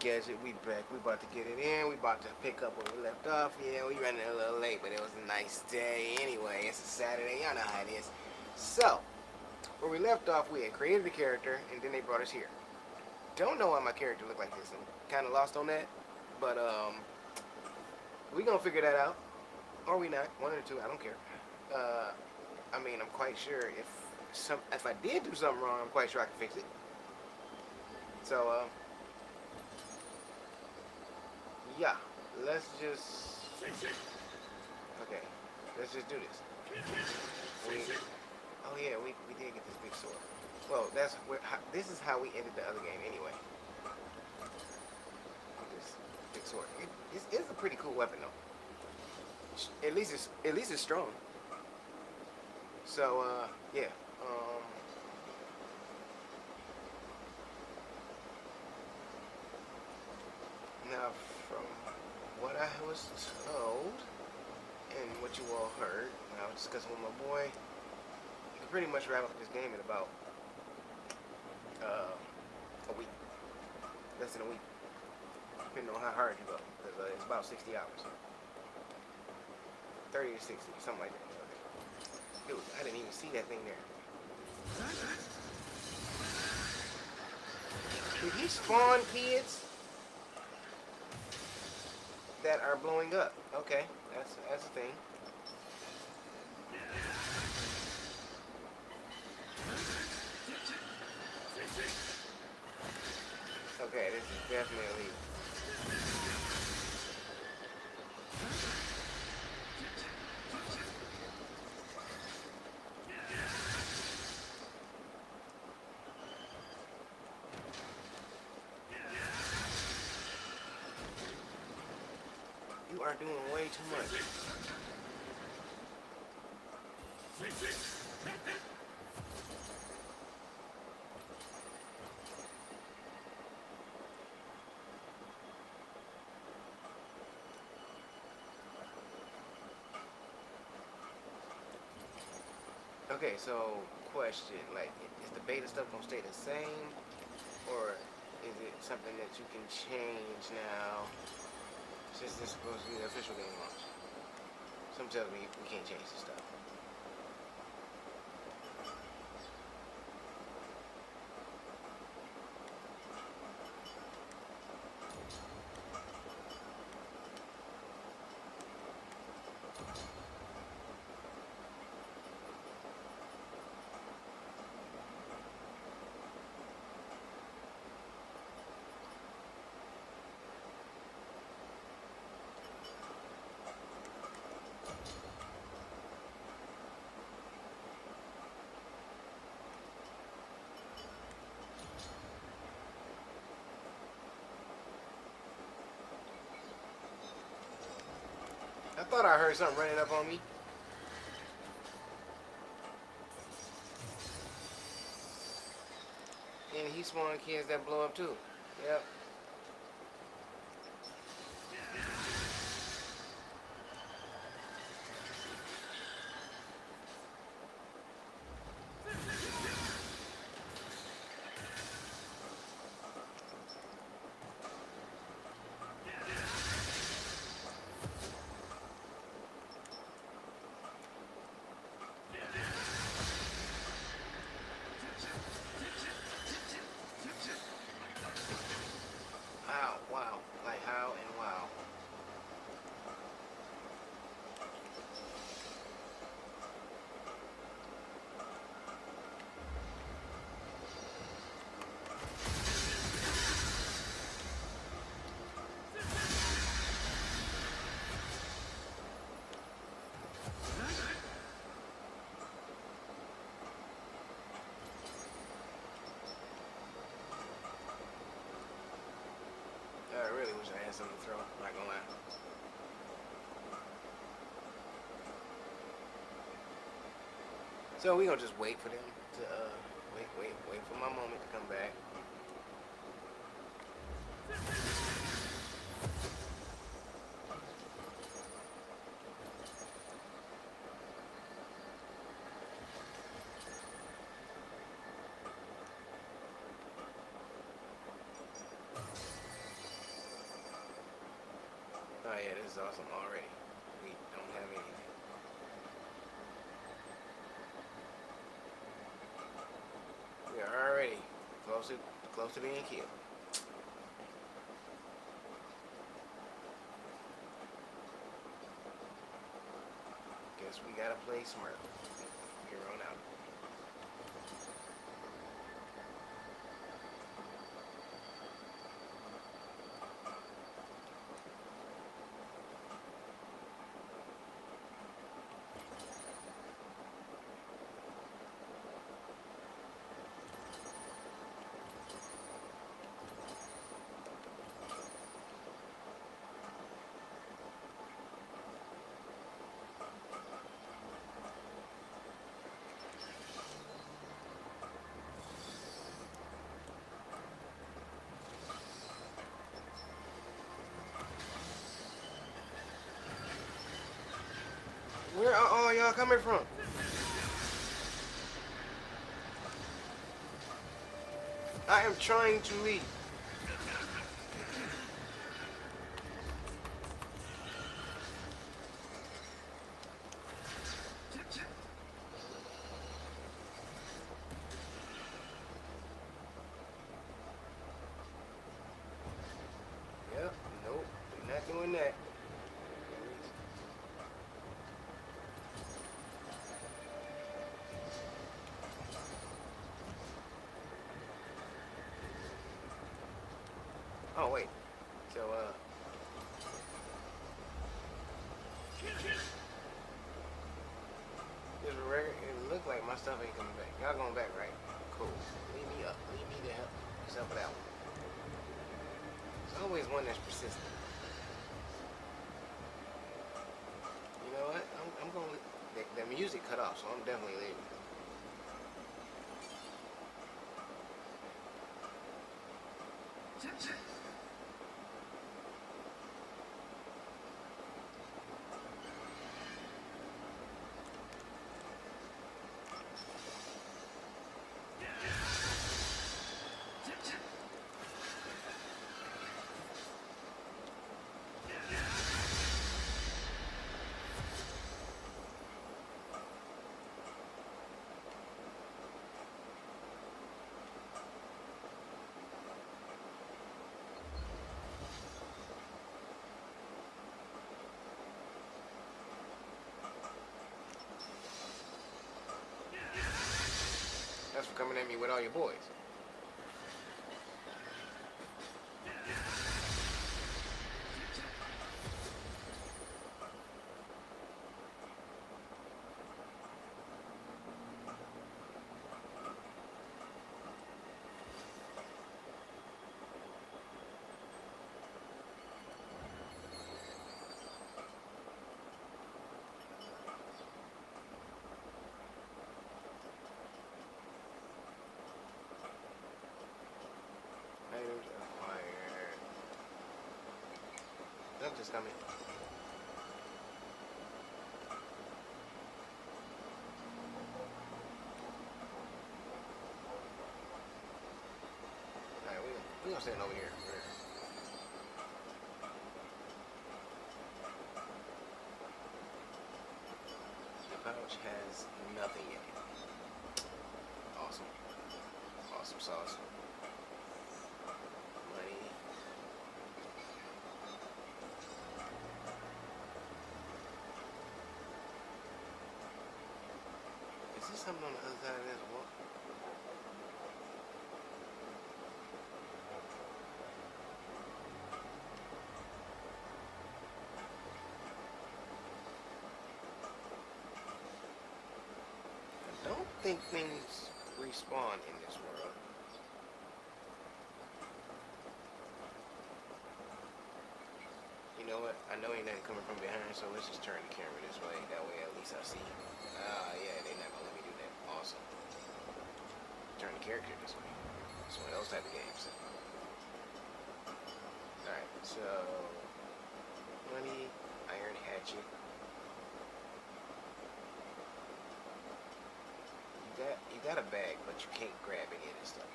Gadget, we back. We about to get it in. We about to pick up where we left off. Yeah, we running a little late, but it was a nice day anyway. It's a Saturday. Y'all know how it is. So, where we left off, we had created a character, and then they brought us here. Don't know why my character looked like this. I'm kind of lost on that, but we gonna figure that out, or we not. One of the two. I don't care. Uh, I mean, I'm quite sure if I did do something wrong, I'm quite sure I can fix it. So, yeah, let's just okay. Let's just do this. We, oh yeah, we did get this big sword. Well, this is how we ended the other game anyway. With this big sword. It's a pretty cool weapon though. At least it's strong. So yeah. Now from what I was told and what you all heard when I was discussing with my boy, you can pretty much wrap up this game in about uh, a week, less than a week, depending on how hard you go. Because it's about 60 hours, 30 to 60, something like that. Dude, I didn't even see that thing there. Did he spawn kids that are blowing up? Okay, that's a thing. Okay, this is definitely. You are doing way too much. Okay, so question, like, is the beta stuff gonna stay the same, or is it something that you can change now since this is supposed to be the official game launch? Some tell me we can't change the stuff. I thought I heard something running up on me. And he spawned kids that blow up too. Yep. Wow, wow. Like how and wow. I really wish I had something to throw. Not gonna lie. So we gonna just wait for them to wait for my moment to come back. yeah, this is awesome already. We don't have anything. We are already close to being killed. Guess we gotta play smart here on out. Where are all y'all coming from? I am trying to leave. Yep, nope, we're not doing that. Oh wait, so this record, it look like my stuff ain't coming back. Y'all going back, right? Cool. Leave me up. Leave me to help yourself with that one. There's always one that's persistent. You know what? I'm gonna. The music cut off, so I'm definitely leaving. That's for coming at me with all your boys. Items acquired. Something's coming. Alright, we gonna stand over here. The pouch has nothing in it. Awesome. Awesome sauce. Money. Is this something on the other side of this wall? I don't think things respawn in this world. You know what? I know ain't nothing coming from behind, so let's just turn the camera this way. That way at least I see. Yeah, they're not gonna let me do that. Awesome. Turn the character this way. It's one of those type of games. Alright, so money, iron hatchet. You got a bag, but you can't grab any of this stuff.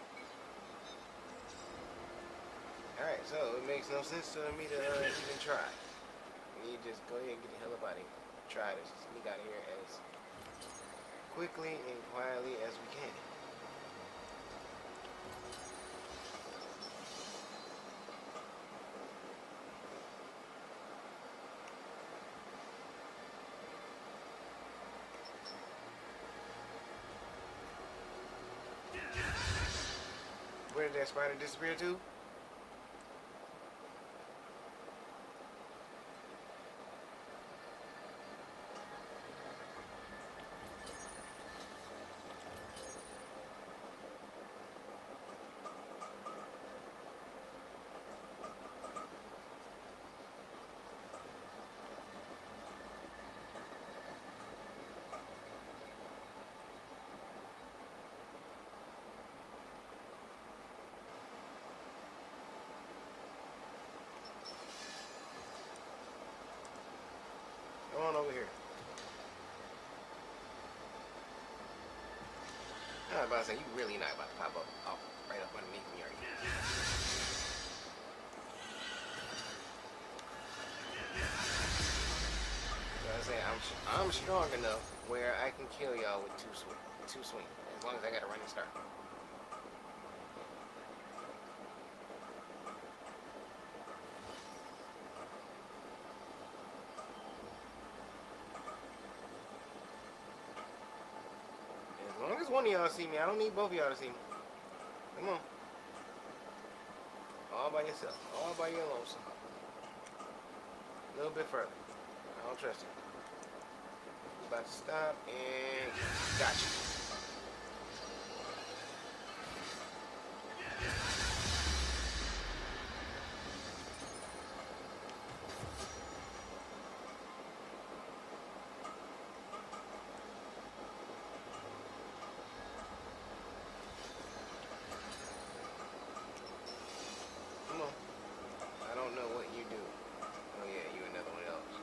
Alright, so it makes no sense to me to even try. you just go ahead and get the hell up out of here. Try to sneak out of here as quickly and quietly as we can. Where did that spider disappear to? Come on over here. I was about to say, you really not about to pop up right up underneath me, are you? I was say, I'm strong enough where I can kill y'all with two swings, as long as I got a running start. As long as one of y'all see me, I don't need both of y'all to see me. Come on. All by yourself. All by your lonesome. A little bit further. I don't trust you. About to stop and gotcha. Come on. I don't know what you do. Oh yeah, you another one of those.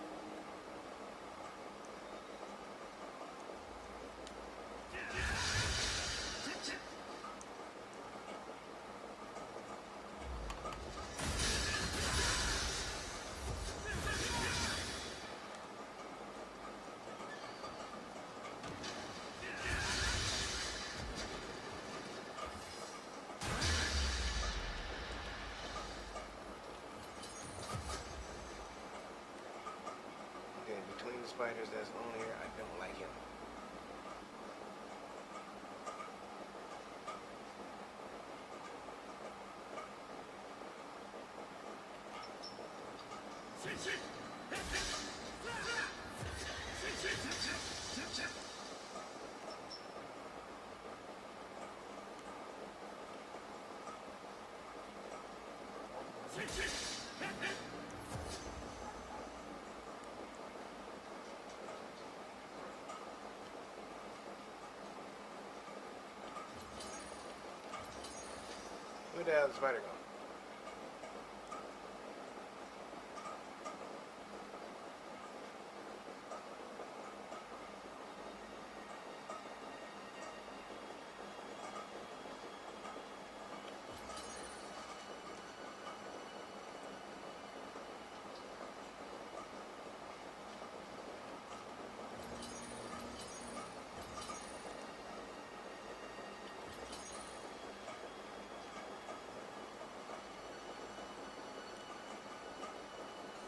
Between the spiders that's on here, I don't like him. Where the hell is the spider going?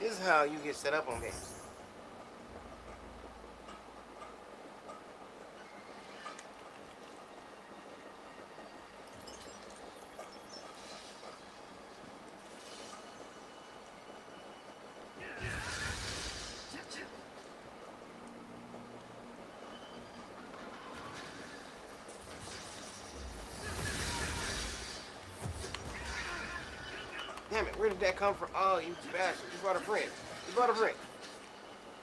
This is how you get set up on games. Damn it, where did that come from? Oh, you bastard. You brought a friend. You brought a friend.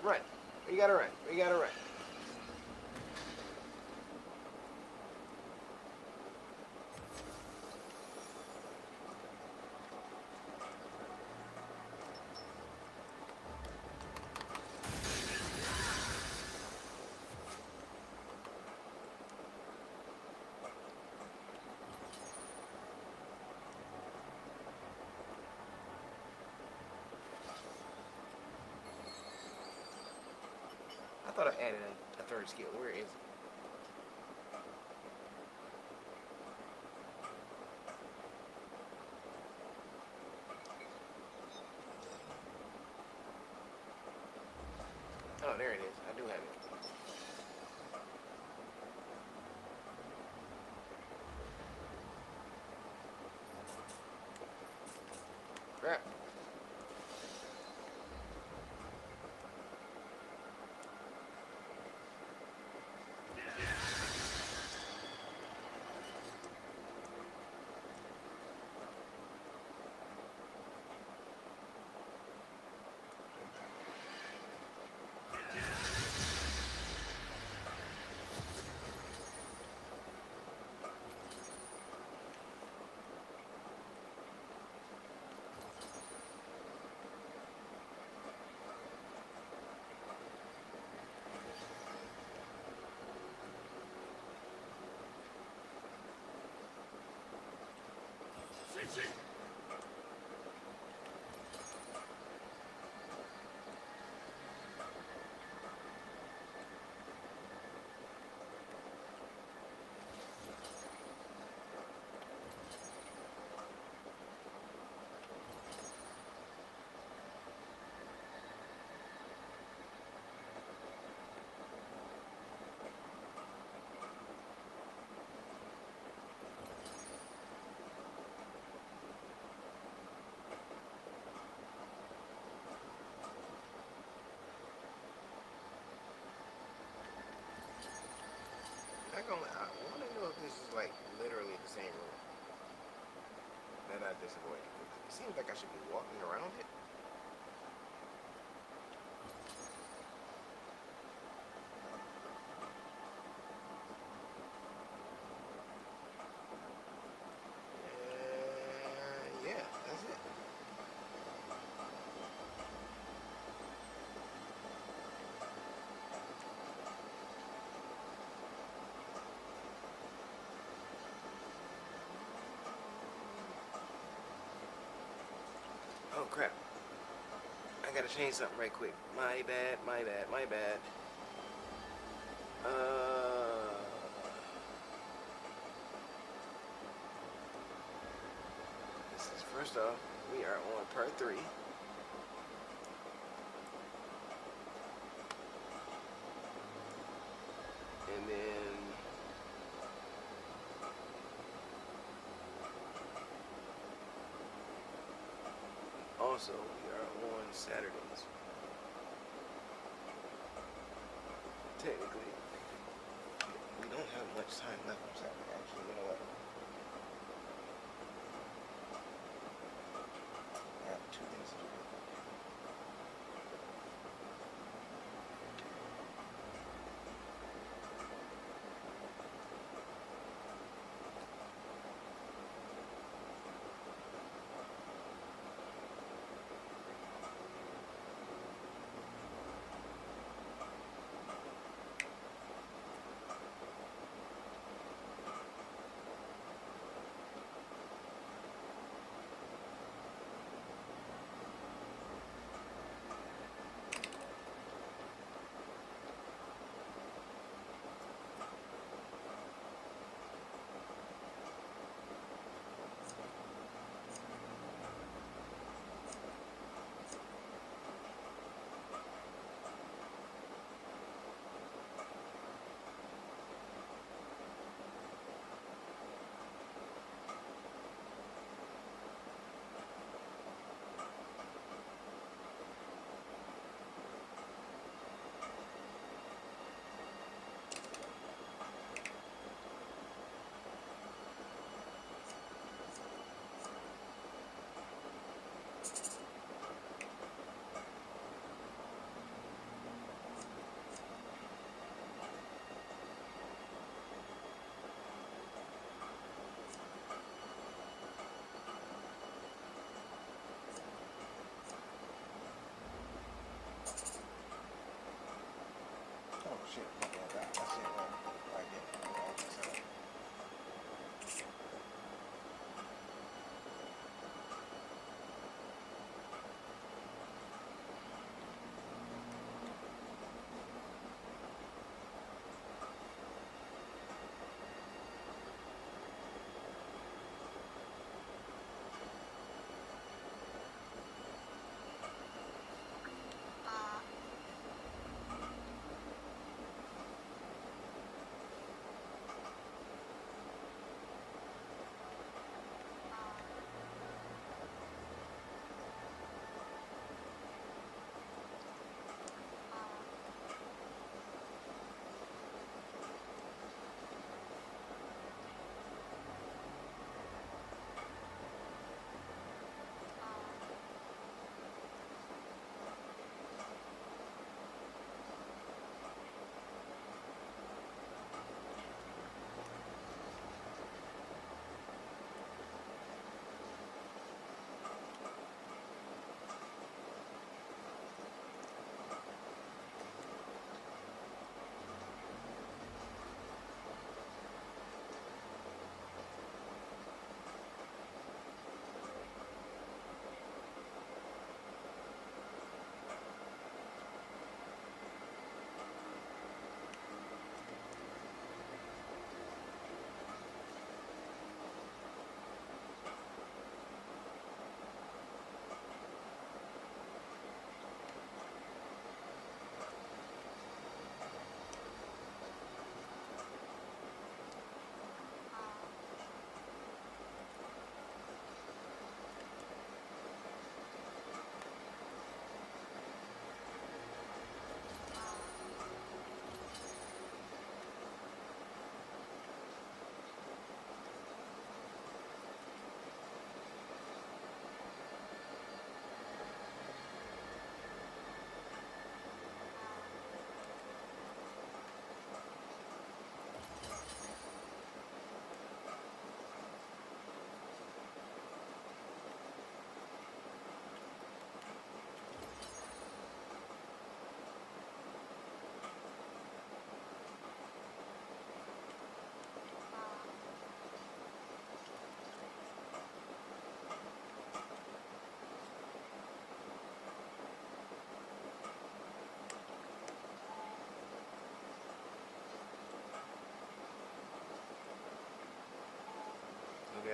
Run. You gotta run. You gotta run. added a third skill. Where is it? Oh, there it is. I do have it. Crap. I want to know if this is like literally the same room that I just avoided. It seems like I should be walking around it. Yeah, that's it. Oh crap. I gotta change something right quick. My bad, my bad, my bad. This is first off, we are on part 3. And then also we are on Saturdays. Technically, we don't have much time left on Saturday. Actually, you know what? I have 2 things to do.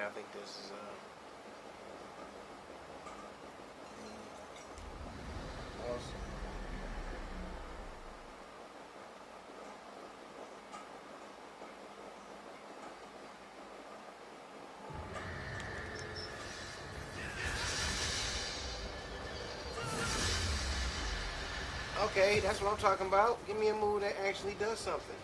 I think this is awesome. Okay, that's what I'm talking about. Give me a move that actually does something.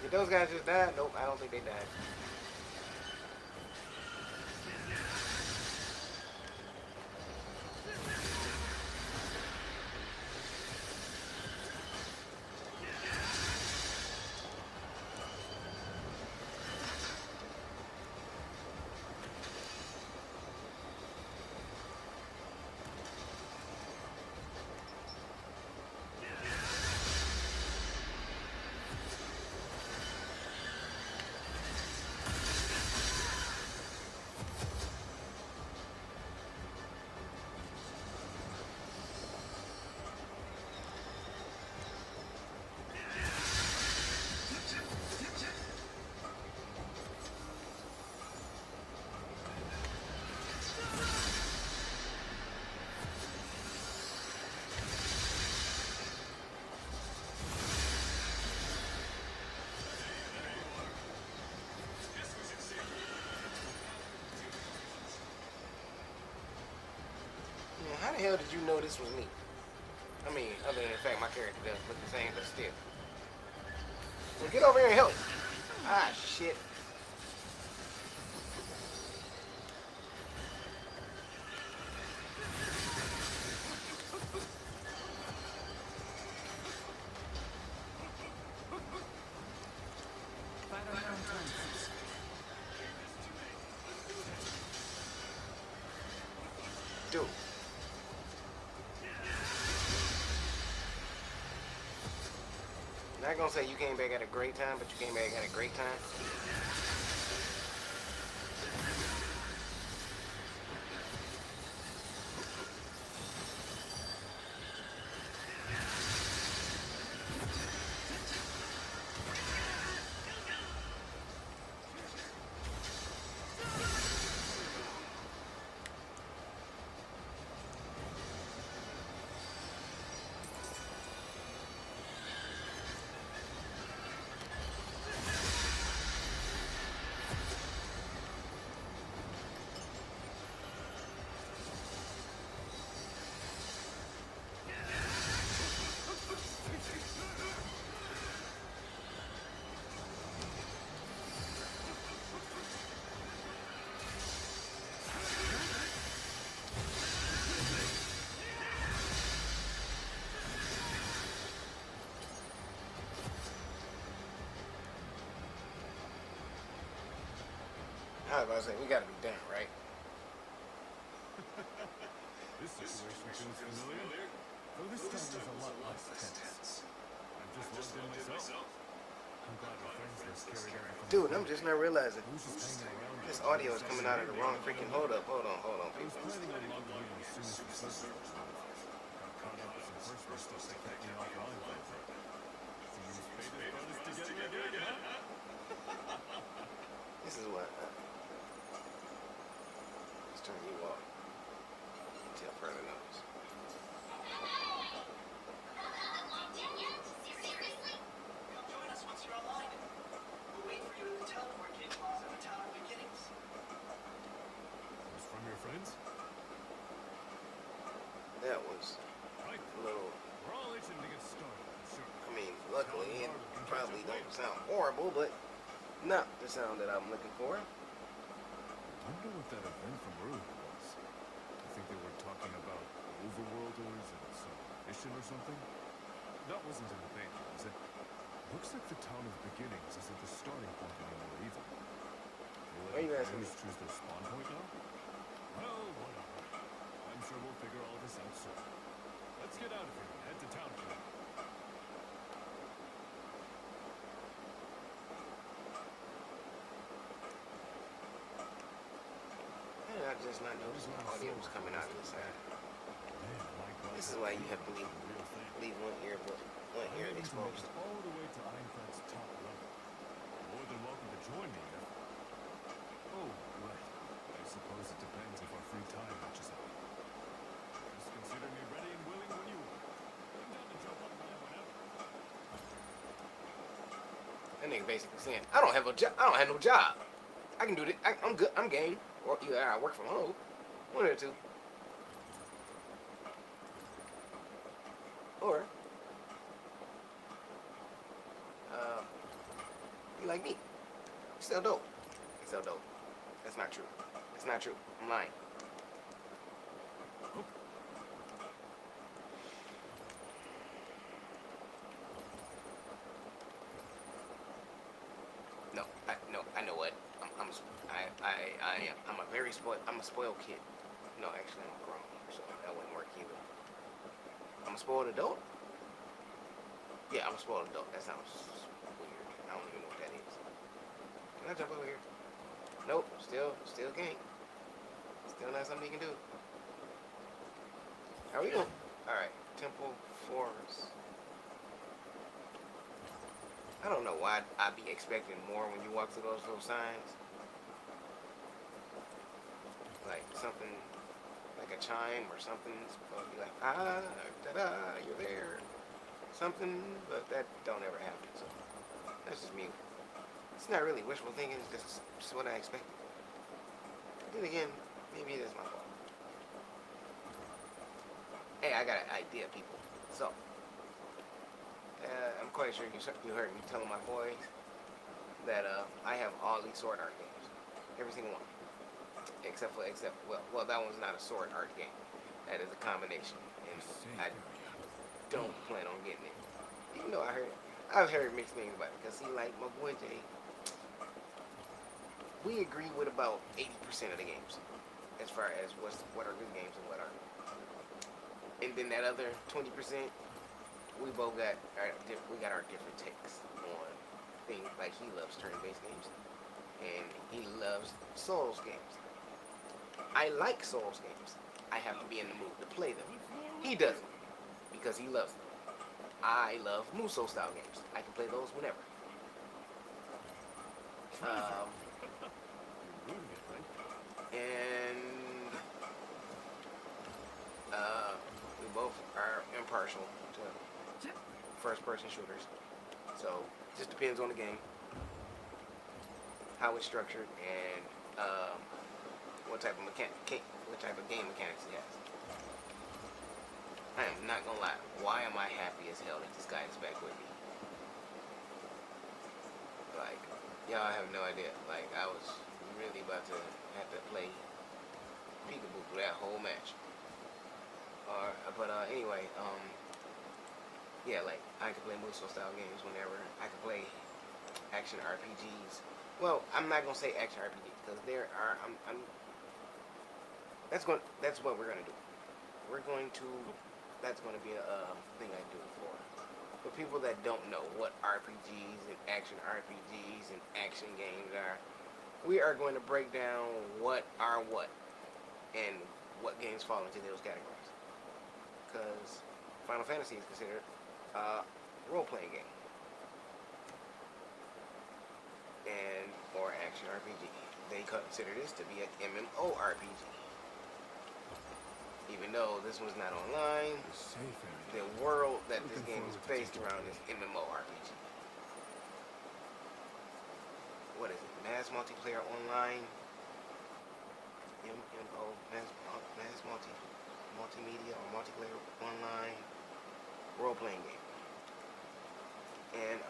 Did those guys just die? Nope, I don't think they died. Yeah, how the hell did you know this was me? I mean, other than the fact my character does look the same, but still. Well, get over here and help me. Ah, shit. Dude. Not gonna say you came back at a great time, but you came back at a great time. I was about to say, we gotta be done, right? This situation feels familiar, though this time is a lot less tense. I've just logged in myself. I'm glad our friends list carried everything. Dude, I'm just not realizing. Who's just hanging around? This audio is coming out of the wrong freaking. Hold on, I was people. planning on logging in as soon as the server was notified. Got caught up with some personal stuff that kept me offline for a bit. Seems fate has brought us together again, huh? This is what. Let's turn you off. Until further notice. From your friends? That was Right. a little. We're all itching to get started, sure. I mean, luckily it probably don't sound horrible, but not the sound that I'm looking for. I wonder what that event from earlier was. I think they were talking about overworlders and some mission or something. That wasn't in the beta, was it? Looks like the town of beginnings isn't the starting point anymore either. Why are you asking me? Choose their spawn point now? Well, whatever. I'm sure we'll figure all this out soon. Let's get out of here and head to town for now. I just not noticed my audio was coming out of the side. Man, my God. This is why you have to leave leave one ear I'm able to make exposed. it all the way to Aincrad's top level. More than welcome to join me if... Oh, right. I suppose it depends if our free time matches up. Just consider me ready and willing when you are. I'm down to jump online whenever. That nigga basically saying, I don't have a job. I don't have no job. I can do this. I'm good. I'm game. Or either I work from home. One or two. Or you like me. You sell dope. You sell dope. That's not true. That's not true. I'm lying. No, I know what. I'm a very spoiled. I'm a spoiled kid. No, actually, I'm grown, so that wouldn't work either. I'm a spoiled adult. Yeah, I'm a spoiled adult. That sounds weird. I don't even know what that is. Can I jump over here? Nope. Still can't. Still not something you can do. Are we going? All right. Temple Forest. I don't know why I'd be expecting more when you walk through those little signs. Like something, like a chime or something. It's supposed to be like, ta-da, you're there. Something, but that don't ever happen. So that's just me. It's not really wishful thinking. It's just what I expected. Then again, maybe it is my fault. Hey, I got an idea, people. So. I'm quite sure you heard me telling my boys that I have all these sword art games, every single one, except well that one's not a sword art game. That is a combination, and I don't plan on getting it. Even though I've heard mixed things about it, because see, like my boy Jay, we agree with about 80% of the games, as far as what are good games and what aren't. And then that other 20%. We both got our different takes on things. Like he loves turn-based games, and he loves Souls games. I like Souls games. I have to be in the mood to play them. He doesn't, because he loves them. I love Muso style games. I can play those whenever. And we both are impartial to first-person shooters, so it just depends on the game, how it's structured, and what type of game mechanics it has. I am not gonna lie. Why am I happy as hell that this guy is back with me? Like, y'all have no idea. Like, I was really about to have to play peekaboo through that whole match. But anyway, yeah, like I could play Muso style games whenever. I could play action RPGs. Well, I'm not gonna say action RPGs because there are. That's what we're gonna do. That's gonna be a thing I do for people that don't know what RPGs and action RPGs and action games are. We are going to break down what are what and what games fall into those categories. Because Final Fantasy is considered role-playing game and or action RPG. They consider this to be an MMORPG. Even though this one's not online, the world that this game is based around is MMORPG. What is it? Mass multiplayer online. MMO, mass multimedia or multiplayer online role-playing game. And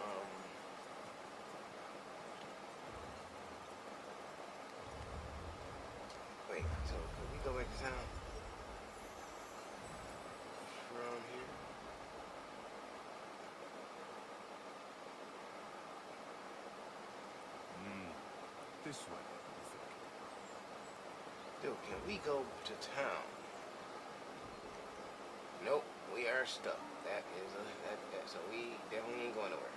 wait, so could we go back to town from here? This way, I think. Dude, can we go to town? Nope, we are stuck. That is so we definitely ain't going nowhere.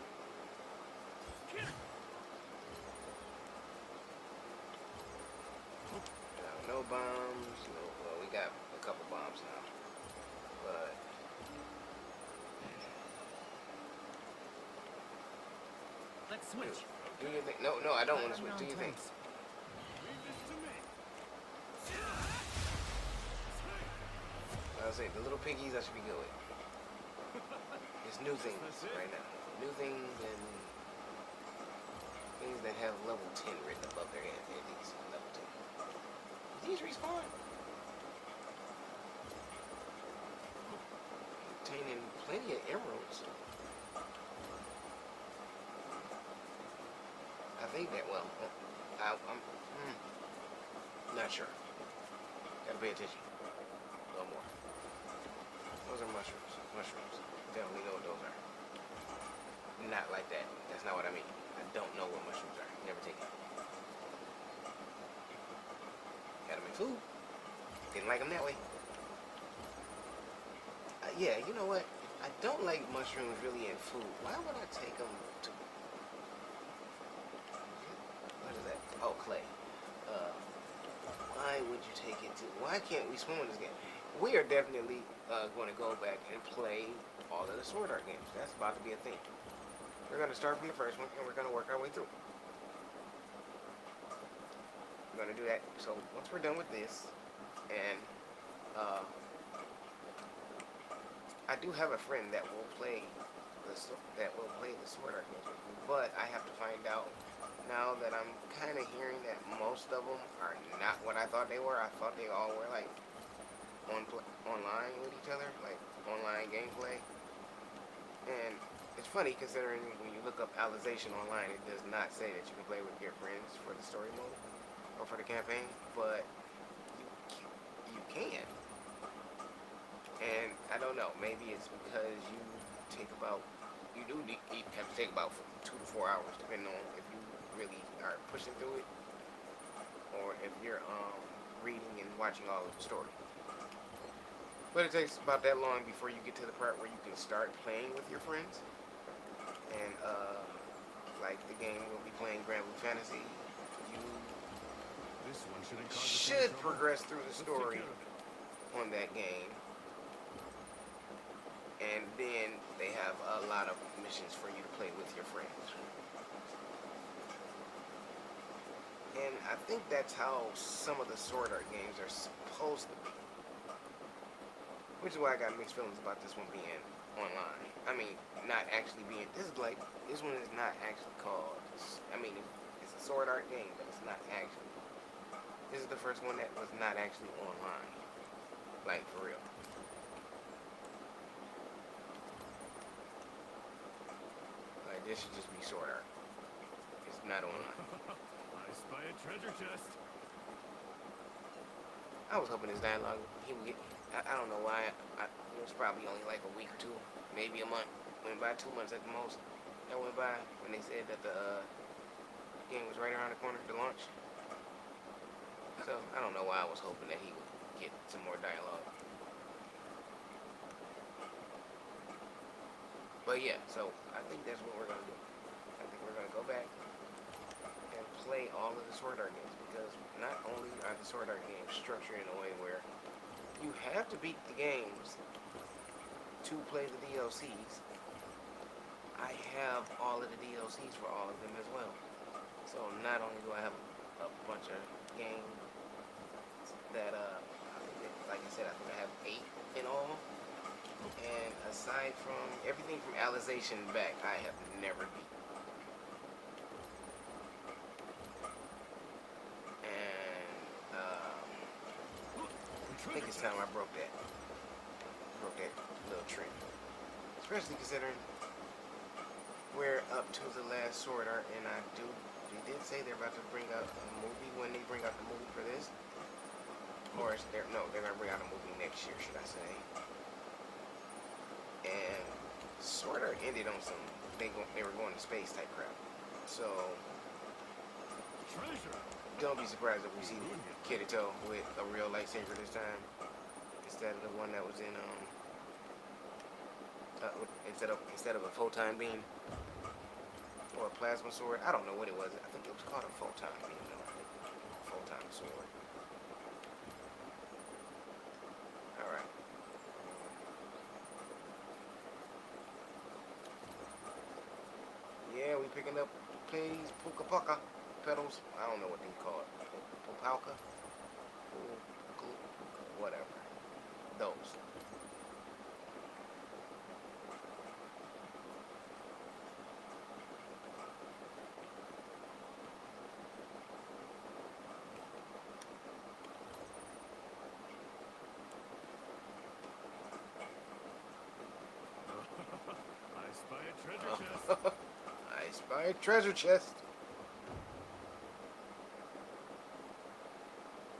No bombs. No, well, we got a couple bombs now, but Let's switch. Do your thing. No, I don't want to switch. Do your thing. Leave this to me. I was saying, the little piggies I should be good with. It's new things right now. New things and things that have level 10 written above their head. At least level 10. These respawn? Obtaining plenty of emeralds. I think that, well, I'm not sure. Gotta pay attention. A little more. Those are mushrooms. Mushrooms. Definitely know what those are. Not like that. That's not what I mean. I don't know what mushrooms are. Never take it. Got them in food. Didn't like them that way. Yeah, you know what? I don't like mushrooms really in food. Why would I take them to... What is that? Oh, clay. Why would you take it to... Why can't we swim in this game? We are definitely going to go back and play all of the Sword Art games. That's about to be a thing. We're going to start from the first one, and we're going to work our way through. We're going to do that. So once we're done with this, and I do have a friend that will play the Sword Art games with me, but I have to find out now that I'm kind of hearing that most of them are not what I thought they were. I thought they all were like online with each other, like online gameplay. And it's funny considering when you look up Alization online, it does not say that you can play with your friends for the story mode or for the campaign, but you can. And I don't know, maybe it's because you have to take about 2 to 4 hours, depending on if you really are pushing through it, or if you're reading and watching all of the story. But it takes about that long before you get to the part where you can start playing with your friends. And like the game we'll be playing, Grand Blue Fantasy, you This one shouldn't cause us any should trouble. progress through the Let's take story care of it. on that game. And then they have a lot of missions for you to play with your friends. And I think that's how some of the Sword Art games are supposed to be. Which is why I got mixed feelings about this one being online. I mean, not actually being... This one is not actually called... I mean, it's a Sword Art game, but it's not actually... This is the first one that was not actually online. Like, for real. Like, this should just be Sword Art. It's not online. I spy a treasure chest. I was hoping this dialogue, he would get... I don't know why. It was probably only like a week or two, maybe a month. Went by 2 months at the most. That went by when they said that the game was right around the corner to launch. So I don't know why I was hoping that he would get some more dialogue. But yeah, so I think that's what we're gonna do. I think we're gonna go back and play all of the Sword Art games, because not only are the Sword Art games structured in a way where you have to beat the games to play the DLCs. I have all of the DLCs for all of them as well. So not only do I have a bunch of games that, like I said, I think I have 8 in all. And aside from everything from Alization back, I have never beat. I think it's time I broke that little trend. Especially considering we're up to the last Sword Art, and they did say they're about to bring out a movie when they bring out the movie for this. Or they're gonna bring out a movie next year, should I say. And Sword Art ended on some, they were going to space type crap. So Treasure. don't be surprised if we see Kirito with a real lightsaber this time, instead of the one that was in instead of a photon beam or a plasma sword. I don't know what it was. I think it was called a photon beam. No, photon sword. All right. Yeah, we picking up play these puka puka pedals. I don't know what they call it. Popalka? Whatever. Those. I spy a treasure chest. I spy a treasure chest.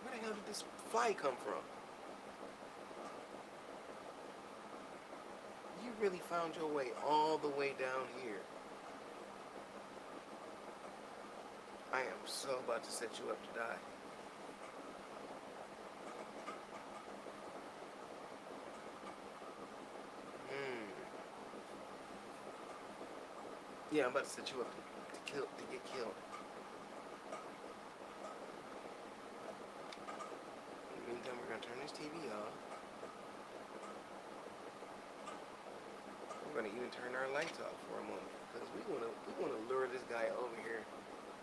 Where the hell did this fly come from? You really found your way all the way down here. I am so about to set you up to die. Yeah, I'm about to set you up to get killed. In the meantime, we're gonna turn this TV off. We're gonna even turn our lights off for a moment because we wanna lure this guy over here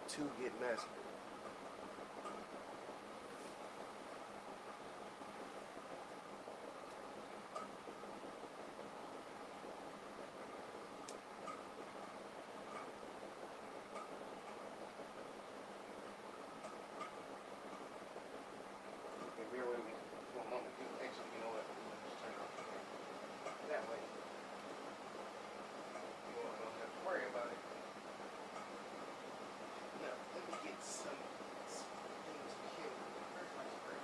to get massacred. Okay, bear with me for a moment. Actually, you know what? Just turn it off. That way, you don't have to worry about it. Now, let me get some things to kill. Where's my spray?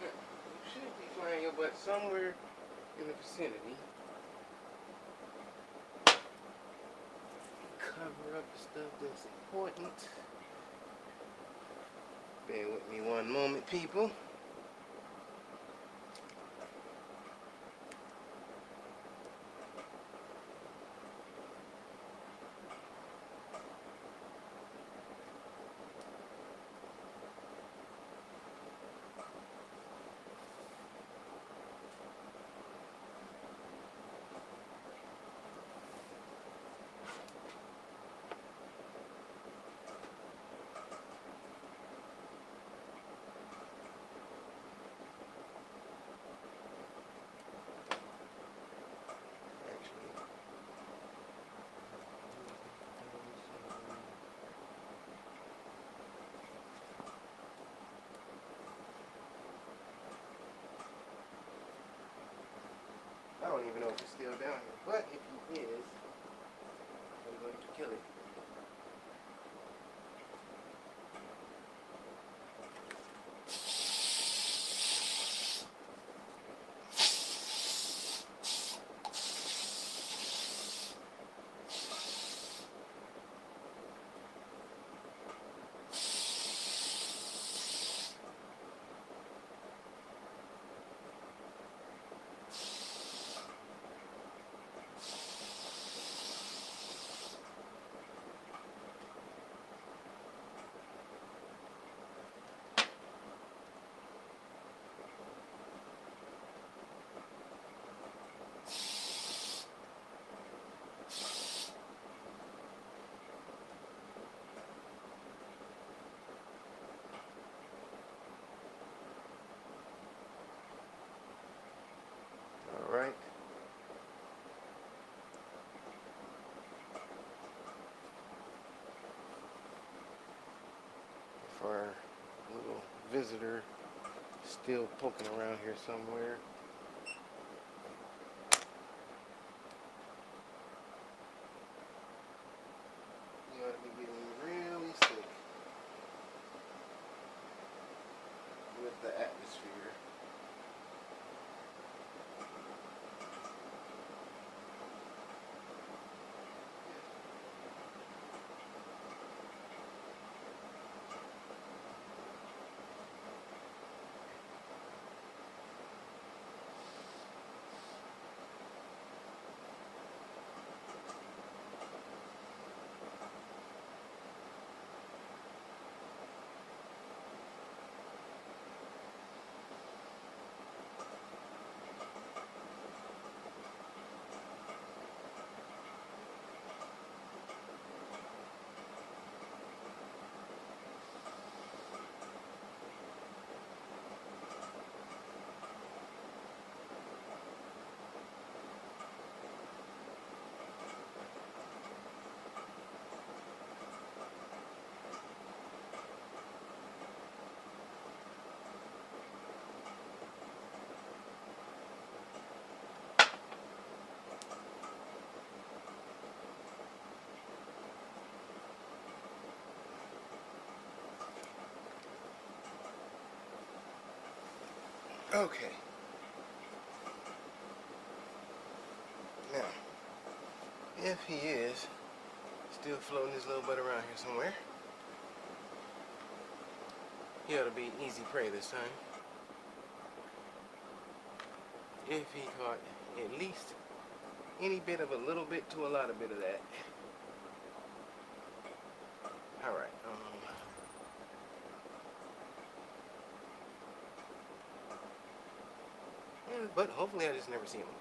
You should be flying your butt somewhere in the vicinity. Cover up the stuff that's important. Bear with me one moment, people. if he's still down here. But if he is, I'm going to kill it. All right. If our little visitor still poking around here somewhere. You ought to be getting really sick with the atmosphere. Okay. Now, if he is still floating his little butt around here somewhere, he ought to be easy prey this time. If he caught at least any bit of a little bit to a lot of bit of that. All right. But hopefully I just never see him again.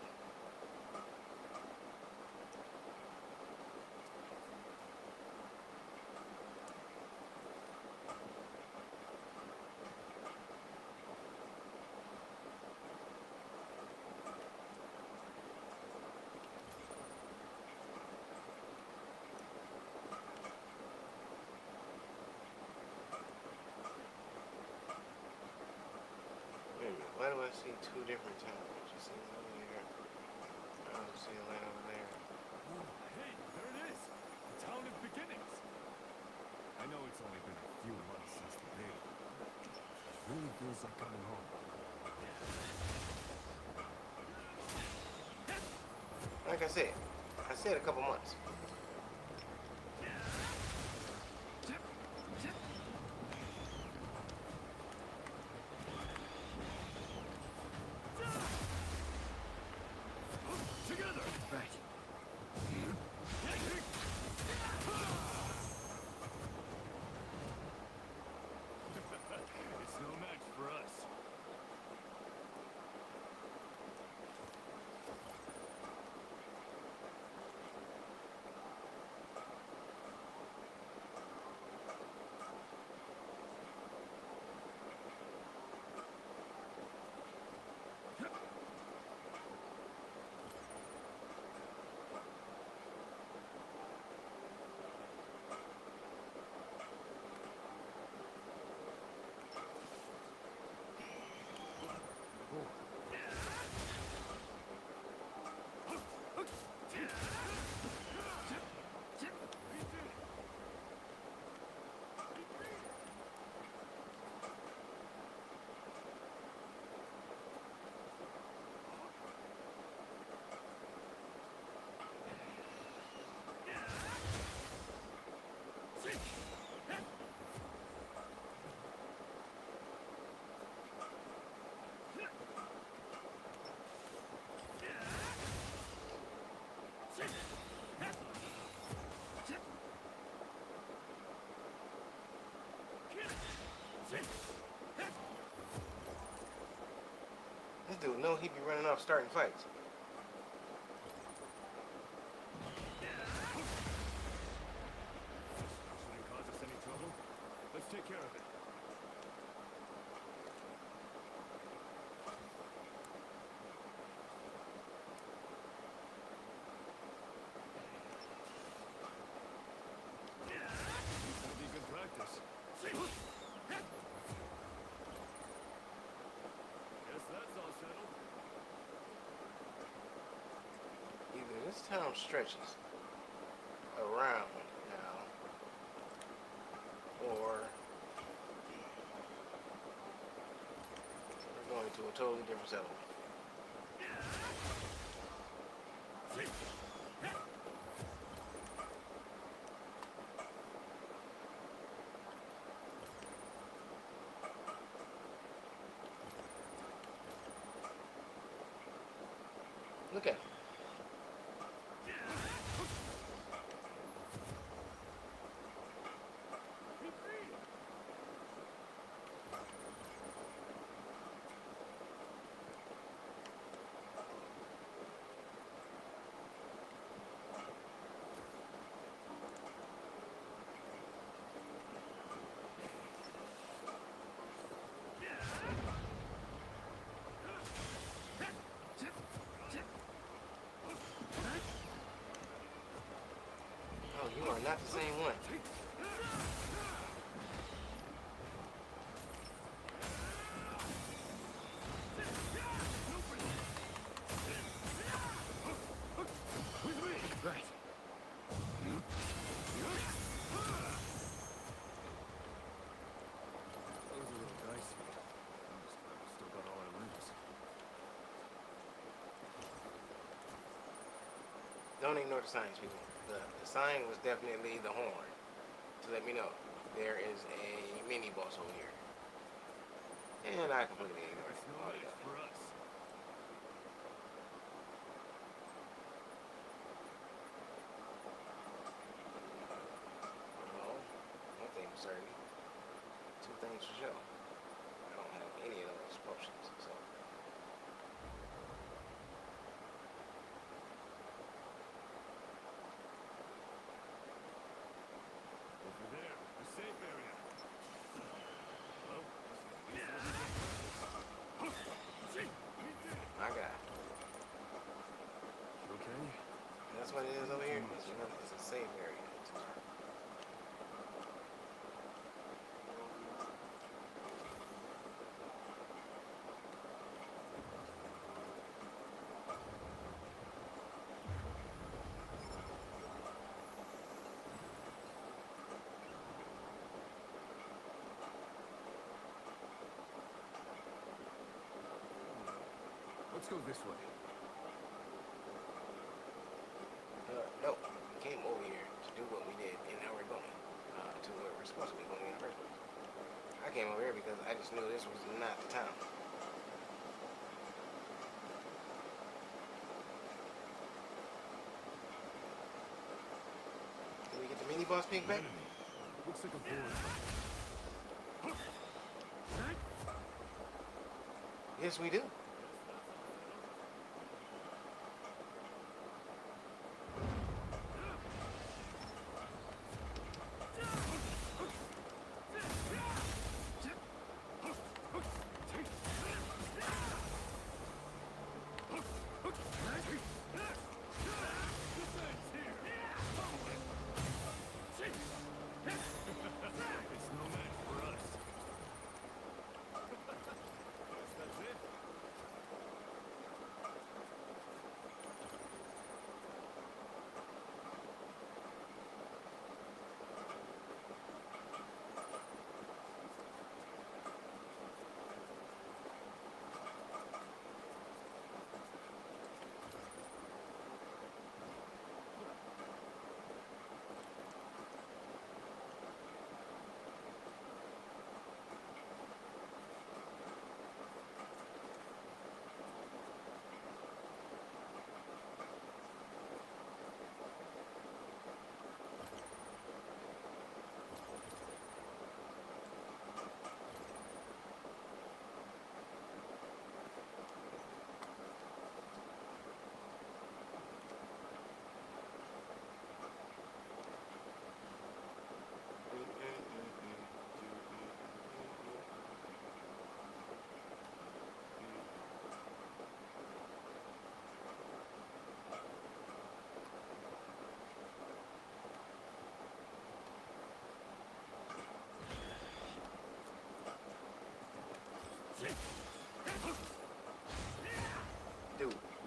Wait a minute, why do I see two different towers? You see one over there? I don't see a light over there. Oh, hey, there it is. The town of beginnings. I know it's only been a few months since the baby. It really feels like coming home. Like I said a couple months. Together! Right. It's no match for us. he be running off starting fights. Shouldn't cause us any trouble. Let's take care of it. That'll be good practice. Guess that's all settled. Either this town stretches around now, or we're going to a totally different settlement. Look at him. Oh, you are not the same one. Right. That was a little dicey. Still got all our limbs. Don't ignore the signs, people. The sign was definitely the horn to let me know there is a mini boss over here. And I completely ignored It's it no match altogether. for us. Well, one thing for certain, two things for sure. I don't have any of those potions, so. Over there, the safe area. Well, My God. you okay? That's what it is over here. It's a safe area. Let's go this way. No, we came over here to do what we did, and now we're going to where we're supposed to be going in the first place. I came over here because I just knew this was not the town. Did we get the mini boss pig back? Enemy. Looks like a board. Yes, we do. It's no match for us. Guess that's it.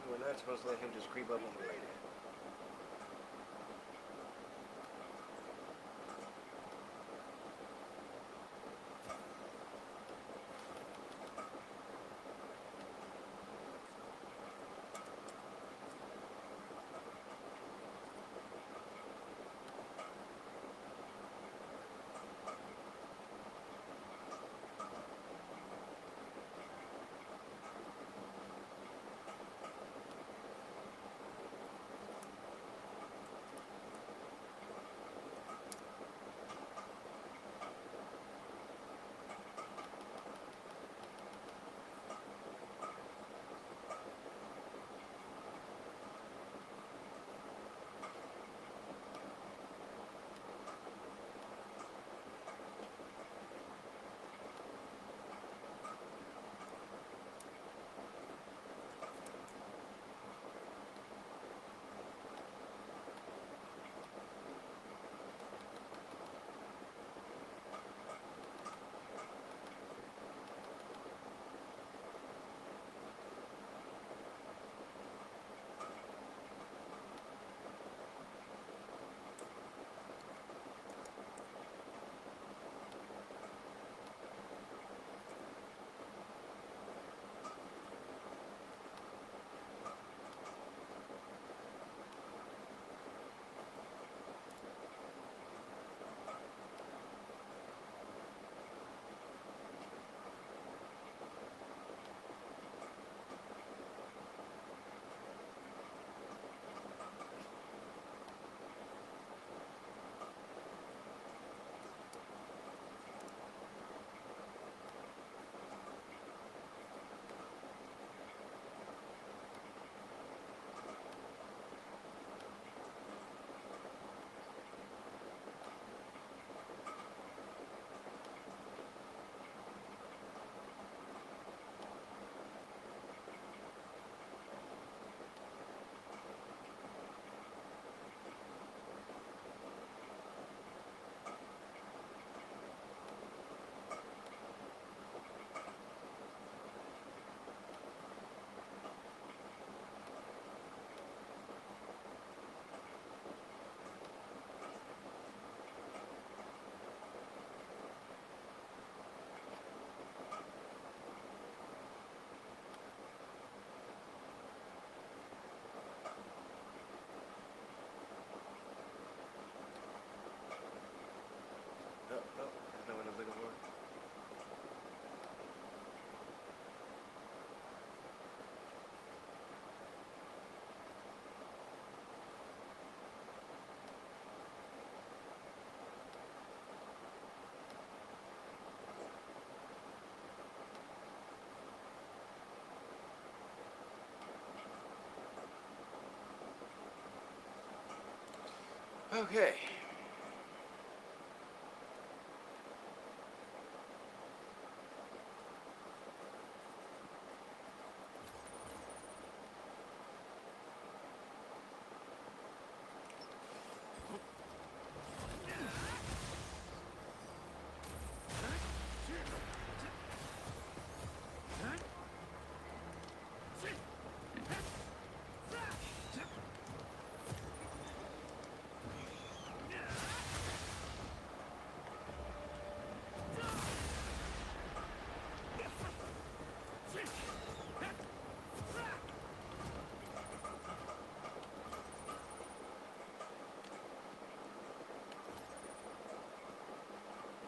We're not supposed to let him just creep up on me like that. No, no, that's not what I'm looking for. Okay.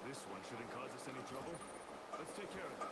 This one shouldn't cause us any trouble. Let's take care of it.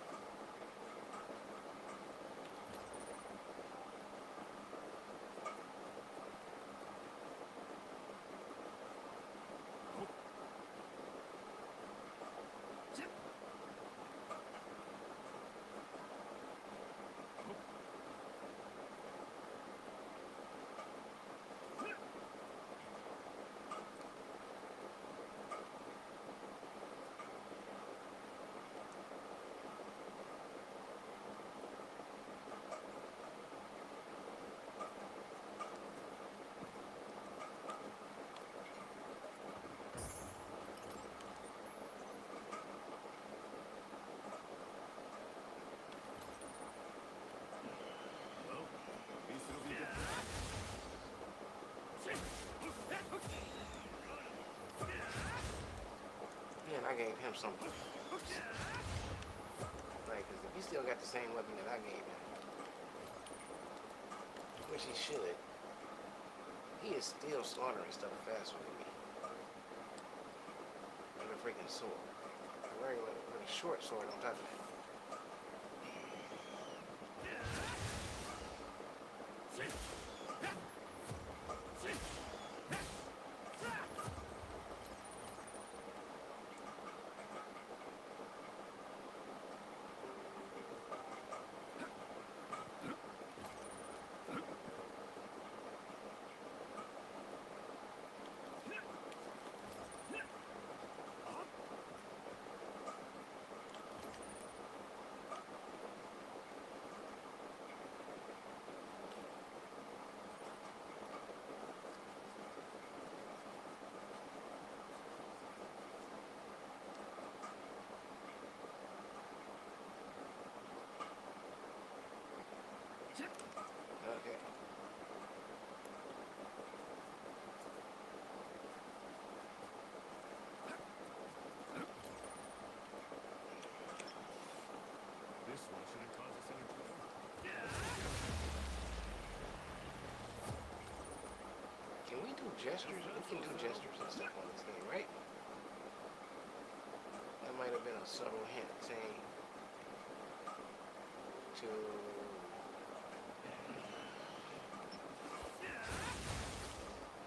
gave him something. Right, because if he still got the same weapon that I gave him, which he should, he is still slaughtering stuff faster than me. With a freaking sword. A very, really short sword on top of that. Okay. This one shouldn't cause us any trouble. Can we do gestures? We can do gestures and stuff on this thing, right? That might have been a subtle hint saying to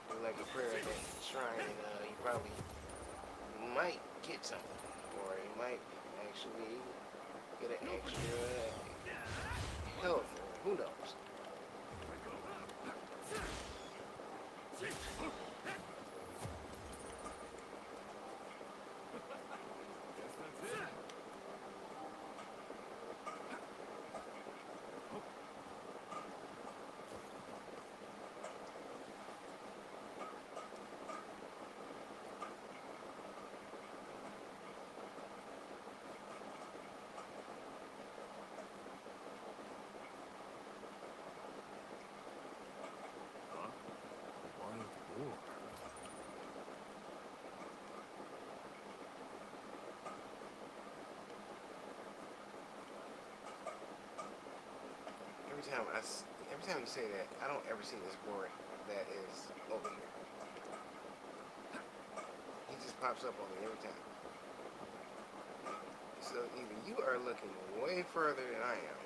do like a prayer at that shrine, and you probably might get something, or you might actually get an extra health, or who knows. Guess that's it. Huh? Wild boar. Every time you say that, I don't ever see this board that is over here. He just pops up on me every time. So either you are looking way further than I am.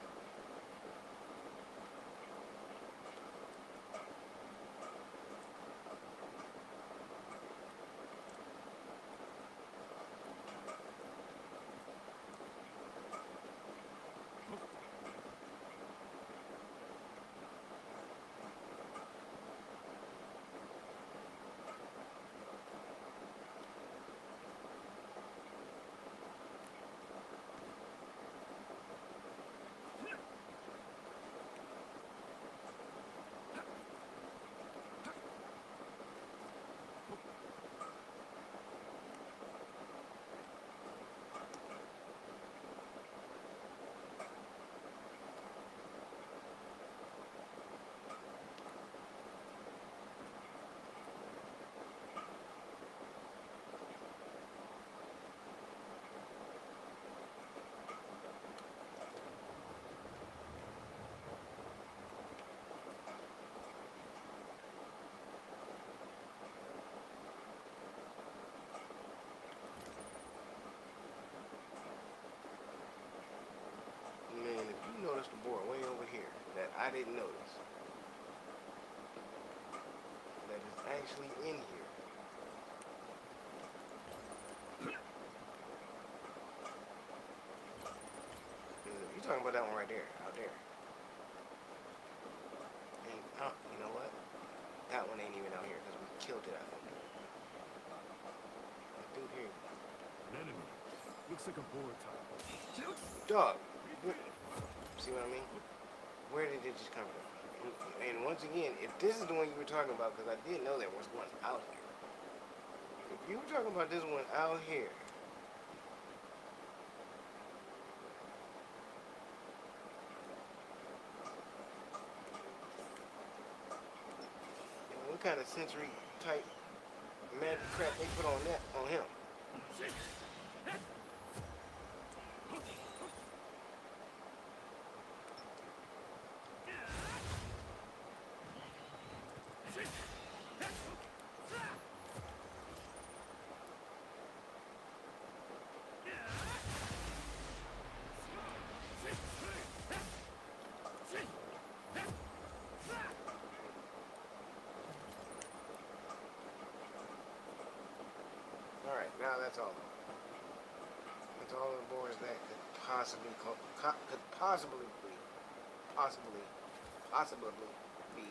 Man, if you notice the board way over here that I didn't notice, that is actually in here. You're talking about that one right there, out there. And you know what? That one ain't even out here because we killed it, I think. That dude here. An enemy. Looks like a boar type. Dog. See what I mean? Where did it just come from? And once again, if this is the one you were talking about, because I did know there was one out here. If you were talking about this one out here, what kind of sensory type magic crap they put on that on him? Now that's all. That's all the boards that could possibly possibly be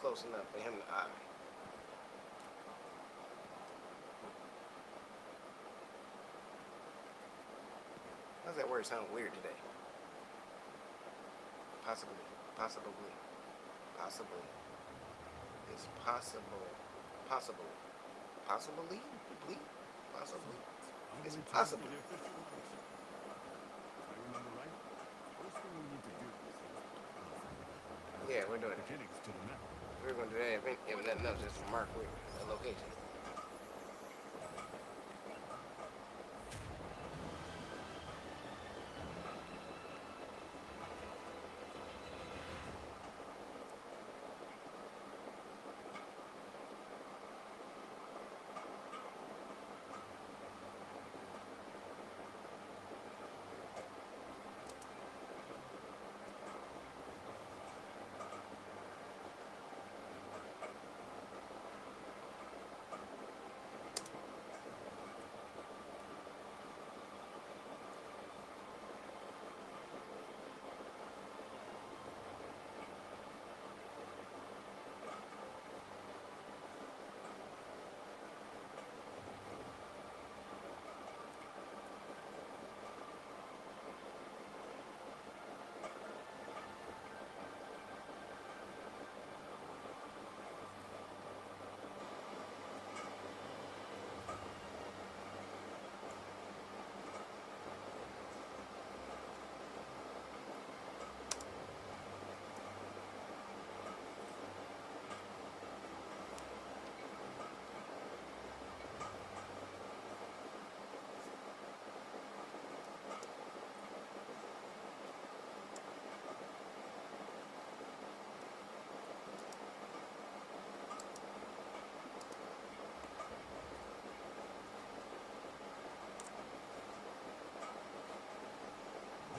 close enough for him to eye. How's that word sound weird today? Possibly. It's possible. Possibly. Possibly? It's possible. If I remember right, first thing we need to do is Yeah, we're doing it. beginnings to the map. We're going to do that if nothing else, just mark the location.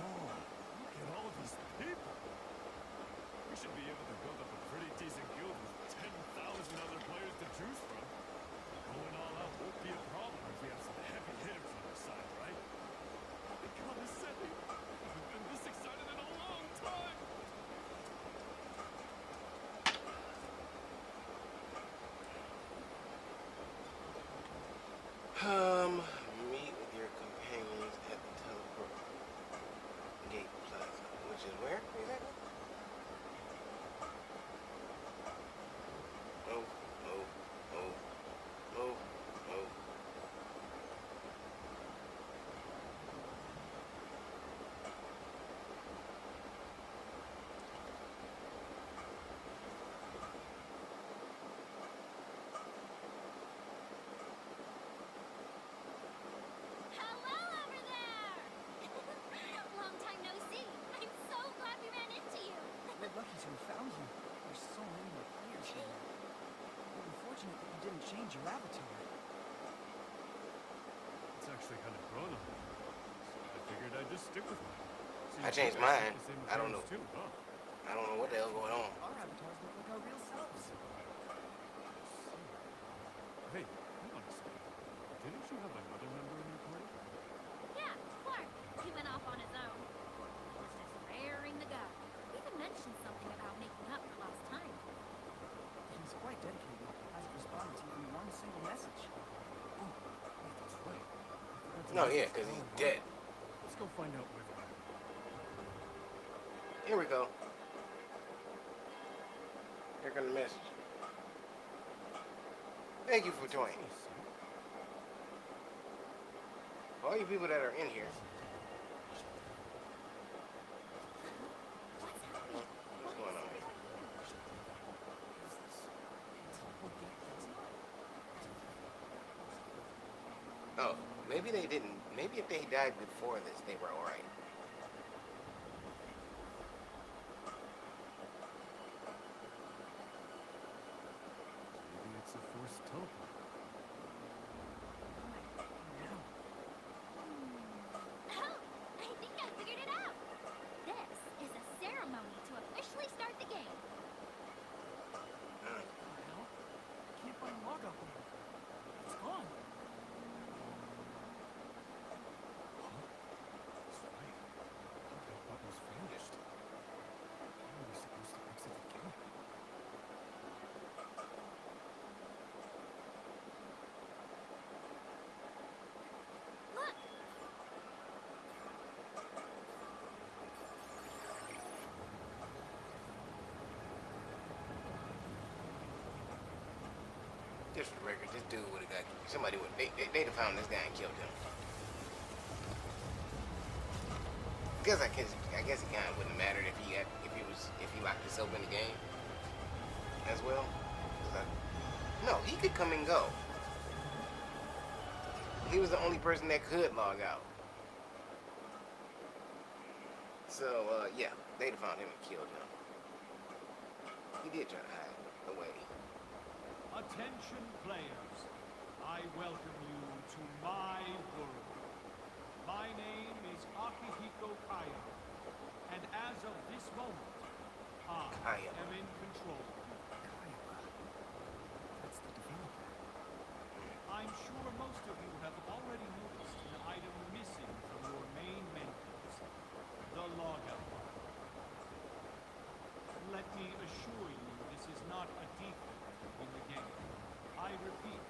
Look at all these people. We should be able to build up a pretty decent guild with 10,000 other players to choose from. Going all out won't be a problem if we have some heavy hitters on our side, right? They condescending. I've been this excited in a long time. Meet with your companions at the teleport gate plaza, which is where exactly? Oh. Hello over there! Long time no see. I'm so glad we ran into you. We're lucky to have found you. There's so many more players here. We're unfortunate that you didn't change your avatar. It's actually kind of grown on me. So I figured I'd just stick with mine. I changed mine. I don't know. Too, huh? I don't know what the hell going on. Our avatars look like our real selves. Hey, hang on a second. Didn't you have another member in your party? Yeah, Clark. He went off on his own. Was just raring to go. Even mentioned something about making up for lost time. He's quite dedicated. Hasn't responded to even one single message. Oh, wait, that's right. I forgot to No, mention yeah, because he's dead. Let's go find out where they're at. Here we go. Here comes the message. Thank you for joining. All you people that are in here. What's happening? What's going on? Oh, maybe they didn't. Maybe if they died before this, they were alright. Maybe it's a forced teleport. Oh, I think I figured it out. This is a ceremony to officially start the game. Uh, What the hell? I can't find log up here. It's gone. Just for the record, this dude would have got somebody would they'd have found this guy and killed him. I guess it kind of wouldn't have mattered if he locked himself in the game as well. No, he could come and go. He was the only person that could log out. So yeah, they'd have found him and killed him. He did try to hide away. Attention players, I welcome you to my world. My name is Akihiko Kaya, and as of this moment, I am in control. That's the developer. I'm sure most of you have already noticed an item missing from your main menus, the logout bar. Let me assure you this is not a defect in the game. I repeat,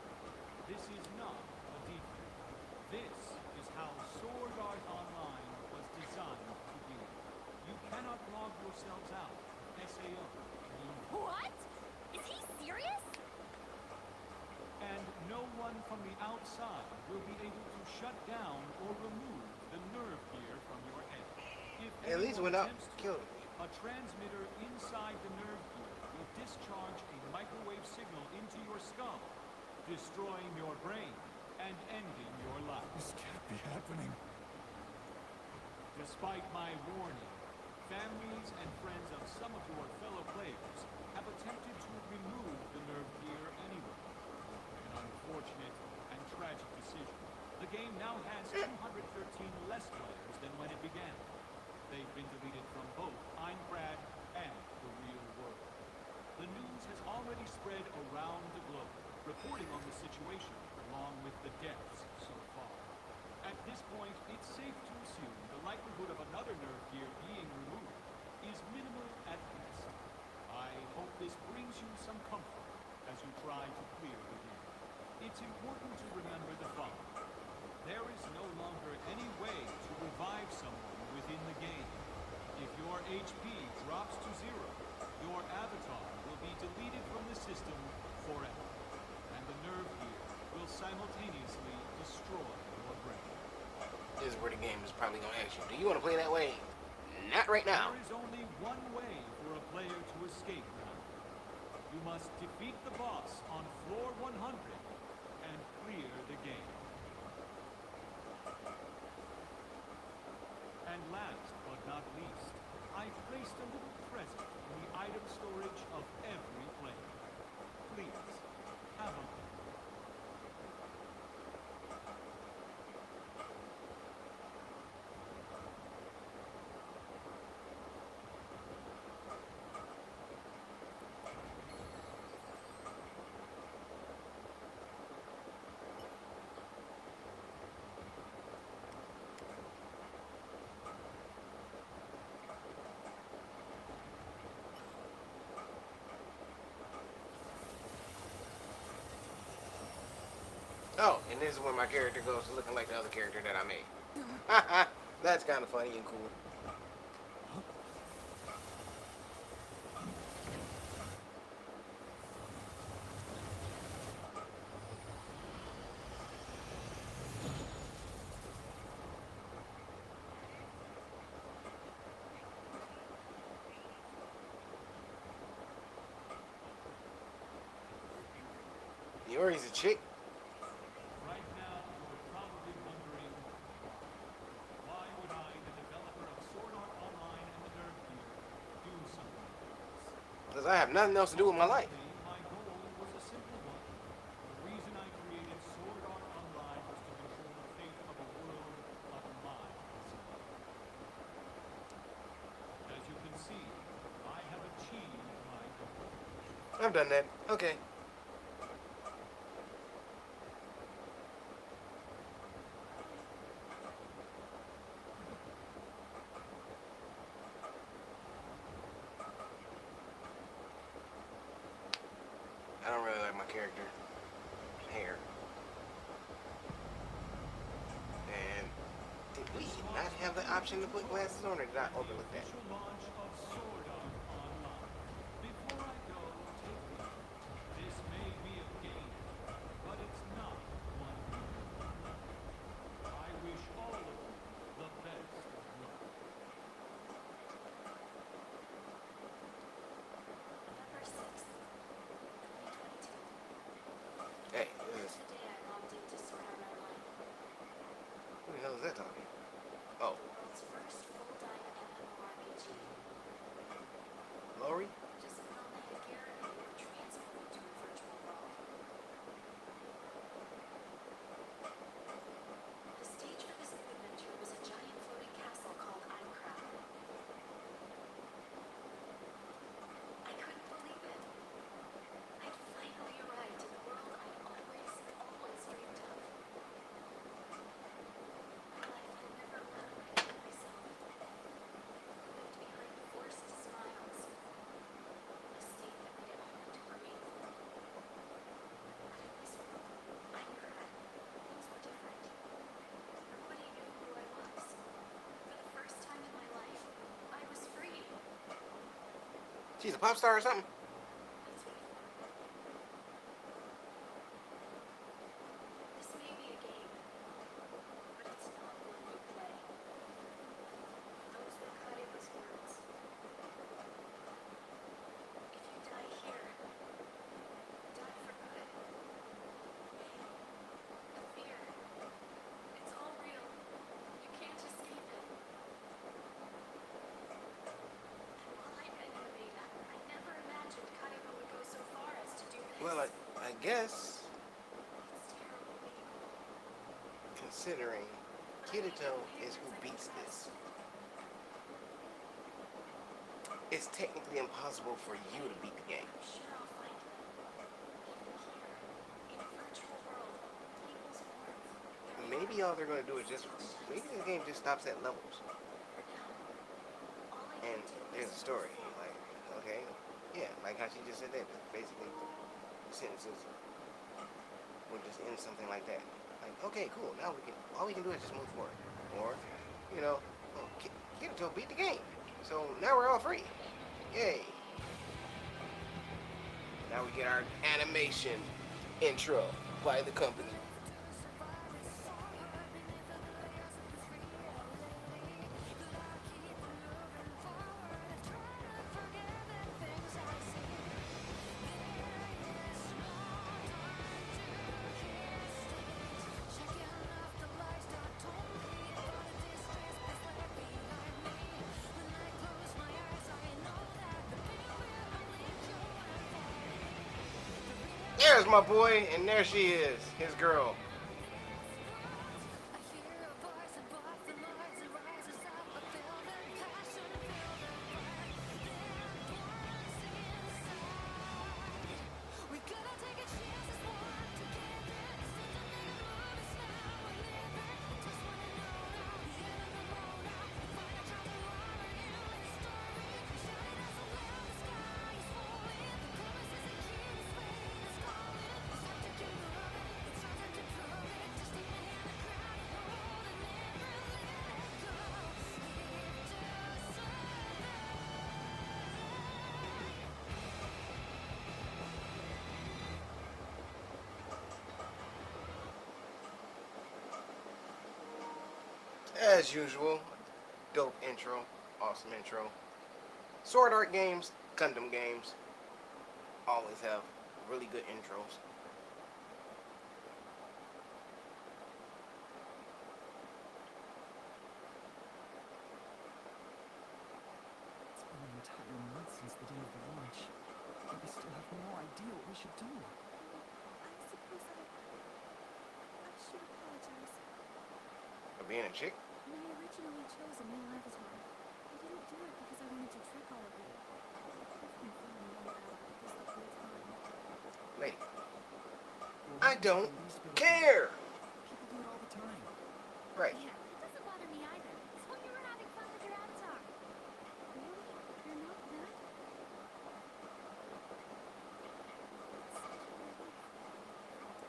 this is not a defect. This is how Sword Art Online was designed to be. You cannot log yourselves out, SAO. What? Is he serious? And no one from the outside will be able to shut down or remove the nerve gear from your head. If At least anyone went up, attempts to, killed him. a transmitter inside the nerve gear will discharge a microwave signal into your skull, destroying your brain and ending your life. This can't be happening. Despite my warning, families and friends of some of your fellow players have attempted to remove the nerve gear anyway. An unfortunate and tragic decision. The game now has 213 less players than when it began. They've been deleted from both Einkrad and the real world. The news has already spread around the globe, reporting on the situation, along with the deaths so far. At this point, it's safe to assume the likelihood of another nerve gear being removed is minimal at best. I hope this brings you some comfort as you try to clear the game. It's important to remember the following. There is no longer any way to revive someone within the game. If your HP drops to 0, your avatar will be deleted from the system forever, and the nerve gear will simultaneously destroy your brain. This is where the game is probably going to ask you, do you want to play that way? Not right now. There is only one way for a player to escape now. You must defeat the boss on floor 100 and clear the game. And last but not least, I placed a little present in the item storage of every player. Please, have a look. Oh, and this is when my character goes to looking like the other character that I made. That's kind of funny and cool. Yori's a chick. Right now, you're probably wondering, why would I, the developer of Sword Art Online and the Nerve Gear, do something like this? Because I have nothing else to do with my life. My goal was a simple one. The reason I created Sword Art Online was to control the fate of a world of mine. As you can see, I have achieved my goal. I've done that. Okay. I don't really like my character hair. And did we not have the option to put glasses on, or did I overlook that? Official launch of Sword Art Online. Before I go, take a look. This may be a game, Hey, There's the day I logged in to sort out my life. who the hell is that talking? Oh, The world's first full-time MMORPG. Lori? Just put on the headgear and you were transported to a virtual world. The stage for this new adventure was a giant floating castle called Minecraft. I couldn't believe it. I'd finally arrived in the world I'd always dreamed of. My life had never looked like myself. I lived behind forced smiles. A state that made it hard to breathe. But in this world, Minecraft, things were different. Nobody knew who I was. For the first time in my life, I was free. She's a pop star or something? That's what I thought. This may be a game, but it's not one you play. Those were Kareva's words. If you die here, die for good. Pain, the fear, it's all real. You can't escape it. And while I envied, I never imagined Kareva would go so far as to do this. Well, I guess, It's terrible being alone. considering Kirito is who beats this, it's technically impossible for you to beat the game. I'm sure I'll find them. Even here, in a virtual world, people's warmth. Maybe all they're going to do is just, maybe the game just stops at levels. For now, all I And can do there's is a story. Like, okay, yeah, like how she just said that. Basically, the sentences would just end something like that. Like, okay, cool. Now all we can do is just move forward. Or, you know, oh, Kirito beat the game. So now we're all free. Yay. Now we get our animation intro by the company. There's my boy, and there she is, his girl. As usual, dope intro, awesome intro. Sword Art games, Gundam games, always have really good intros. It's been an entire month since the day of the launch, and we still have no idea what we should do. I suppose I should apologize. For being a chick? When I originally chose a male avatar, I didn't do it because I wanted to trick all of you. I've been feeling a little bad about this the whole time. Lady, Well, I don't the least bit of care. People do it all the time. Right. Yeah, it doesn't bother me either. As long as you were having fun with your avatar. Really? You're not that?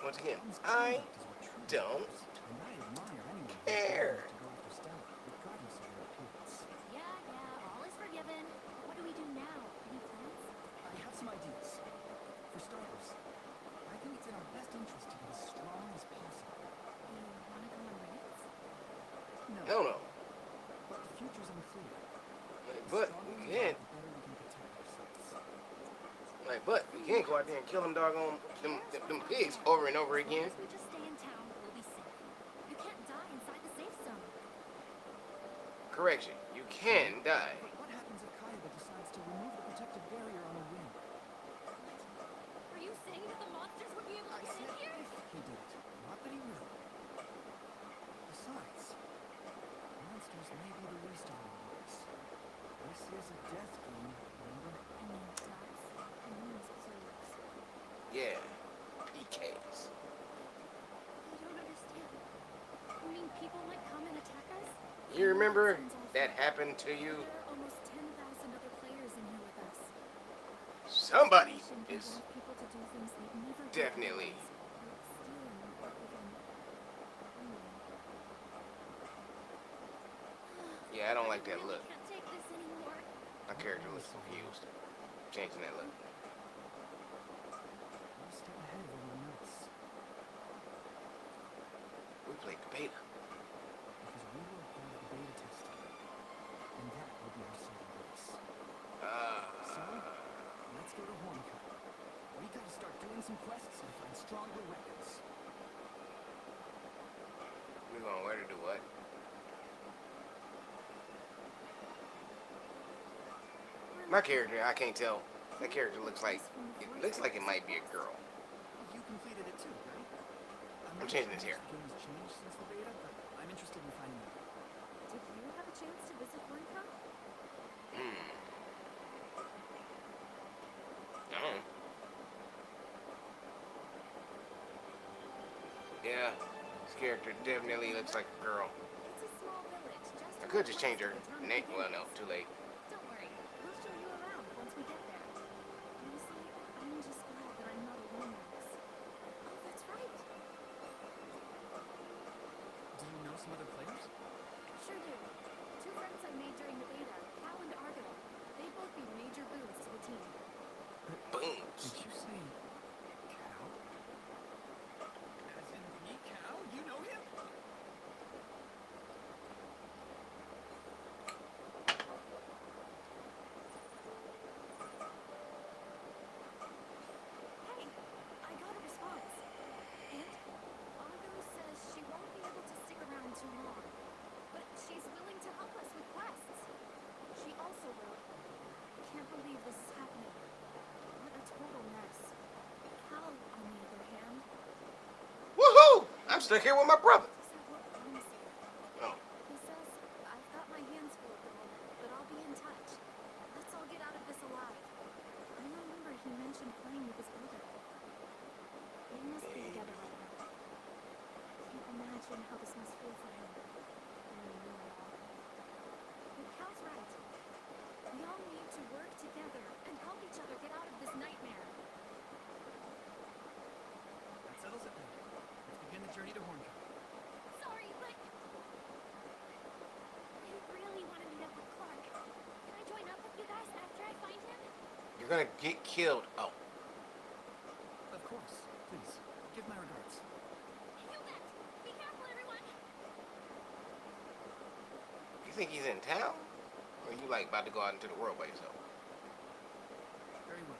Once again, Tom's I conduct is what true don't matters, and I admire anyone who's care. brave enough to go after Stella, regardless of her appearance. Yeah, all is forgiven. But what do we do now? Any plans? I have some ideas. For starters, I think it's in our best interest to get as strong as possible. Do you want to go on raids? No, Hell no. but the future's unclear. But The stronger we we can. are, the better we can protect ourselves. Like, but we can go go out there and kill them doggone them pigs over and over As long again. as we just stay in town, we'll be safe. You can't die inside the safe zone. Correction, you can die. But what happens if Kaiba decides to remove the protective barrier on a whim? Are you saying that the monsters would be able I to get said in here? if he did it, not that he will. Besides, monsters may be the least of our worries. This is a death game, remember? I mean, dots. And means plagues. Yeah, PKs. I don't understand. You mean people might come and attack us? You remember that happened to you? There are almost 10,000 other players in here with us. Somebody Mission can is drive people to do things they'd never do definitely. otherwise, like stealing or even hungry. Yeah, I don't like that really look. Can't take this anymore. My character looks confused. Changing that look. One step ahead of everyone else. We played the beta. Because we were a part of the beta testing. And that will be our saving grace. So, let's go to Horncutt. We gotta start doing some quests and find stronger weapons. We're going where to do what? My character, I can't tell. That character looks like it might be a girl. You completed it too, right? I'm changing his hair. The game has changed since the beta, but I'm interested in finding out. Did you have a chance to visit Horncott? Oh. Yeah, this character definitely looks like a girl. It's a small village. Just I could just change her west of the town name. of Well, no, Geeks. too late. Don't worry, we'll show you around once we get there. Honestly, I'm just glad that I'm not alone in this. Oh, that's right. Do you know some other players? Sure do. Two friends I made during the beta, Cal and Argo. They'd both be major boons to the team. Booms. Did you say Cow? As in me, Cow? You know him? Hey, I got a response. And Argo says she won't be able to stick around too long, but she's willing to help us with quests. She also wrote, "Can't believe this is happening. What a total mess." Cal, on the other hand, Woohoo! I'm stuck here with my brother. these are what Bones here. Oh, He says, "I've got my hands full at the moment, but I'll be in touch. Let's all get out of this alive." I remember he mentioned playing with his brother. They must be together right now. Can't imagine how this must feel for him. Knowing you and all. But Cal's right. We all need to work together and help each other get out of this nightmare. That settles it then. Let's begin the journey to Horncutt. Sorry, but I really want to meet up with Clark. Can I join up with you guys after I find him? you're gonna get killed. Oh, Of course. Please, give my regards. You bet. Be careful, everyone. you think he's in town? Or you like about to go out into the world by yourself? Very well.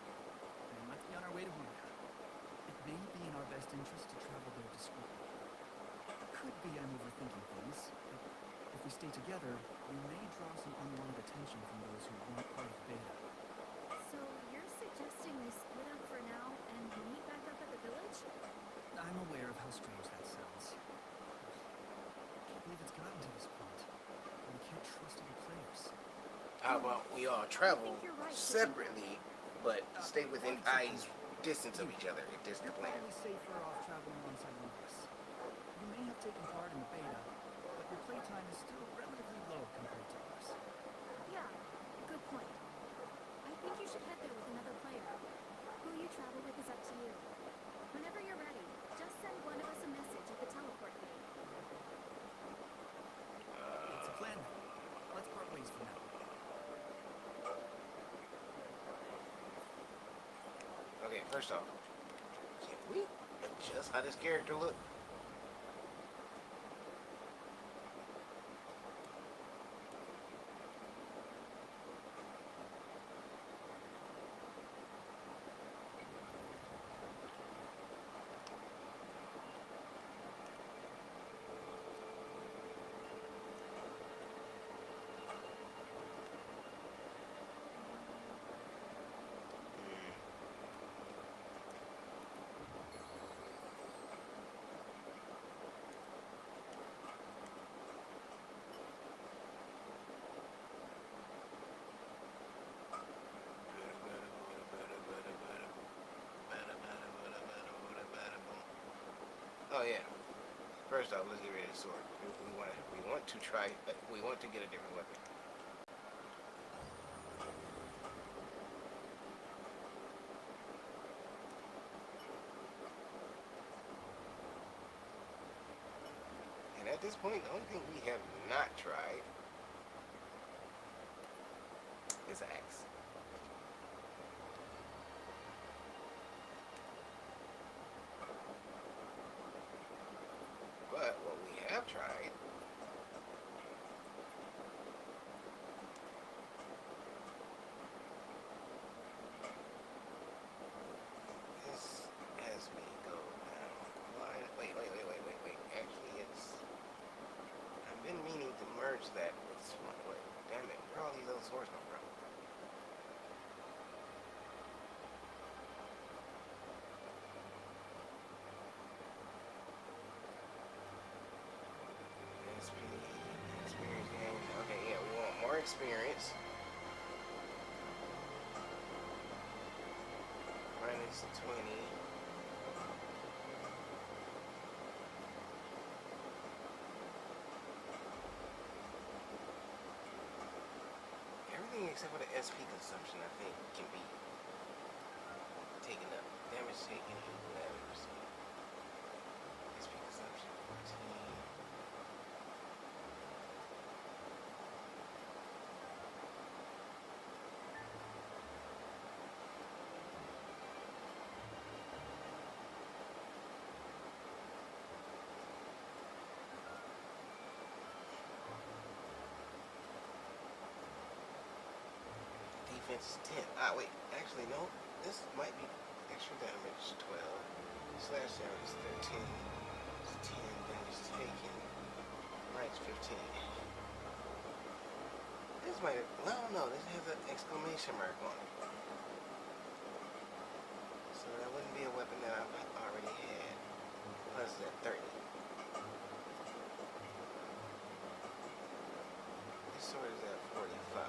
Then let's be on our way to Horncutt. It may be in our best interest to travel there discreetly. Could be I'm overthinking things, but if we stay together, we may draw some unwanted attention from those who weren't part of the beta. So you're suggesting we split up for now and meet back up at the village? I'm aware of how strange that sounds. I can't believe it's gotten to this point. And we can't trust other players. How about we all travel you're right. separately, but stay within eyes distance of each other if this is the You're plan? probably safer off traveling alongside one of us. You may have taken part in the beta, but your playtime is still relatively low compared to ours. Yeah, good point. I think you should head there with another player. Who you travel with is up to you. Whenever you're ready, just send one of us a message at the teleport gate. It's a plan then. Let's part ways for now. Okay, first off, can we adjust how this character look? Oh yeah. First off, let's get rid of the sword. We want to try. We want to get a different weapon. And at this point, the only thing we have not tried is an axe. But what we have tried is as we go down. Wait. Actually, I've been meaning to merge that with Smart. Wait, damn it. Where are all these other swords come from? SP, experience gain. Okay, yeah, we want more experience. Minus 20. Everything except for the SP consumption, I think, can be taken up. Damage taken, damage received. SP consumption 14. Defense is 10. Ah, wait. Actually, no. This might be extra damage 12. Slash damage is 13. It's 10 damage taken. Minus 15. This might have. Well, no. This has an exclamation mark on it. So that wouldn't be a weapon that I've already had. Plus that 30. This sword is at 45.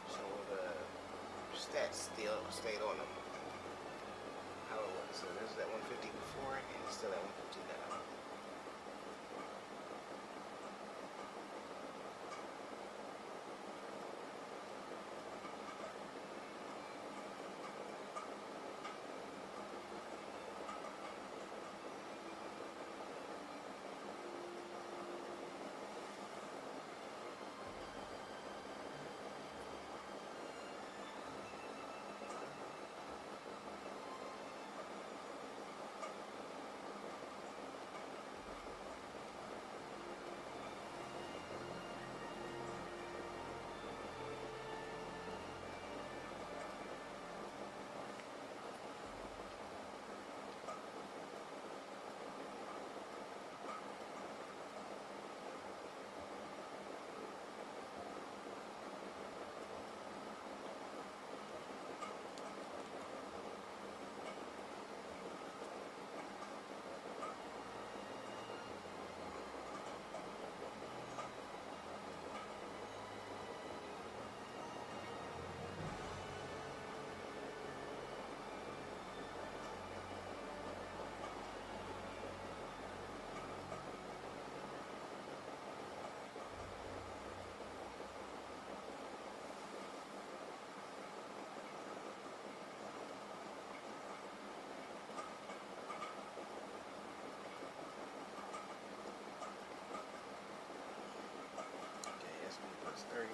So the stats still stayed on them. How it was. So there's that 150 before, and it's still at 150 now. Okay, SP plus 30.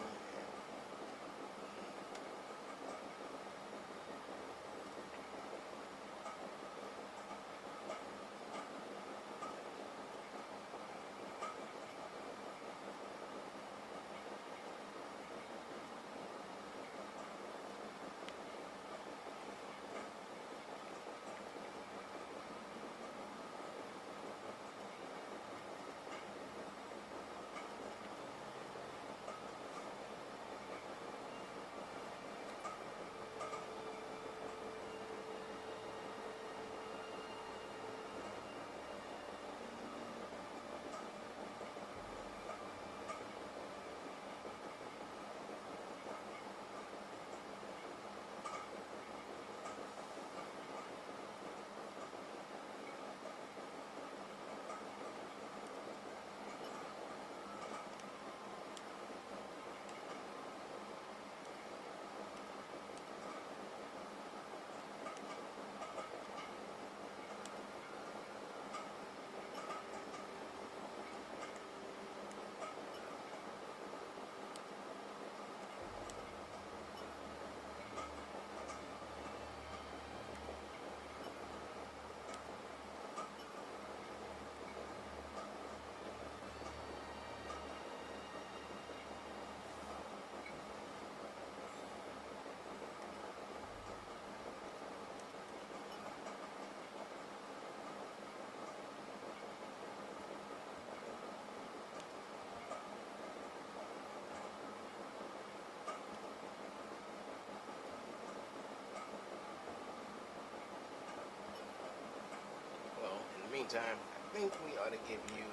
meantime, I think we ought to give you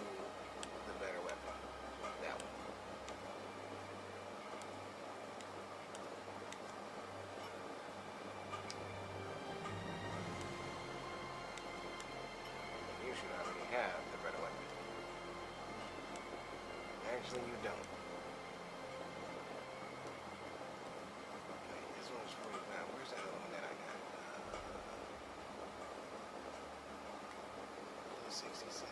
the better weapon. That one. You should already have the better weapon. Actually, you don't. Wait, this one's 45. Where's that other one that I got? 67.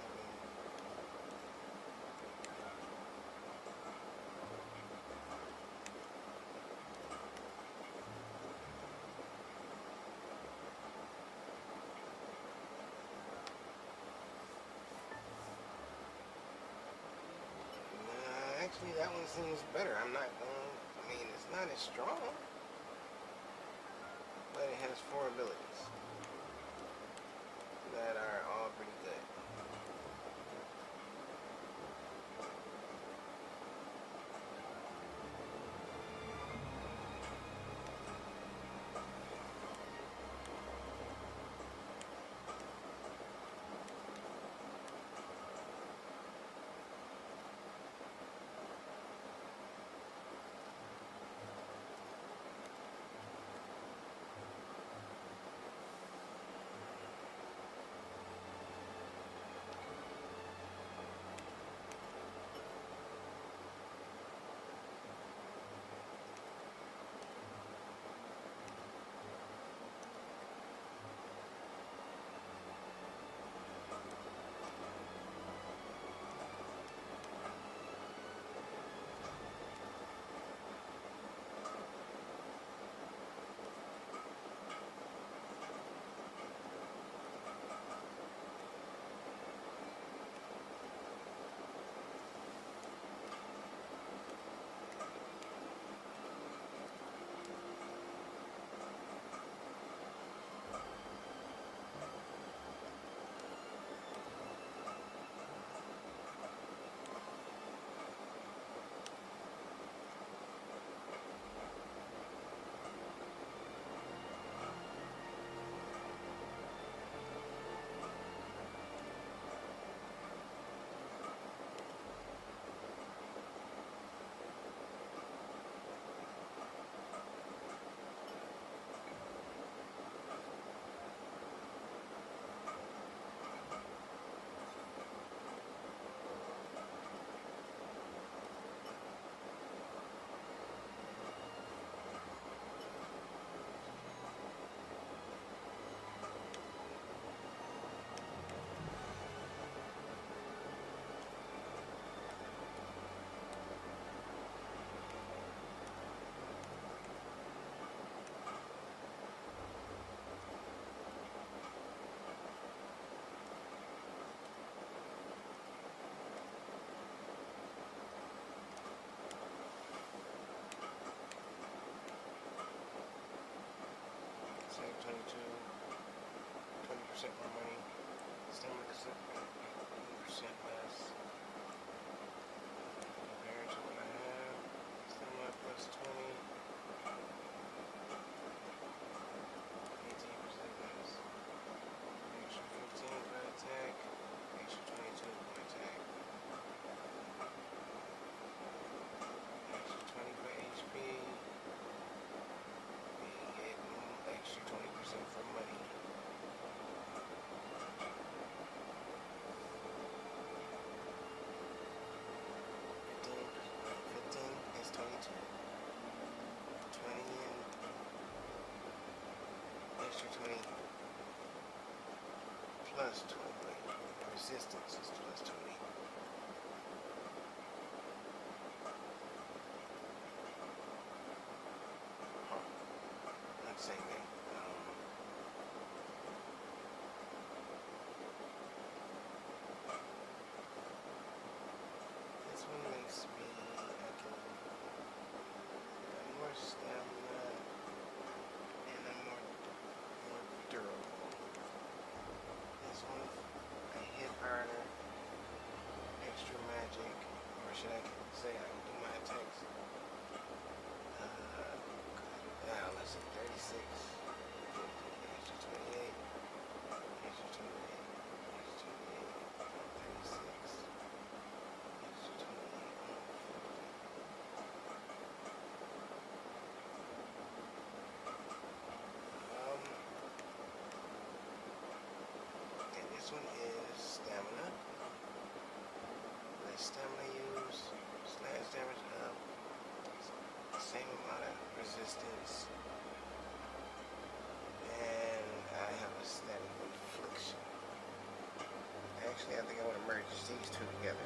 Actually, that one seems better. I'm not going. I mean, it's not as strong, but it has 4 abilities that are all pretty good. Save 22, 20% more money. Stomach is 80% less. Compared to what I have. Stomach plus 20. 18% less. Extra 15 for attack. Extra 22 for attack. Extra 20 for HP. We get extra 20% for money. 15 is 22. 20 and extra 20 plus 20. Resistance is plus 20. Huh. Let's say that. This one makes me, I can have more stamina and I'm more durable. This one, I hit harder, extra magic, or should I say I can do my attacks? Let's see, 36, 50, extra 28, extra 28, extra 28. Actually, I think I want to merge these two together.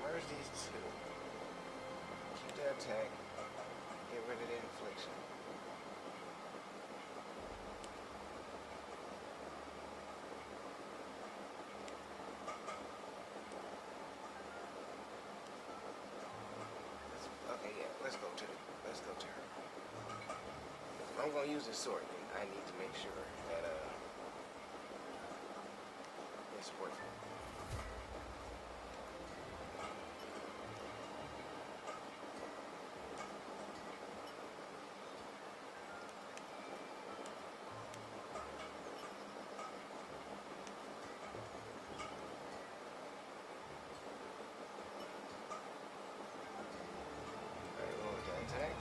Merge these two. Keep the attack. Get rid of the infliction. Okay, yeah, let's go to her. If I'm gonna use this sword, then I need to make sure that it's worth it. Alright, what was that attack?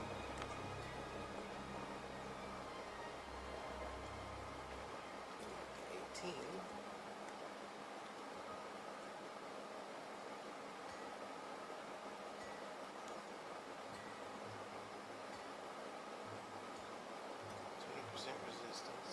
18. Percent resistance.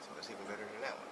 So it's even better than that one.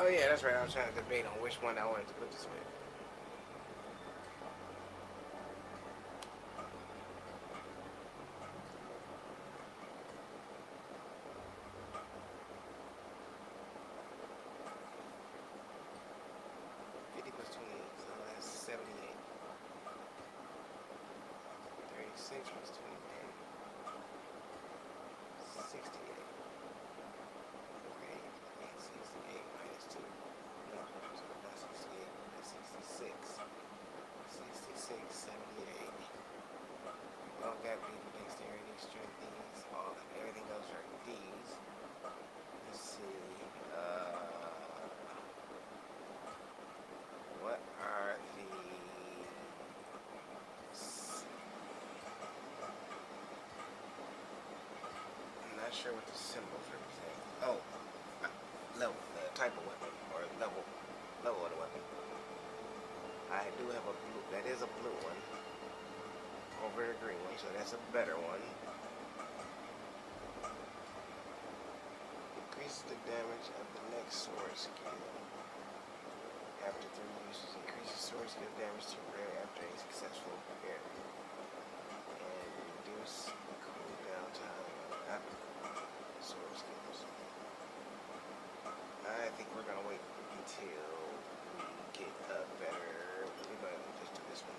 Oh yeah, that's right. I was trying to debate on which one I wanted to put this with. +28, so that's 78. 36 plus 28. 68. Okay, 68 minus 2. No, so not 68, that's 66. 66, 78. Well, that be dexterity, strength, these, all everything goes right. These. Let's see. What are the? I'm not sure what the symbols represent. Oh, level, the type of weapon, or level of the weapon. I do have a blue. That is a blue one over the green one, so that's a better one. Increases the damage of the next sword skill. After 3 uses, increases sword skill damage temporarily after a successful parry. And reduce cooldown time after sword skills. I think we're gonna wait until we get a better. We're gonna just do this one.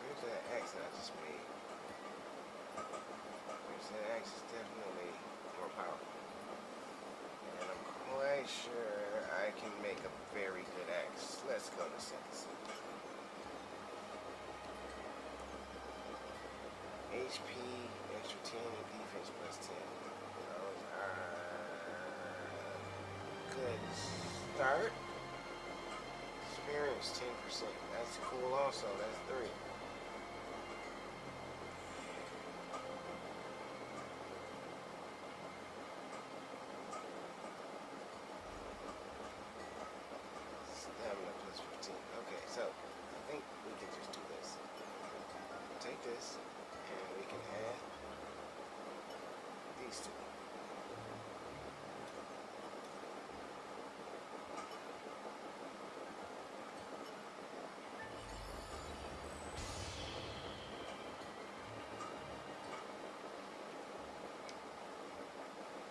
There's that X that I just made. There's that X is definitely more powerful. And I'm quite sure I can make a very good axe. Let's go to sense. HP, extra 10, and defense +10. Those are good start. Experience 10%. That's cool also. That's 3. Stamina +15. Okay, so I think we can just do this. Take this, and we can add these two.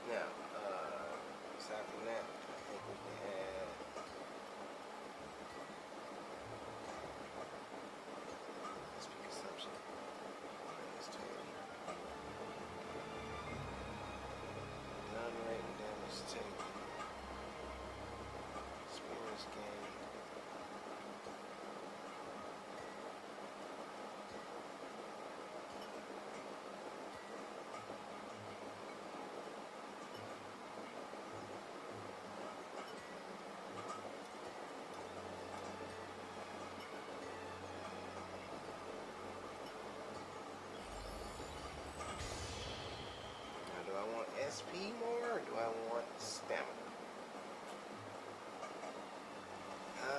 Now, aside from that, I think we can add SP consumption. Minus 20. Done rate and damage taken. Experience gain. Now, do I want SP more or do I want stamina? I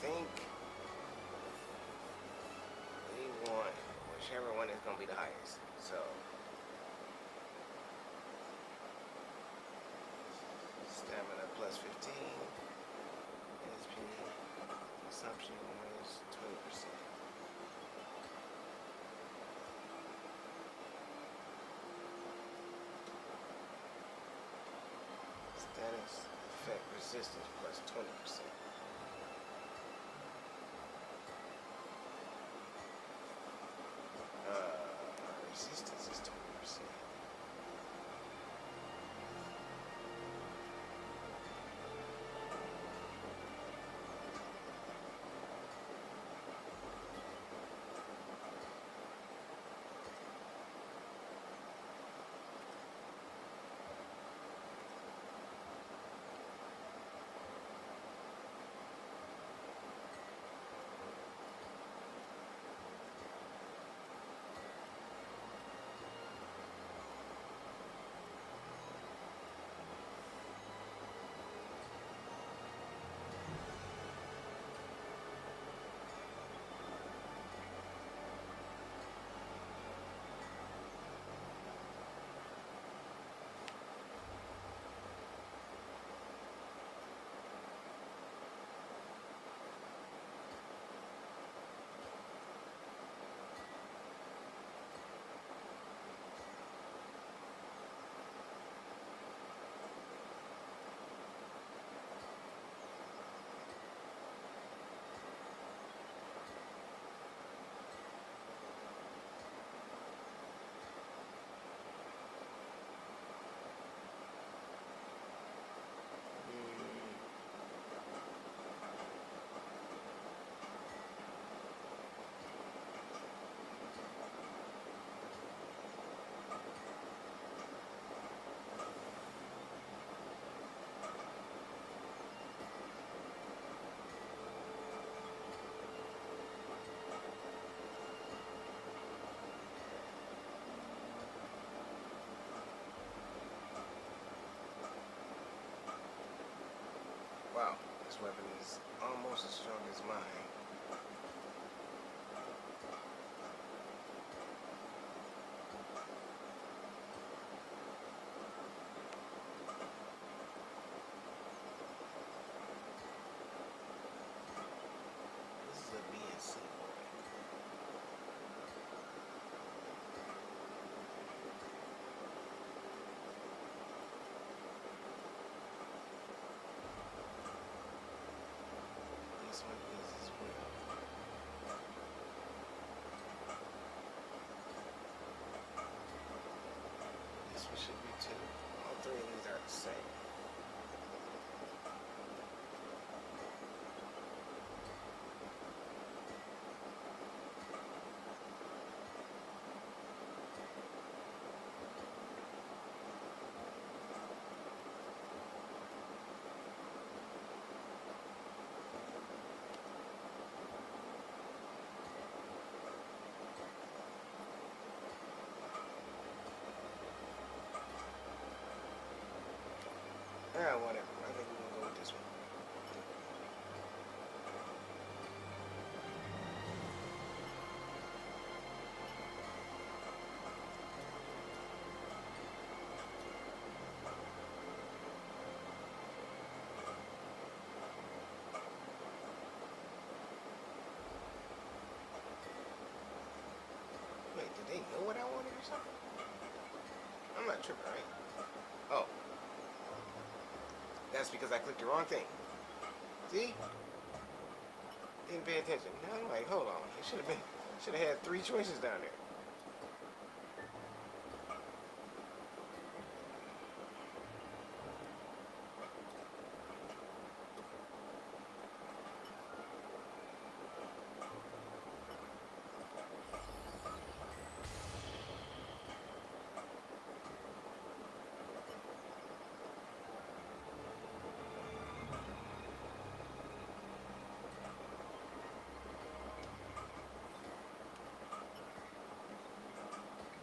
think we want whichever one is going to be the highest. So, stamina +15, SP consumption -20%. Status effect resistance +20%. Resistance is 20%. This weapon is almost as strong as mine. This is a BNC boy. This one is as well. This one should be too. All three of these are the same. Yeah, whatever. I think we're gonna go with this one. Wait, did they know what I wanted or something? I'm not tripping, right? Oh. That's because I clicked the wrong thing. See? Didn't pay attention. Now I'm like, hold on. It should have had 3 choices down there.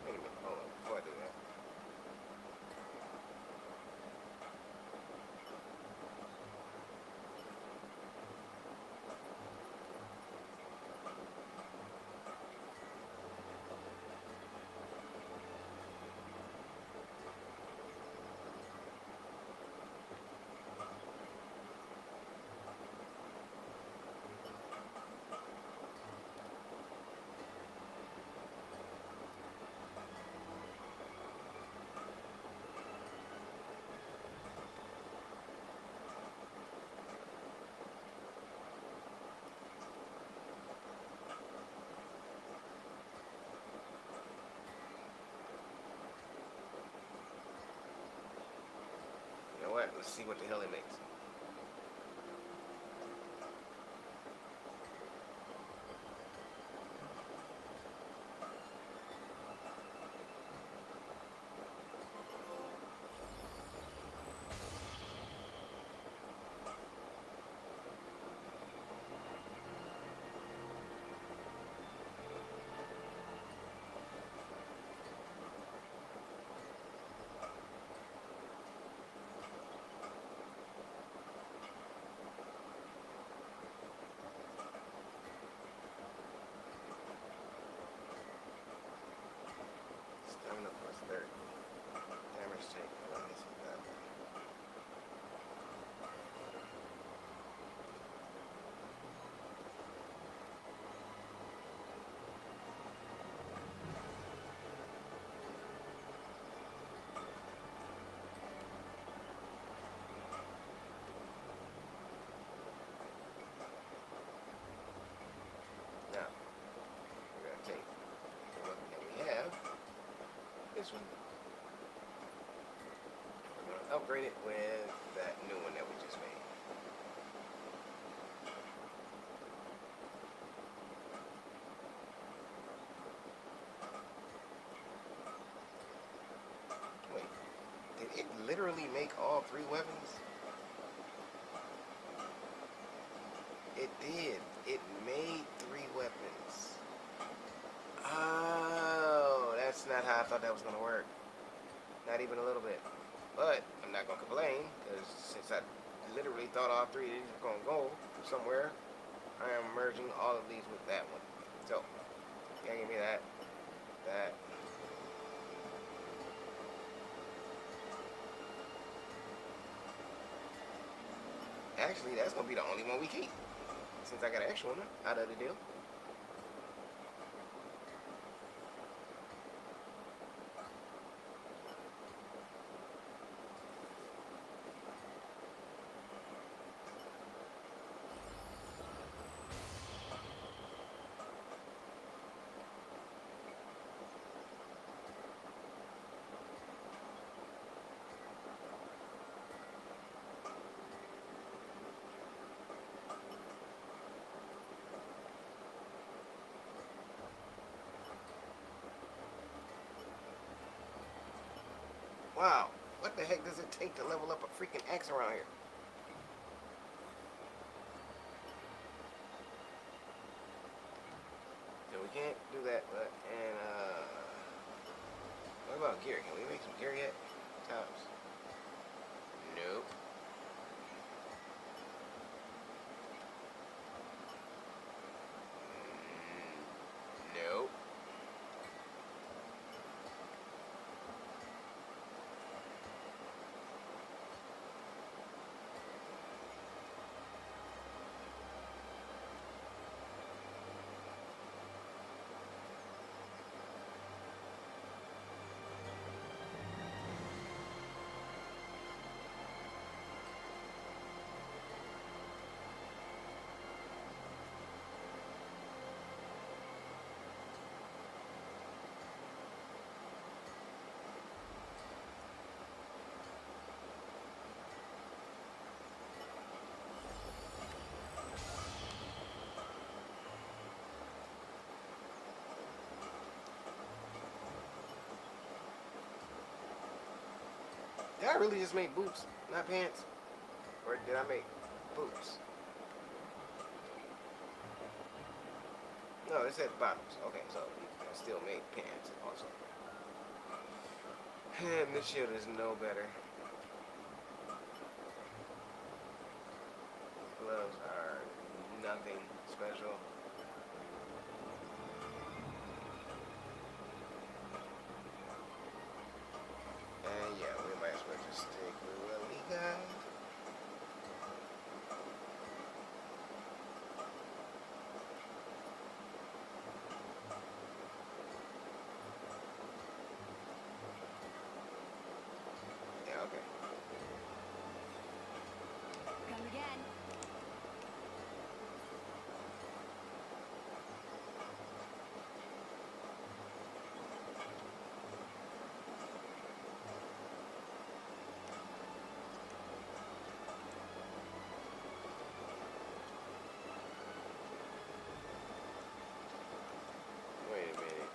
Wait a minute. Hold on. Before I do that. You know what? Let's see what the hell it makes. Stamina plus 30. Damage take. Let me see that. Now, we're going to take the weapon that we have, this one. We're going to upgrade it with that new one that we just made. Wait, did it literally make all 3 weapons? It did. It made 3 weapons. Oh, that's not how I thought that was going to work. Not even a little bit. But I'm not going to complain, because since I literally thought all three of these were gonna go somewhere. I am merging all of these with that one. So, yeah, give me that. That. Actually, that's gonna be the only one we keep, since I got an extra one out of the deal. Wow, what the heck does it take to level up a freaking axe around here? So we can't do that, but, and, what about gear? Can we make some gear yet? Tops. Nope. Nope. Did I really just make boots, not pants? Or did I make boots? No, it said bottoms. Okay, so I still made pants also. And this shield is no better. Gloves are nothing special. And yeah, we might as well just stick with what we got. Yeah, okay. Come again. Wait a minute.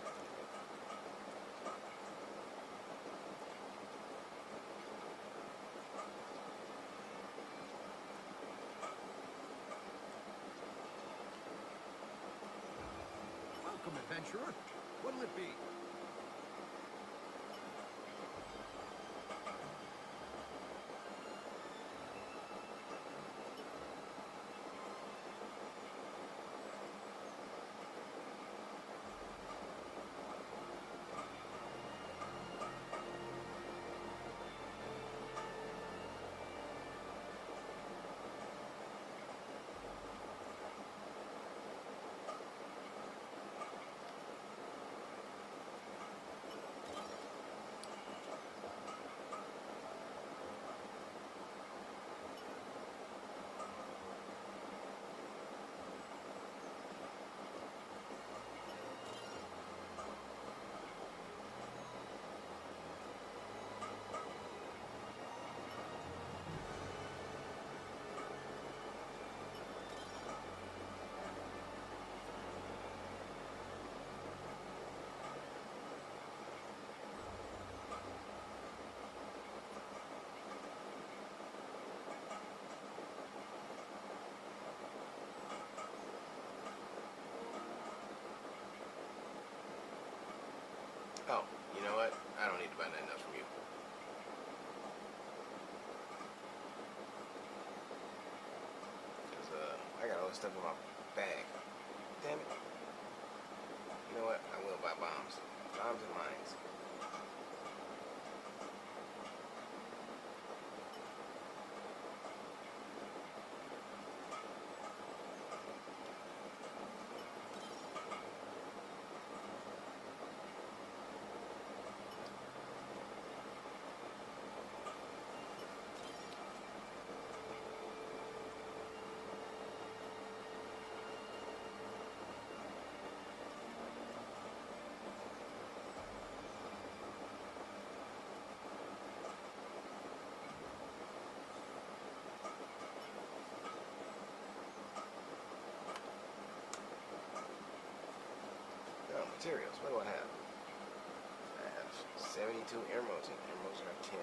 Welcome, adventurer. What'll it be? Oh, you know what? I don't need to buy nothing else from you. the stuff in my bag. Damn it. You know what? I will buy bombs. Bombs and mines. Materials. What do I have? I have 72 emeralds, and emeralds are 10.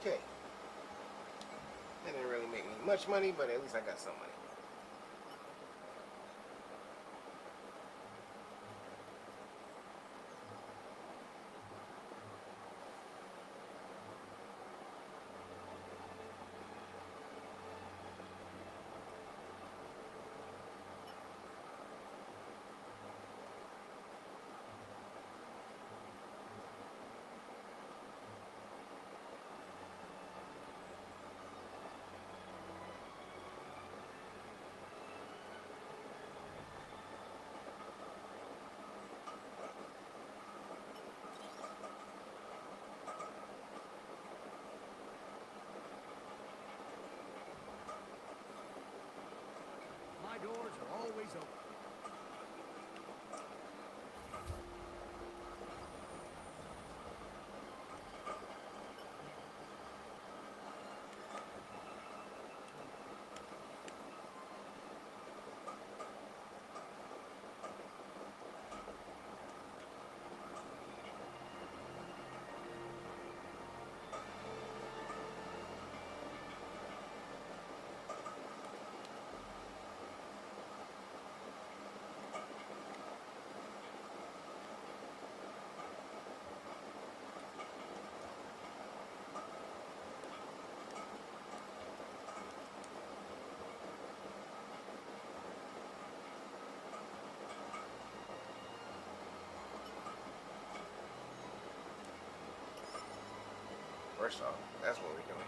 Okay. That didn't really make me much money, but at least I got some money. My doors are always open. First off, that's what we're doing.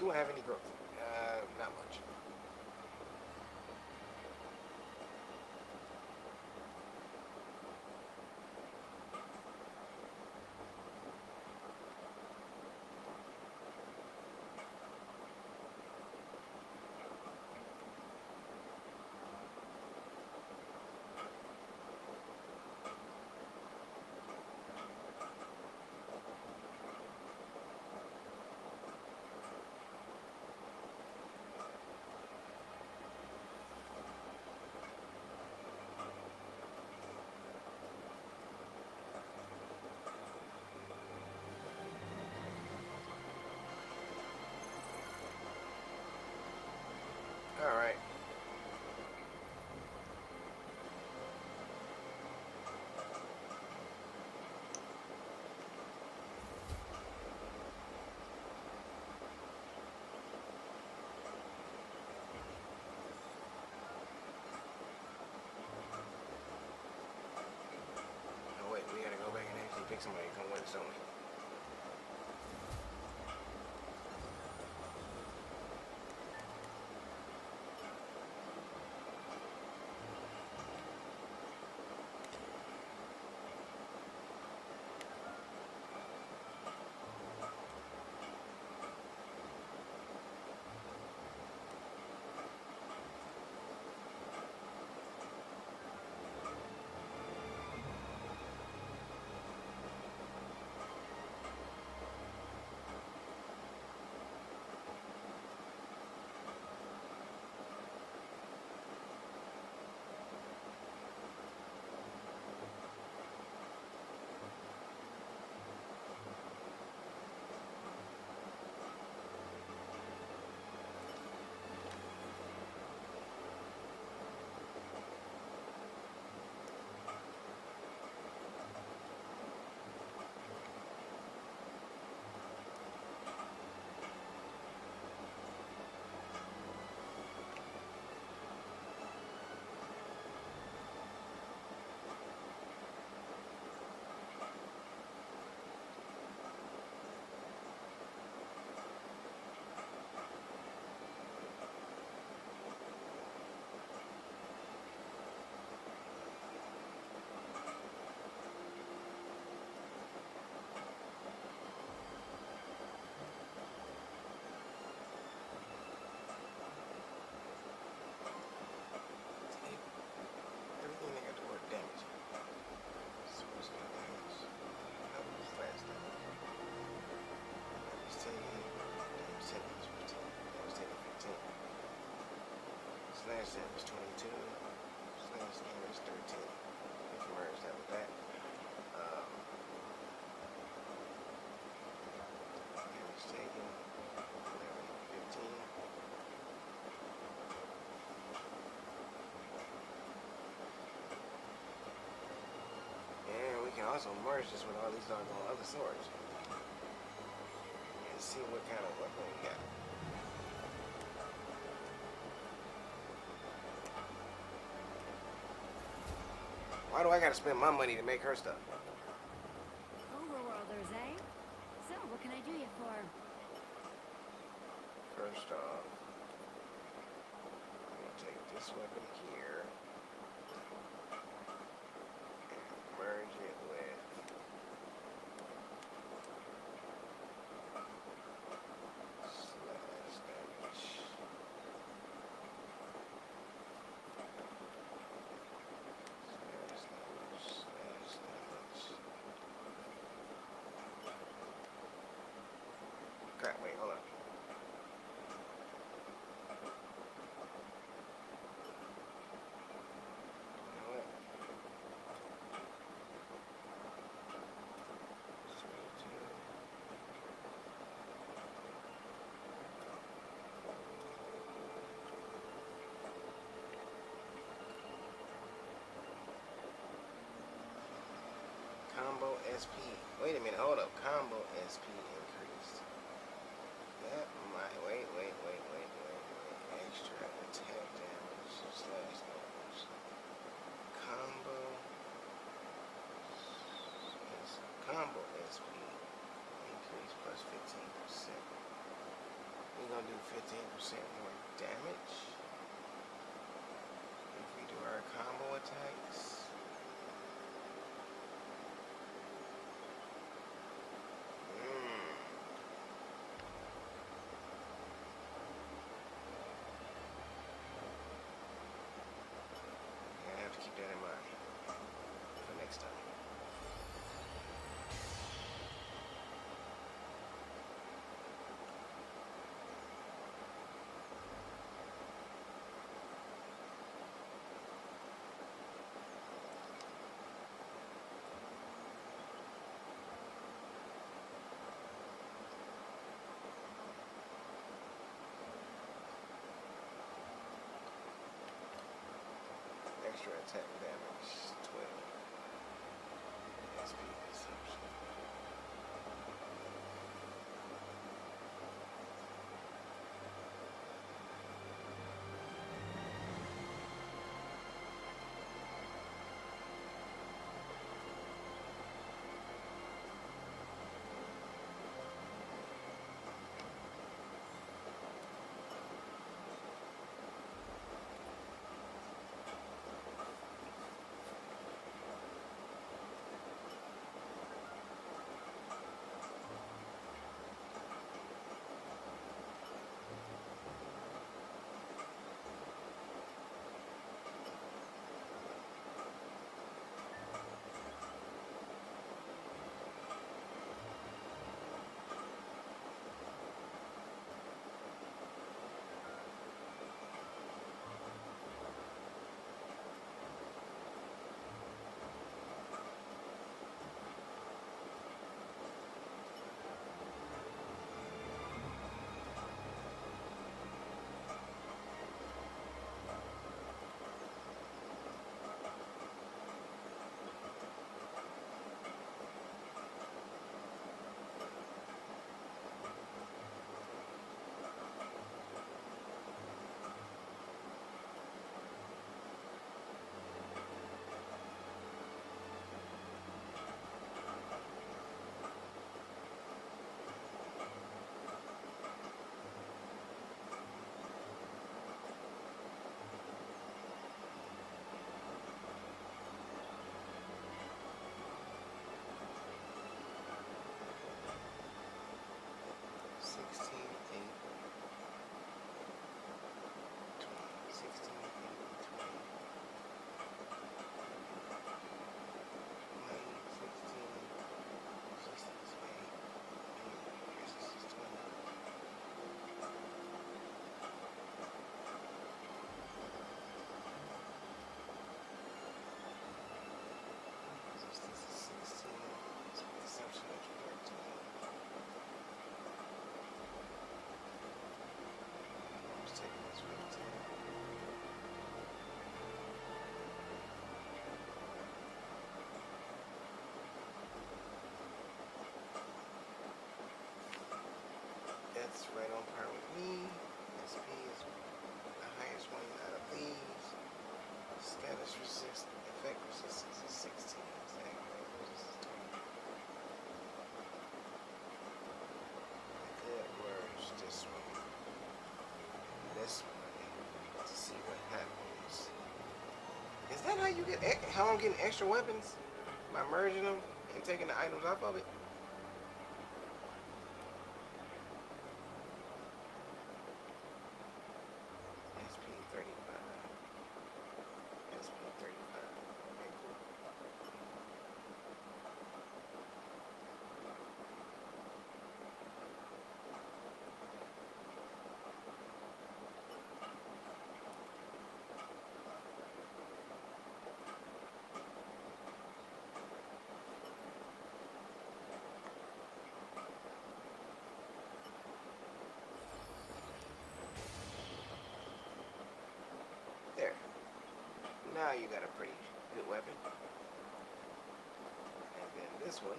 we won't have any growth. Not much. All right. Oh wait, we gotta go back and actually pick somebody to come with us, don't we? Everything they got the word damage. So what's the damage? That was last time. Damage taken. Damage taken was 15. Damage taken 15. Slash damage 22. Slash damage 13. If you merge that with that. Damage taken 11, 15. And we can also merge this with all these doggone other swords and see what kind of weapon we got. Why do I gotta spend my money to make her stuff? Overworlders, eh? So, what can I do you for? First off, I'm gonna take this weapon here and merge it with slash damage. Slash damage. Crap, wait, hold on. You know what? 22. Combo SP. Wait a minute, hold up. Combo SP increased. That might. Wait. Extra attack damage slash damage. Combo. Combo SP increase plus 15%. We we're gonna do 15% more damage if we do our combo attacks. I have to keep that in mind for next time. Extra attack damage 12. SP consumption. That's right on par with me. SP is the highest one out of these. Status resist, effect resistance is 16. Attack resistance 20. I could merge this one. This one to see what happens. Is that how you get? How I'm getting extra weapons? By merging them and taking the items off of it? SP 35. SP 35. Okay, cool. There. Now you got a pretty good weapon. And then this one,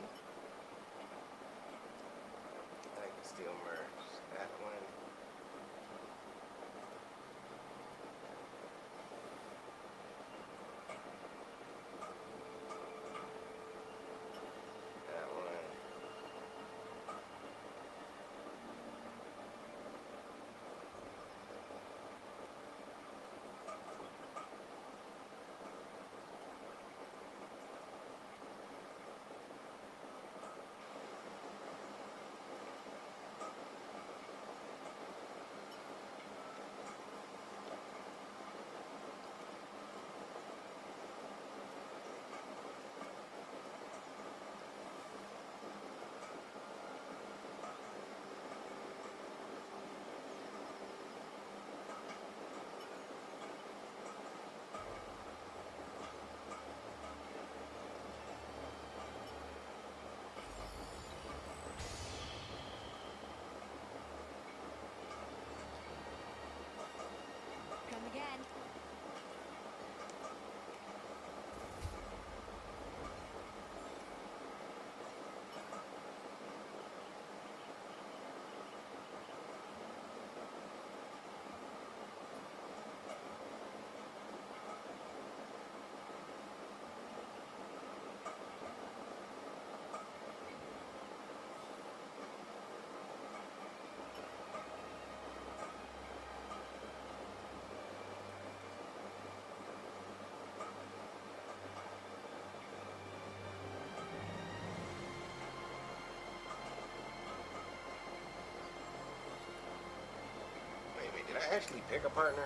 I can still merge that one. That one. actually pick a partner?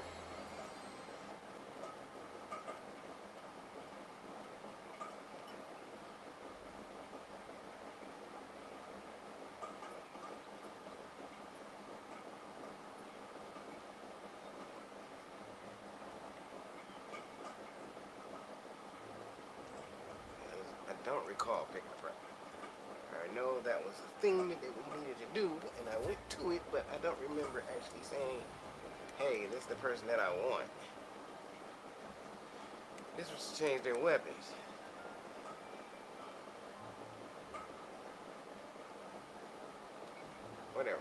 I don't recall picking a partner. I know that was a thing that we needed to do, and I went to it, but I don't remember actually saying, hey, this is the person that I want. This was to change their weapons. Whatever.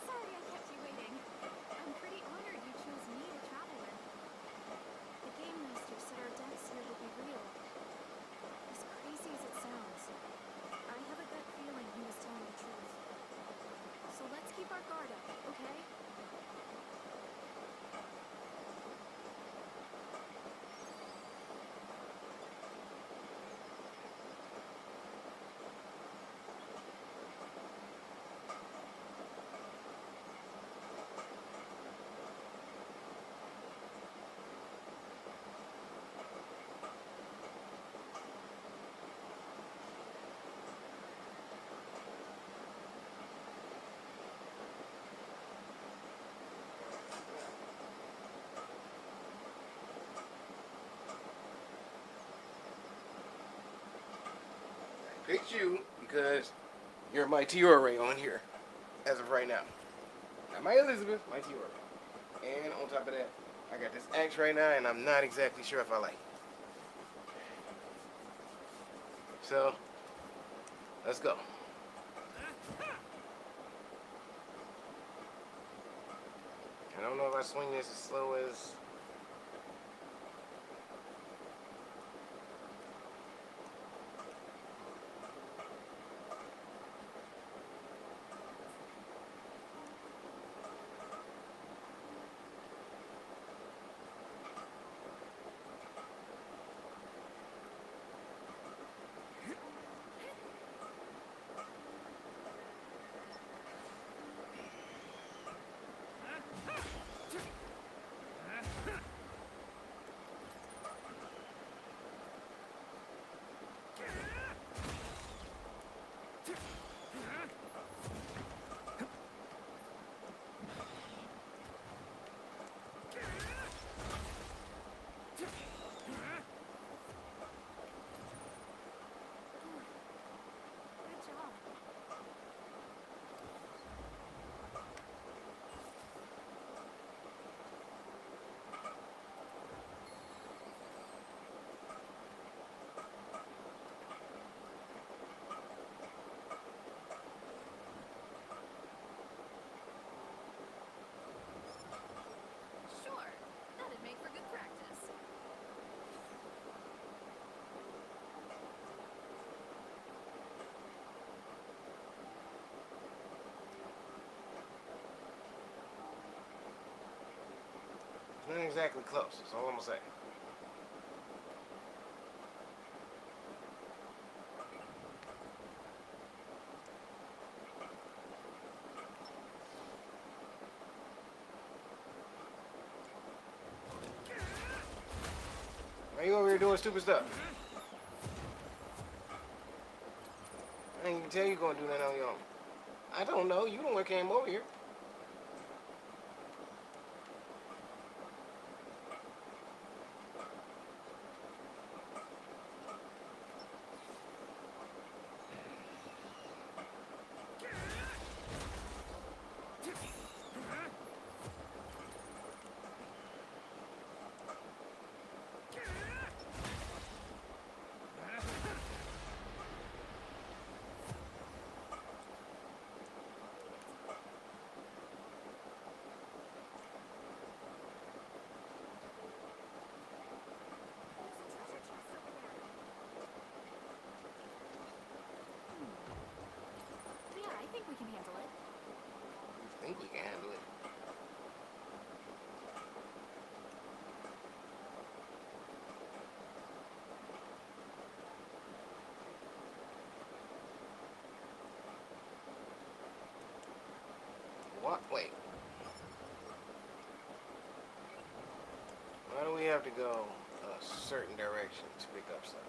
Sorry I kept you waiting. I'm pretty honored you chose me to travel with. The game master said our deaths here will be real. As crazy as it sounds, I have a gut feeling he was telling the truth. So let's keep our guard up, okay? Picked you because you're my Tiore on here, as of right now. Not my Elizabeth, my Tiore. And on top of that, I got this axe right now, and I'm not exactly sure if I like it. So, let's go. I don't know if I swing this as slow as... Good job. Sure, that'd make for good practice. It's not exactly close, that's all I'm gonna say. here doing stupid stuff. I ain't even tell you gonna do that on your own. I don't know. You the one came over here. Yeah, I think we can handle it. I think we can handle it. What? Wait. Why do we have to go a certain direction to pick up something?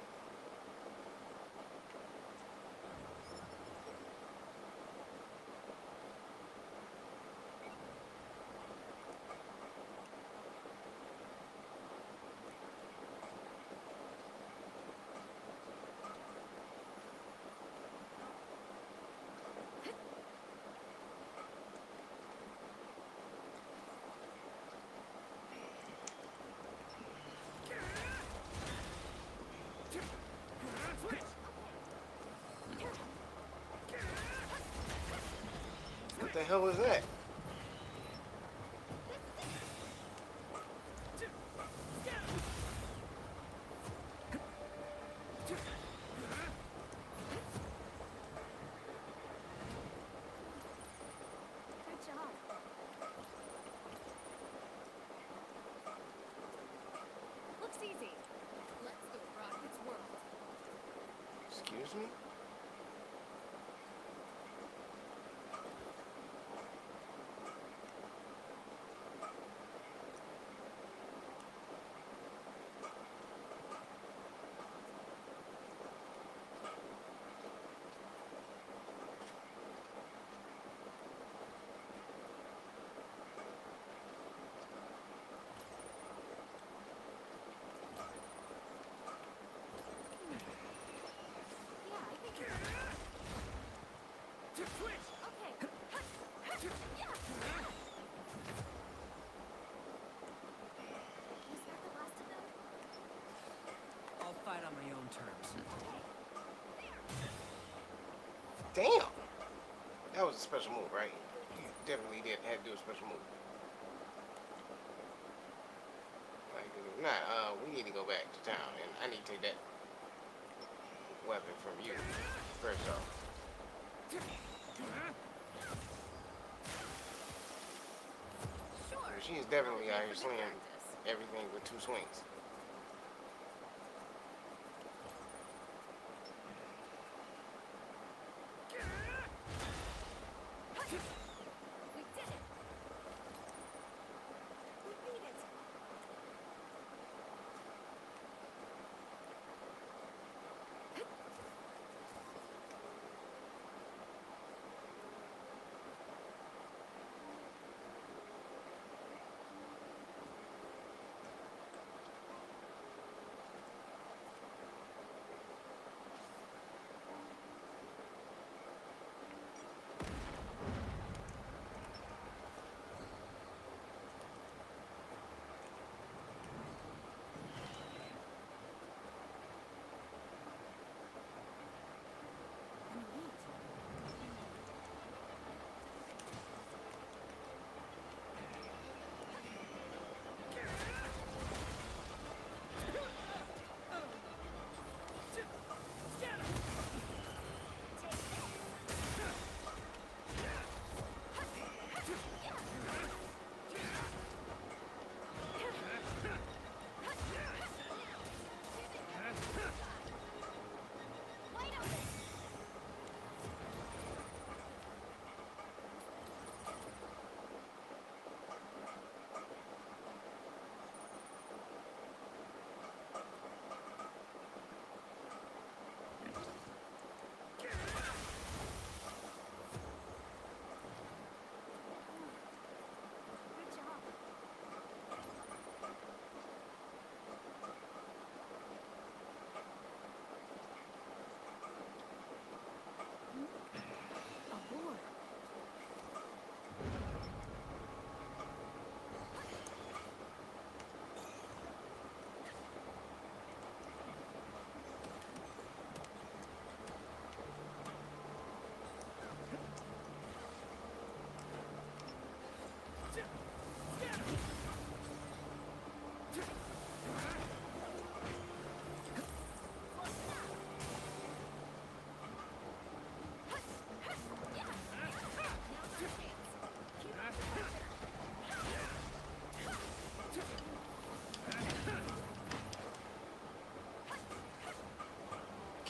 What the hell was that? Good job. Looks easy. Let's go rock its world. Excuse me? Yeah, I think we can. Okay. Yeah. Was that the last of them? I'll fight on my own terms. Damn! That was a special move, right? You definitely did have to do a special move. Like, if not, we need to go back to town, and I need to take that weapon from you first off. Sure. She is definitely out here For good slinging practice. everything with 2 swings. We did it. We beat it.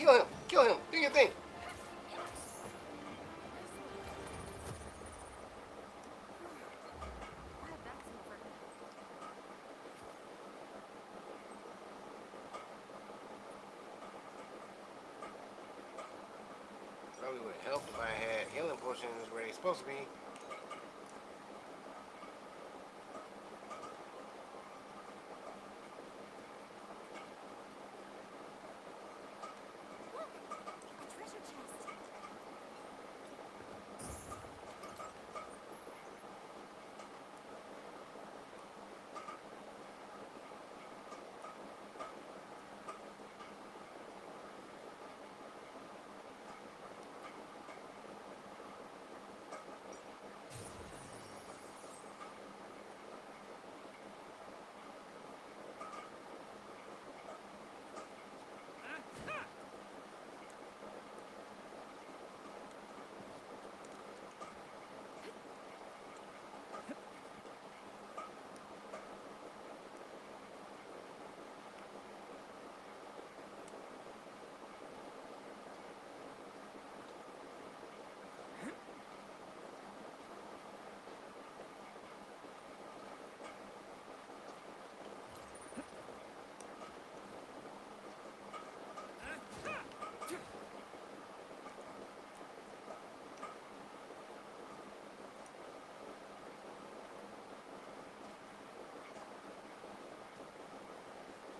Kill him. Kill him. Do your thing. Glad that's over. Probably would have helped if I had healing potions where they're supposed to be. Look! A treasure chest.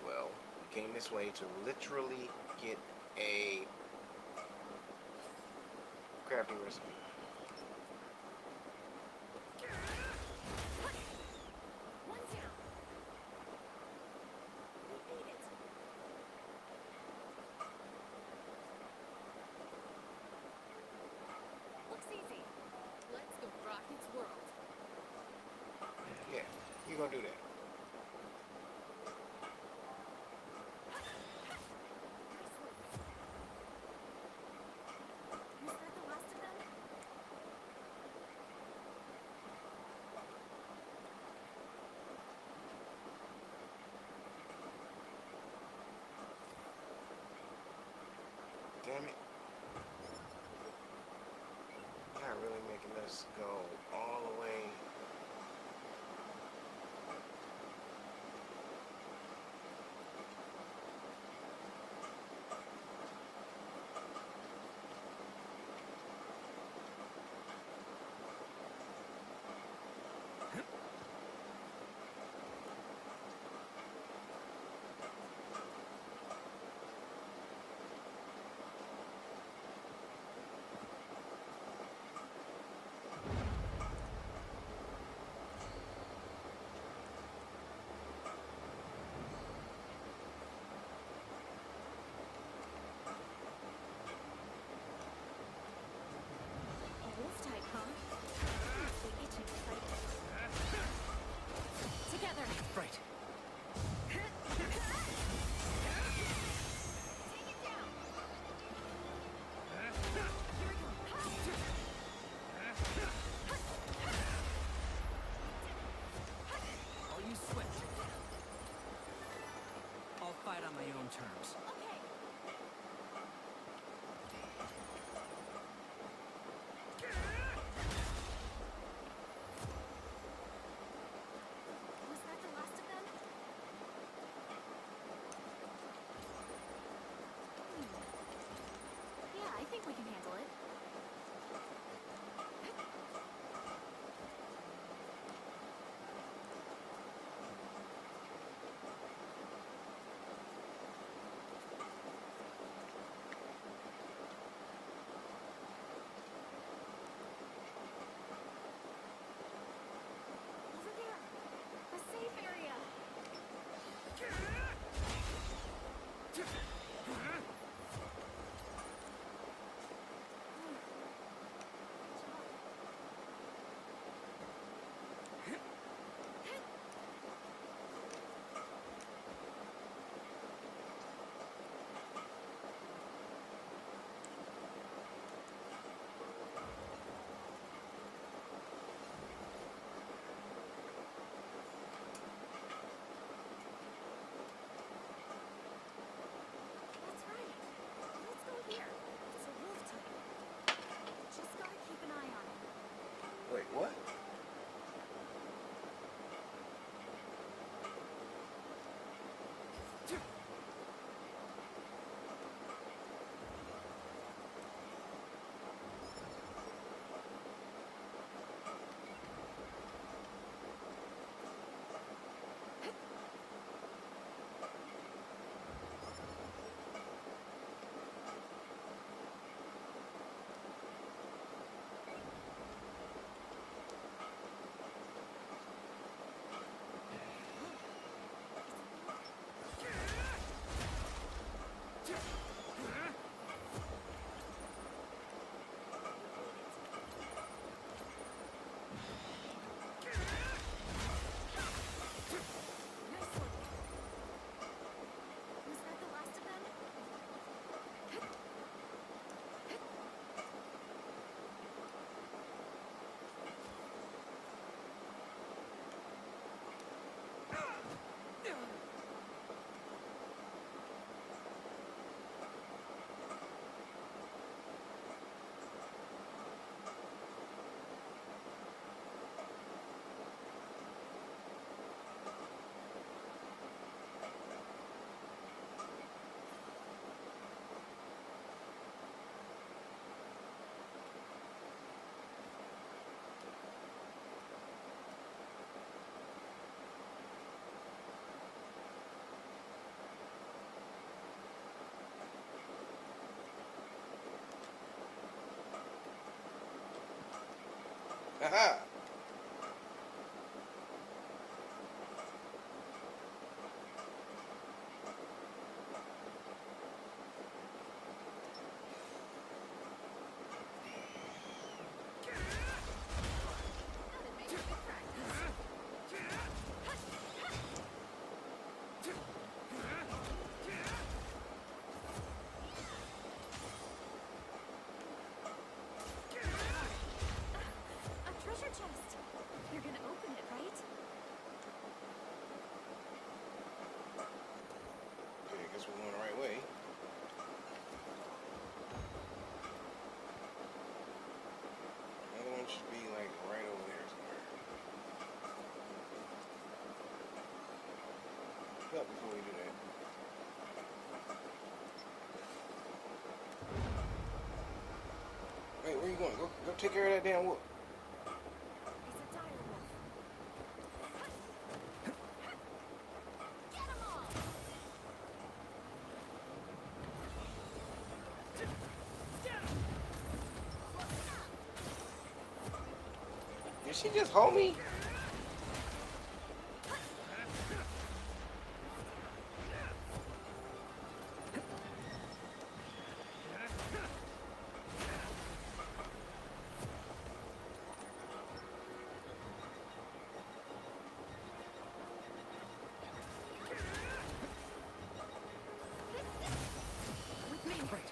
Well, we came this way to literally get a crafting recipe. One down. We made it. Looks easy. Let's go rock its world. Yeah, you're gonna do that. Was that the last of them? Damn it. Not really making us go all the way. A wolf type, huh? Must be itching to fight it. Together. Right. Take it down. Here we go. All you switch. I'll fight on my own terms. Okay. Was that the last of them? Yeah, I think we can handle it. Over there. A safe area. Haha. That'd make good practice. A treasure chest. You're gonna open it, right? Okay, I guess we're going the right way. Another one should be like right over there somewhere. But before we do that. Wait, where you going? Go take care of that damn wolf. It's a dire wolf. Get 'em all! Did she just hold me? With me. Right.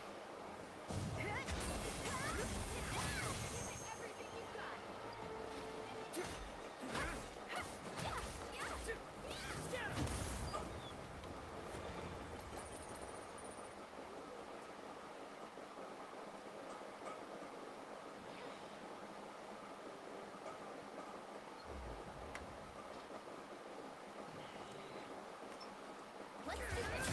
Everything you've got. Let's do this.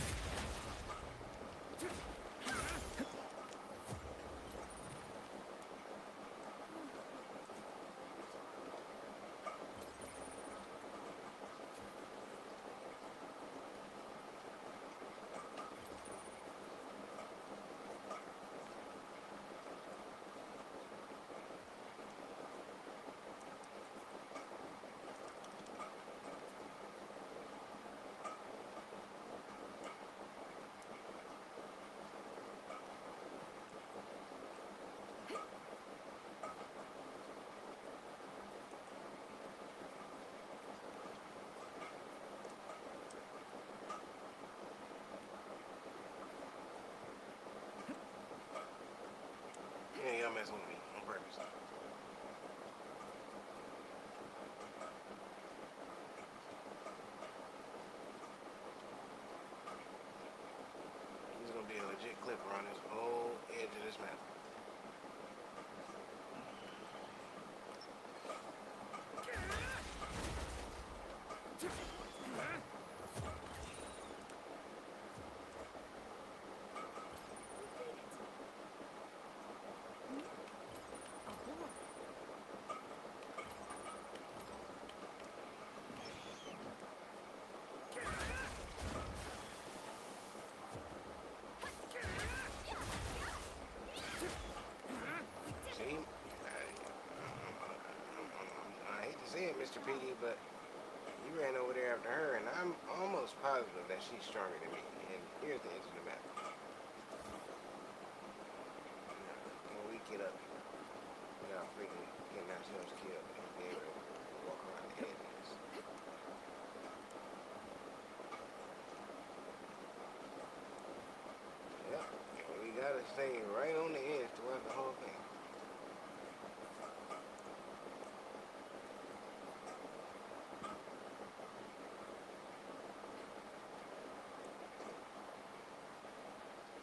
Yeah, y'all messing with me on purpose. This is gonna be a legit clip around this whole edge of this map. A boar. See? I hate to say it, Mr. Piggy, but you ran over there after her, and I'm almost positive that she's stronger than me. And here's the edge of the map. Can we get up without freaking getting ourselves killed and be able to walk around the edges? Yep. We gotta stay right on the edge throughout the whole thing.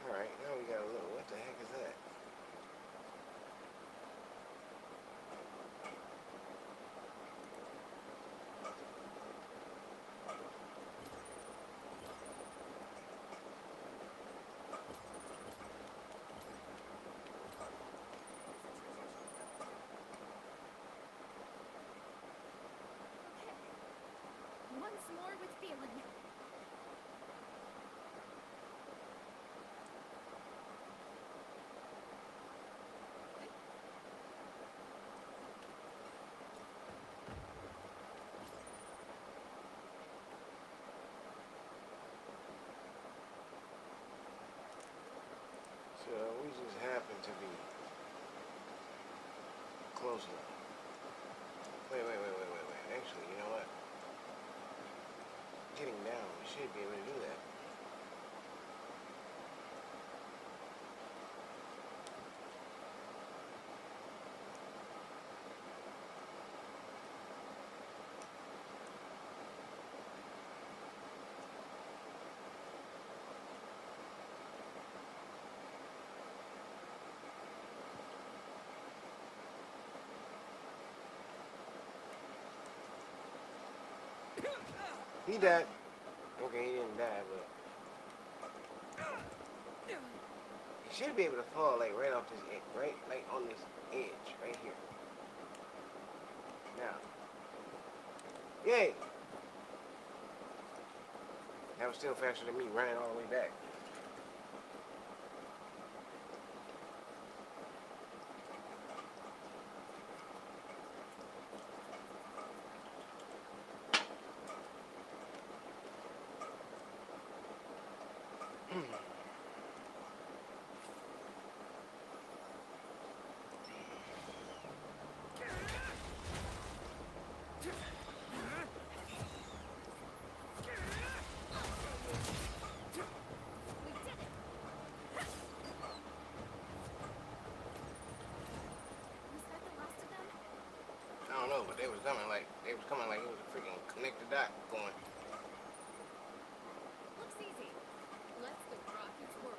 Alright, now we got a little, what the heck is that? happen to be close enough. Wait. Actually, you know what? Getting down, we should be able to do that. He died. Okay, he didn't die, but he should be able to fall like right off this edge, right, like on this edge right here. Now, yay! That was still faster than me running all the way back. We did it! Was that the last of them? I don't know, but they was coming like it was a freaking connect the dot going. Looks easy. Let's go rock its world.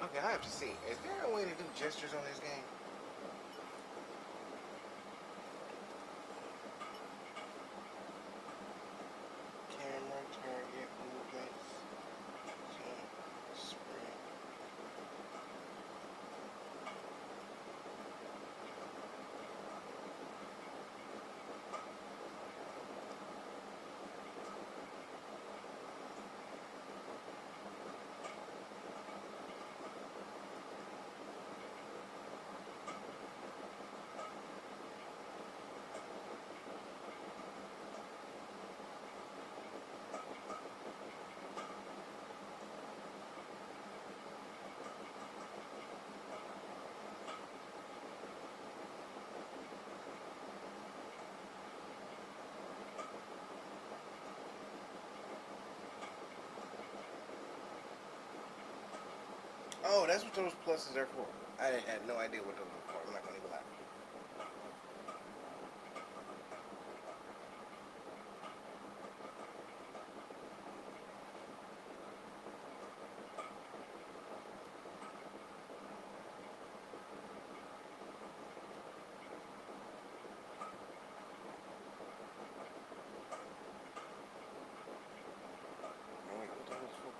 Okay, I have to see. Is there a way to do gestures on this game? Camera, target, movements, jump, sprint. Oh, that's what those pluses are for. I had no idea what those were for. I'm not gonna even lie. Wait, what the hell is for?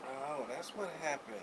Oh, that's what happened.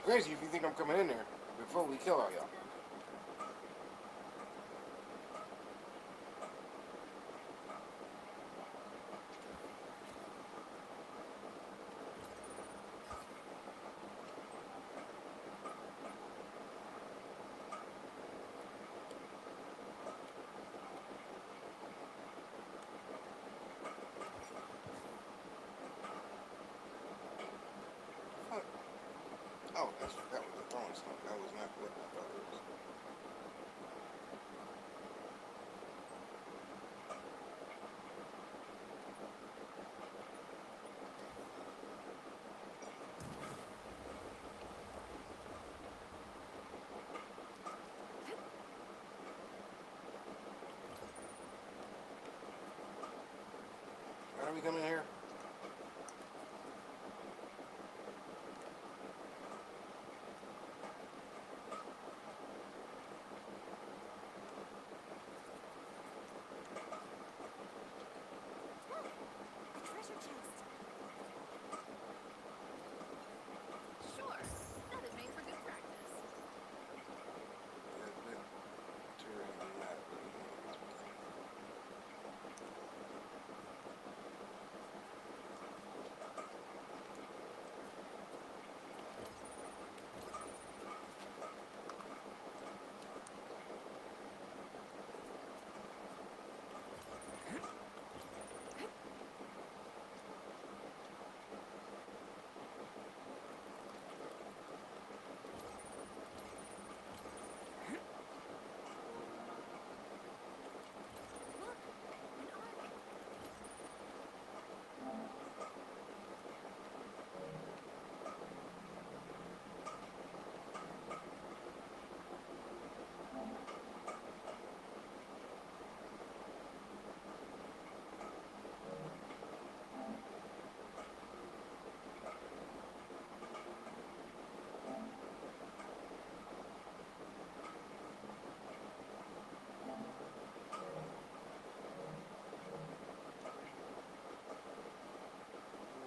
crazy if you think I'm coming in there before we kill all y'all. Fuck. Oh, that was the throwing stuff. That was not what I thought it was. Why are we coming here? A treasure chest. Sure, that is made for good practice. Look, an ark.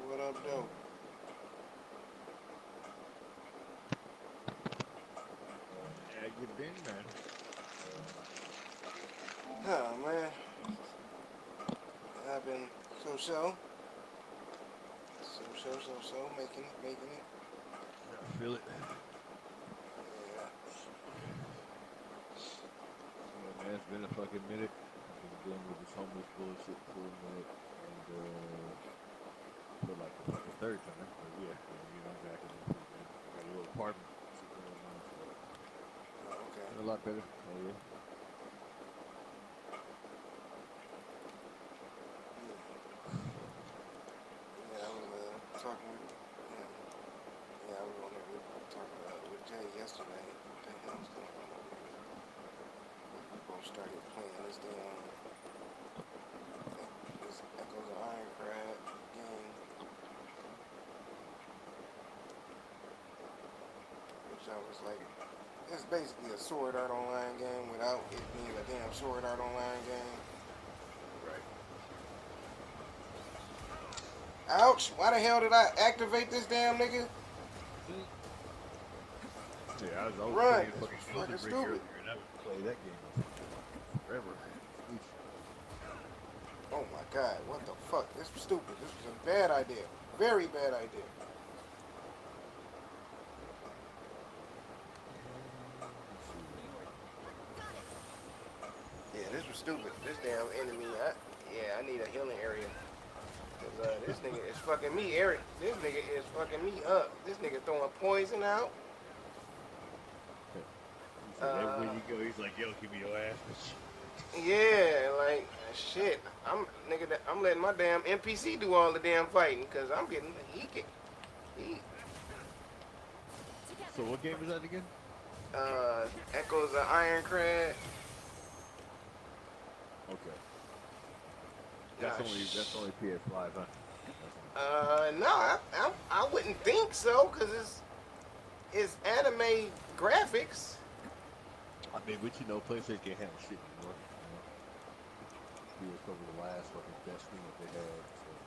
What up, though? Yeah, you been, man? Oh, man. I've been so, making it. I feel it. Yeah. Yeah, man, it's been a fucking minute. I've been dealing with this homeless bullshit for a minute, and for like the fucking third time. But yeah, I'm back in the man. I got a little apartment shit going on, so Oh, okay. been a lot better. Oh yeah. Yeah, I was talking with, I was on there talking with Jay yesterday. What the hell's going on over here? We both started playing this Echoes of Ironcrad game, which I was like, it's basically a Sword Art Online game without it being a damn Sword Art Online game. Right. Ouch! Why the hell did I activate this damn nigga? Yeah, I was Run! playing This fucking was Elden fucking Ring stupid. earlier, and I would play that game forever. Oof. Oh my god, what the fuck? This was stupid. This was a bad idea. Very bad idea. Yeah, this was stupid. This damn enemy, I need a healing area. Cause this nigga is fucking me, Eric. This nigga is fucking me up. This nigga throwing poison out. He said everywhere you go, he's like, yo, give me your ass. Yeah, like shit. I'm letting my damn NPC do all the damn fighting because I'm getting he So what game was that again? Echoes of Ironcrad. Okay. Nah, That's only PS5, huh? No, I wouldn't think so because it's anime graphics. I mean, but PlayStation can't handle shit anymore. He was probably the last fucking best thing that they had.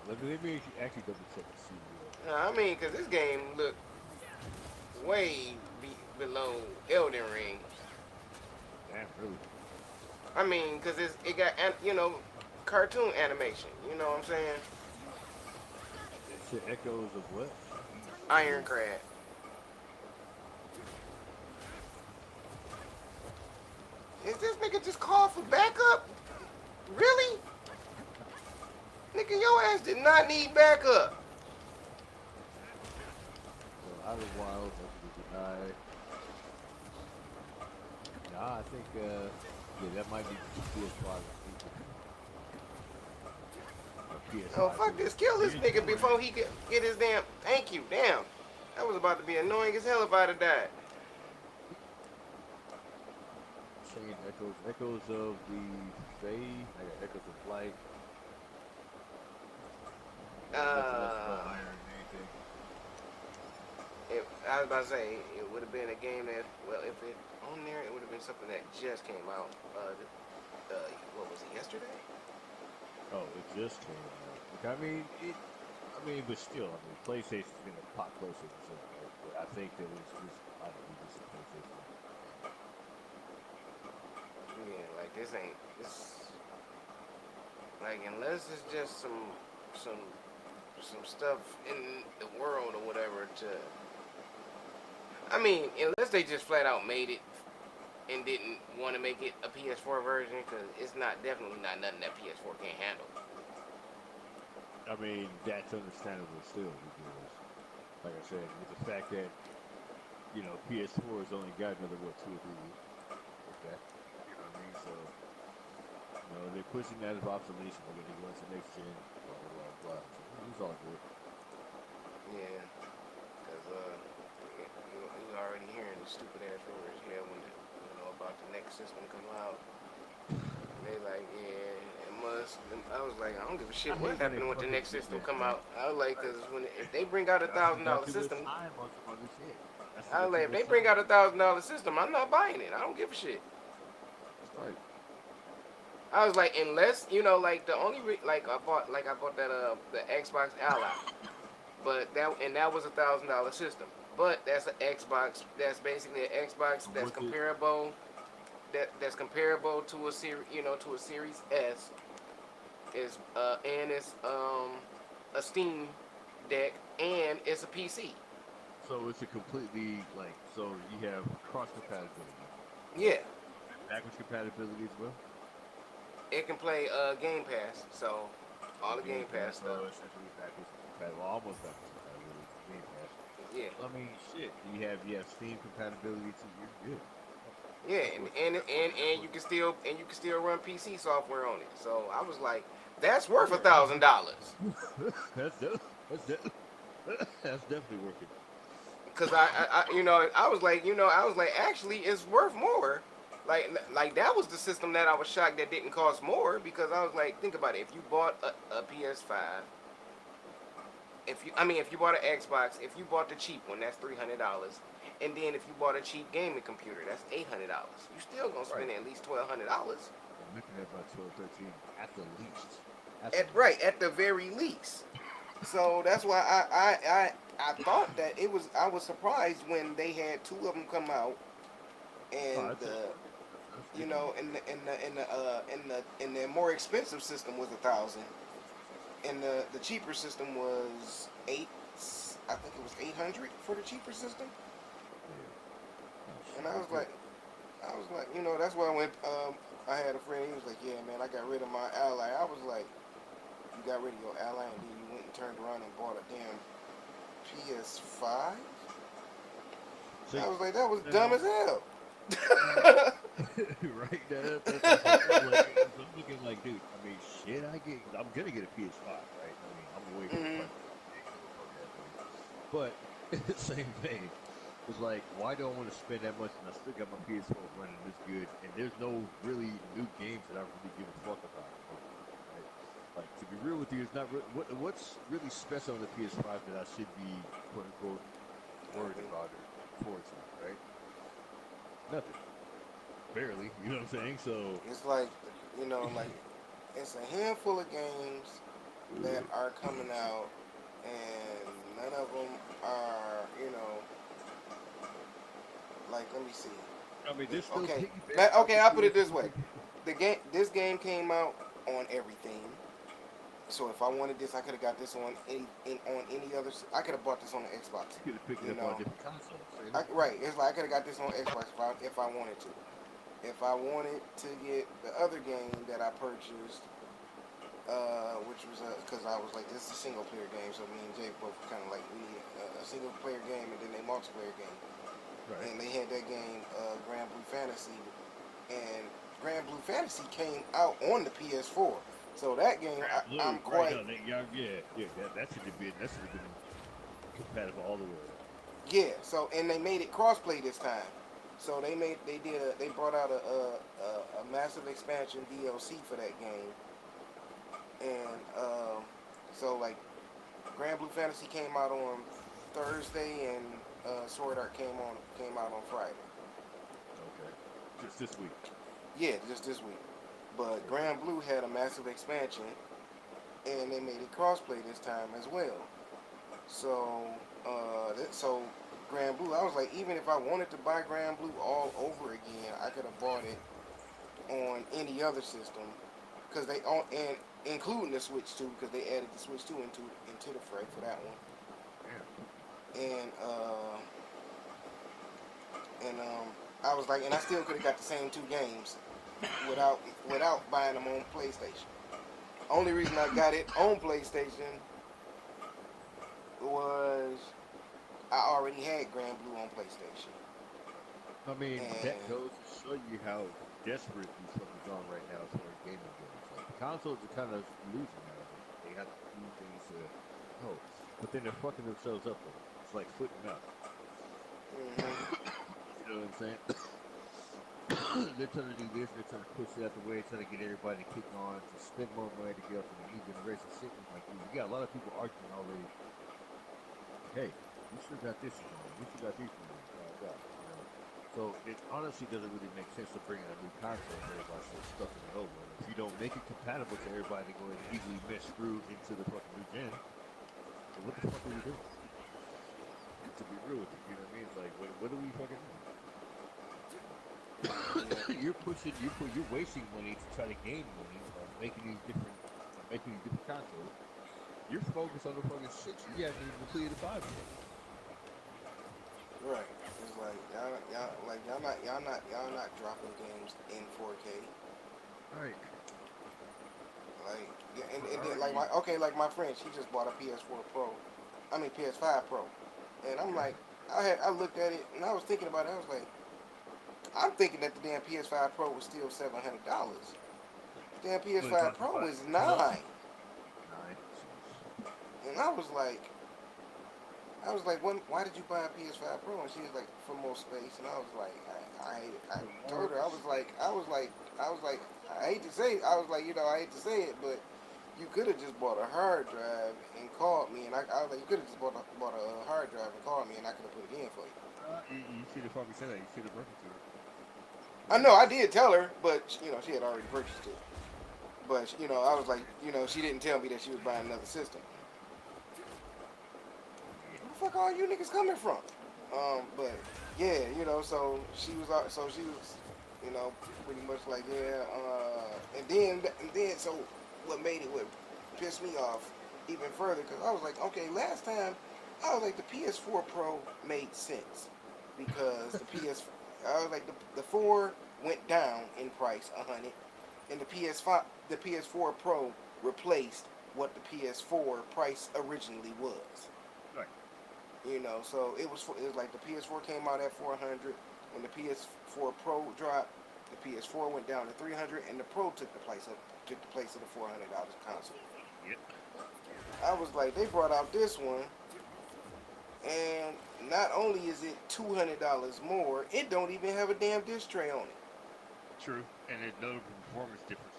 So let me actually double check to see. I mean, because this game way below Elden Ring. Damn, really. I mean, cause it got cartoon animation. You know what I'm saying? That shit echoes of what? Ironcrad. Is this nigga just call for backup? Really? Nigga, your ass did not need backup. So Outer Wilds, I can deny. Nah, I think yeah, that might be PS5 exclusive. Or Oh, PS5 fuck exclusive. this. Kill this Maybe nigga somewhere. before he get his damn. Thank you. Damn. That was about to be annoying as hell if I'd have died. Saying echoes of the Fae. I got echoes of light. Nothing else about Uh, iron or anything. I was about to say it would have been a game that, well, if it on there, it would have been something that just came out. What was it, yesterday? Oh, it just came out. Like, I mean, but still, I mean, PlayStation's been a pot closer to something, right? But I think that it's just, I don't know, just a PlayStation. Yeah, like this ain't this. Like unless it's just some stuff in the world or whatever to. I mean, unless they just flat out made it and didn't want to make it a PS4 version, because it's not definitely not nothing that PS4 can't handle. I mean, that's understandable still because, like I said, with the fact that PS4 has only got another what 2 or 3 years, if that. You know what I mean? So, they're pushing that as obsolete. We're going to go into next gen. Blah blah blah blah. So it's all good. Yeah, because you already hearing the stupid ass rumors. Yeah, when about the next system come out, they like, yeah, it must. I was like, I don't give a shit I what hate when they happened with the fucking next do system that, come man. out. I was like, cause if they bring out a Y'all should thousand have got dollar too much system, time on some other shit. That's I got was too like, if much they bring time. out $1,000 system, I'm not buying it. I don't give a shit. That's right. I was like, unless like the only like I bought that the Xbox Ally, but that was $1,000 system. But that's an Xbox. That's basically an Xbox So that's what's it? comparable. That's comparable to a Series S. Is and it's a Steam deck and it's a PC. So it's a completely like so you have cross compatibility, right? Yeah, Backwards compatibility as well. it can play Game Pass. So all So the Game Game Pass, Pass stuff. so essentially backwards compatible, well, almost backwards compatibility for Game Pass. Yeah. So I mean, shit. You have Steam compatibility too. You're good. Yeah, That's and working. and, That's and, working. That's and you working. can still run PC software on it. So I was like, that's worth a Yeah, thousand dollars. that's de- that's de- that's definitely working. Cause I was like actually it's worth more. Like that was the system that I was shocked that didn't cost more because I was like, think about it. If you bought a PS5, if you bought an Xbox, if you bought the cheap one, that's $300. And then if you bought a cheap gaming computer, that's $800. You still gonna Right. spend at least $1,200. I'm looking at about 12, 13 at the least. At the At least. right at the very least. So that's why I thought that it was. I was surprised when they had two of them come out, Oh, and that's a, that's you sticking know, with in the more expensive system was 1,000, and the cheaper system was eight. I think it was 800 for the cheaper system, you. Yeah. Oh and shit. Okay. I was like, that's why I went. I had a friend. He was like, "Yeah, man, I got rid of my Ally." I was like, "You got rid of your Ally, and then you went and turned around and bought a damn PS5?" I See, was like, "That was dumb now, as hell." now, right? That's what I'm like. I'm looking like, dude. I mean, shit. I'm gonna get a PS5, right? I mean, I'm gonna wait for the Mhm. price to go above that thing. But same thing. It's like, why do I want to spend that much and I still got my PS4 running this good, and there's no really new games that I really give a fuck about on it, right? Like, to be real with you, it's not what's really special on the PS5 that I should be quote unquote worried Nothing. about or looking forward to, right? Nothing, barely. You know what I'm saying? So, It's like, like it's a handful of games that are coming out, and none of them are, like, let me see. I mean, they're still Okay, piggybacking off okay. the I'll put it this PS4. way: this game came out on everything. So if I wanted this, I could have got this on on any other. I could have bought this on the Xbox. You could have picked it You up on know, different consoles. See? right? It's like I could have got this on Xbox if I wanted to. If I wanted to get the other game that I purchased, which was because I was like, this is a single player game, so me and Jay both kind of like we need a single player game and then a multiplayer game. Right. And they had that game, Grand Blue Fantasy, and Grand Blue Fantasy came out on the PS4. So that game, I'm Right, quite no, that should have been compatible all the way around. yeah. So and they made it crossplay this time. So they brought out a massive expansion DLC for that game, and so like Grand Blue Fantasy came out on Thursday, and Sword Art came out on Friday. Okay. Just this week. Yeah, just this week. But Grand Blue had a massive expansion, and they made it crossplay this time as well. So, so Grand Blue, I was like, even if I wanted to buy Grand Blue all over again, I could have bought it on any other system, because they on and including the Switch 2, because they added the Switch 2 into the fray for that one. Yeah. And I was like, and I still could have got the same two games without buying them on PlayStation. Only reason I got it on PlayStation was I already had Grand Blue on PlayStation. I mean, that And goes to show you how desperate these fuckers are right now for gaming games. Like, the consoles are kind of losing out of it. They have to do things to help, but then they're fucking themselves up with it. It's like foot and mouth. You know what I'm saying? They're trying to do this, they're trying to push it out the way, trying to get everybody to kick on, to spend more money to get up to the new generation. Shit, and like, you got a lot of people arguing already. Hey, you still got this going, you still got these going, you know. So it honestly doesn't really make sense to bring in a new console and everybody's so stuck in it over. And if you don't make it compatible to everybody to go ahead and easily mesh through into the fucking new gen, then what the fuck are we doing? To be real with you, you know what I mean? It's like, what are we fucking doing? You're wasting money to try to gain money by making these different consoles. You're focused on the fucking shit you haven't even completed the Bible. right, it's like y'all not dropping games in 4K. Right. Like, yeah, and then like my friend, she just bought a PS5 Pro, and I'm like, I looked at it and I was thinking about it. I was like, I'm thinking that the damn PS5 Pro was still $700. Damn PS5 Pro is $9, and I was like, why did you buy a PS5 Pro? And she was like, for more space, and I was like, I told her, I was like, I hate to say it, I was like, I hate to say it, but you could have just bought a hard drive and called me, and I was like, you could have just bought a hard drive and called me, and I could have put it in for you. You should have probably said that. You should have broken to her. I know, I did tell her, but she had already purchased it. But I was like, she didn't tell me that she was buying another system. Where the fuck are all you niggas coming from? But yeah, so she was, pretty much like, yeah. And then, so what pissed me off even further, because I was like, okay, last time I was like, the PS4 Pro made sense because I was like, the 4 went down in price 100, and the PS4 Pro replaced what the PS4 price originally was. Right. So it was like the PS4 came out at 400. When the PS4 Pro dropped, the PS4 went down to 300, and the Pro took the place of the $400 console. Yep. I was like, they brought out this one, and not only is it $200 more, it don't even have a damn disc tray on it. True, and there's no performance difference.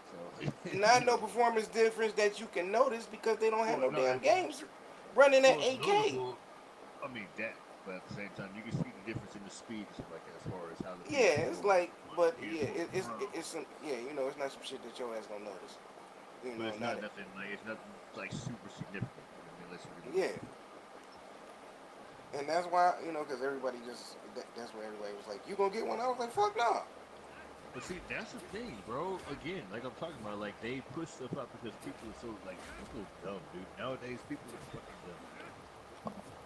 So Not no performance difference that you can notice, because they don't have no damn games running at 8K. Notable, I mean that, but at the same time, you can see the difference in the speeds, like as far as how the It's like, but yeah, it's some, it's not some shit that your ass gonna notice. But it's not nothing like super significant. I mean, let's really yeah. And that's why, because everybody that's where everybody was like, you gonna get one? I was like, fuck no. But see, that's the thing, bro. Again, like I'm talking about, like they push stuff out because people are so like people are dumb, dude. Nowadays, people are fucking dumb.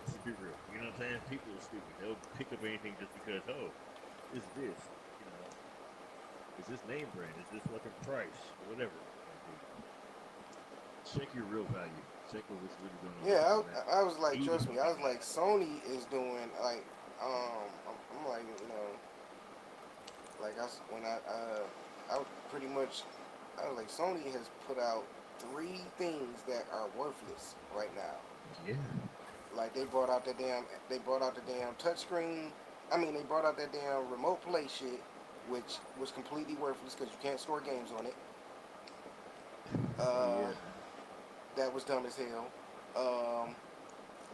Let's be real. You know what I'm saying? People are stupid. They'll pick up anything just because, oh, it's this. You know, is this name brand? Is this fucking price? Or whatever. Like, dude, check your real value. Check what's really going on with Yeah, you, man. I was like, Even trust me, I fucking was like, Sony is doing like, I'm like, like when I was pretty much, I was like, Sony has put out three things that are worthless right now. yeah. Like they brought out the damn touchscreen. I mean, they brought out that damn remote play shit, which was completely worthless because you can't store games on it. Oh Uh, yeah. that was dumb as hell. Um,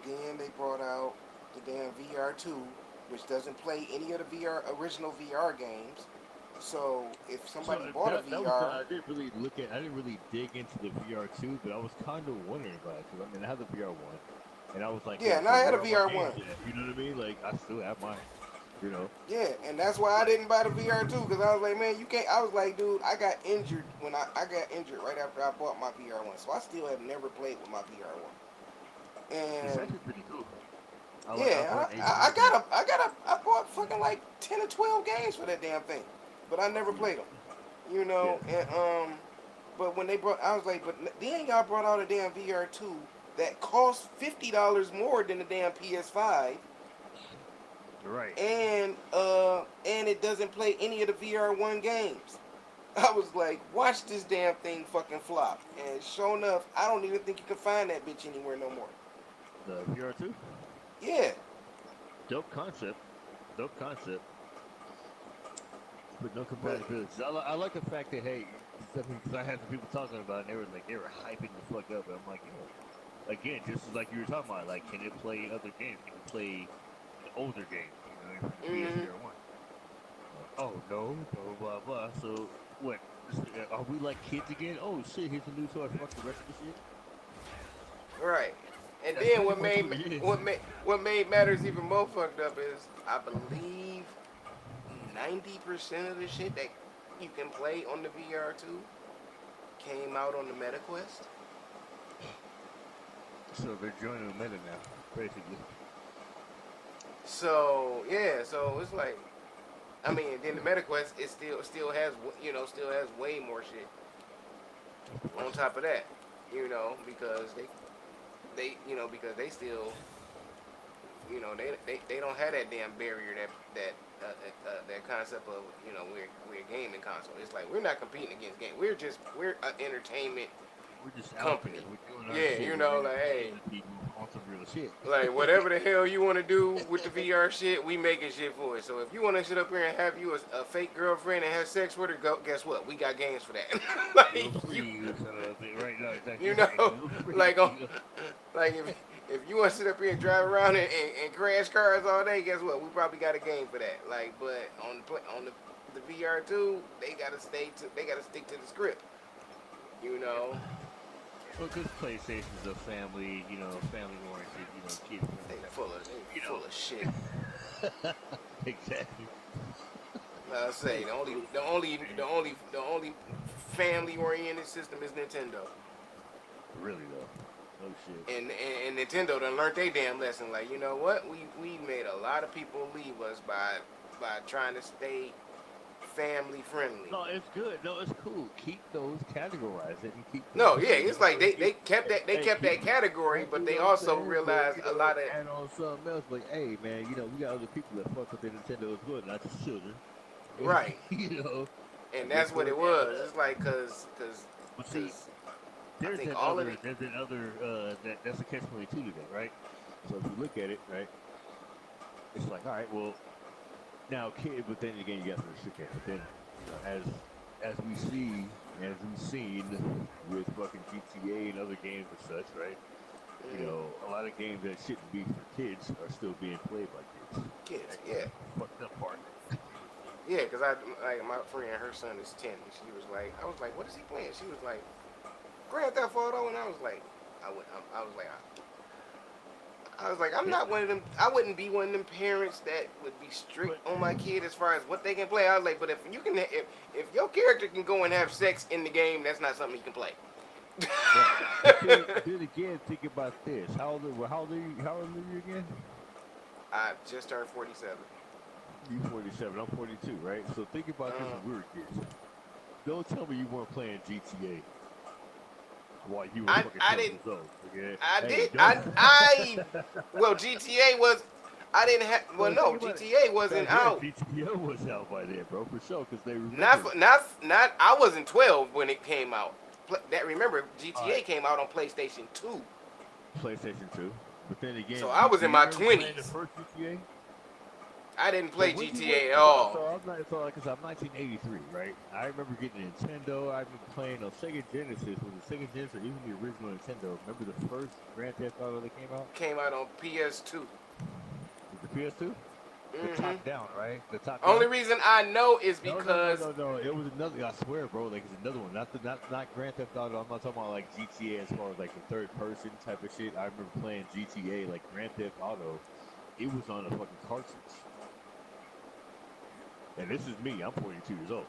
then they brought out the damn VR2, which doesn't play any of the original VR games. So if So somebody bought a that was VR, I didn't really look at. I didn't really dig into the VR two, but I was kind of wondering about it because I mean I had the VR one, and I was like, yeah, yo, and so I had a where are my VR1. games at? You know what I mean? Like I still have mine. You know. Yeah, and that's why I didn't buy the VR2 because I was like, man, you can't. I was like, dude, I got injured when I got injured right after I bought my VR1, so I still have never played with my VR1. It's And actually pretty cool. I yeah, bought HD, but I bought fucking like 10 or 12 games for that damn thing, but I never yeah, played them. yeah. And but when they brought, I was like, but then y'all brought out a damn VR2 that cost $50 more than the damn PS5, Right. and it doesn't play any of the VR1 games. I was like, watch this damn thing fucking flop, and sure enough, I don't even think you can find that bitch anywhere no more. The VR two, Yeah, dope concept. Dope concept. But no but compatibility. So I like the fact that hey, because I had some people talking about it, and they were hyping the fuck up. And I'm like, yo, again, just like you were talking about, like, can it play other games? Can it play the older games? You know, from the mm-hmm. PSVR one. Oh no, blah blah blah. So what? Are we like kids again? Oh shit! Here's a new toy. Fuck the rest of the shit. Right. And That's then pretty much what it is. what made matters even more fucked up is I believe 90% of the shit that you can play on the VR2 came out on the MetaQuest. So they're joining the meta now, basically. So yeah, so it's like, I mean, then the MetaQuest it still has still has way more shit Of on course. top of that, because because they still they don't have that damn barrier that concept of we're a gaming console. It's like we're not competing against game. We're an entertainment We're just out there. company. We're doing our Yeah, shit. We're like, hey, entertaining people on some real shit. like whatever the hell you want to do with the VR shit, we making shit for it. So if you want to sit up here and have you a fake girlfriend and have sex with her, guess what? We got games for that. Feel Like free, you son of a bitch. Right now, exactly you right. know, Feel free. like like if you want to sit up here and drive around and crash cars all day, guess what? We probably got a game for that. Like, but on the VR2, they gotta stick to the script. You Yep. know, Well, because PlayStation's a family, family oriented, kid they friendly type of, you full of shit. know. Exactly. Like I say the only family oriented system is Nintendo. Really though. No shit. And Nintendo done learned their damn lesson. Like, you know what? We made a lot of people leave us by trying to stay family friendly. No, it's good. No, it's cool. Keep those categorized and keep No, pushing yeah, it. it's like they kept Hey, they kept keep that category, but you they know what I'm also saying? But realized a lot of add on something else. Like, hey, man, we got other people that fuck with their Nintendo as well, not just children. right, you know, and let's that's go what it down was. that. It's like But see, cause I think there's an other that's a catch 22 to that, right? So if you look at it, right, it's like, all right, well, now kid, but then again, you got to restrict it. But then, as we see, as we've seen with fucking GTA and other games and such, right? A lot of games that shouldn't be for kids are still being played by kids. kids, That's yeah. the fucked up part. Yeah, because my friend, her son is 10, and she was like, I was like, what is he playing? She was like, Grand Theft Auto, and I was like, I was like, I was like, I'm not one of them. I wouldn't be one of them parents that would be strict But on my kid as far as what they can play. I was like, but if you can, if your character can go and have sex in the game, that's not something he can play. right. But then again, think about this. How old are you again? I just turned 47. You 47. I'm 42, right? So think about this Uh, when we were kids. Don't tell me you weren't playing GTA while you were I fucking I 12 didn't years old. Okay? I Hey, did don't. well GTA was I didn't have well Well, no think about it. GTA wasn't Back then, out. GTA was out by then, bro, for sure. Because they Not remember. not I wasn't 12 when it came out. That remember All GTA right, came out on PlayStation 2. PlayStation 2. But then again, So I was in GTA. You my remember playing the 20s. first GTA? I didn't So play when you GTA at so, all. so I'm not so like I said, I'm 1983, right? I remember getting a Nintendo. I remember playing on Sega Genesis. Was it Sega Genesis or even the original Nintendo? Remember the first Grand Theft Auto that came out? Came out on PS2. Was the PS2? The Hmm. top down, right? The top Only down. reason I know is No, no, no, because no, no. It was another. I swear, bro. Like it's another one. Not Grand Theft Auto. I'm not talking about like GTA as far as like the third person type of shit. I remember playing GTA like Grand Theft Auto. It was on a fucking cartridge. And this is me. I'm 42 years old,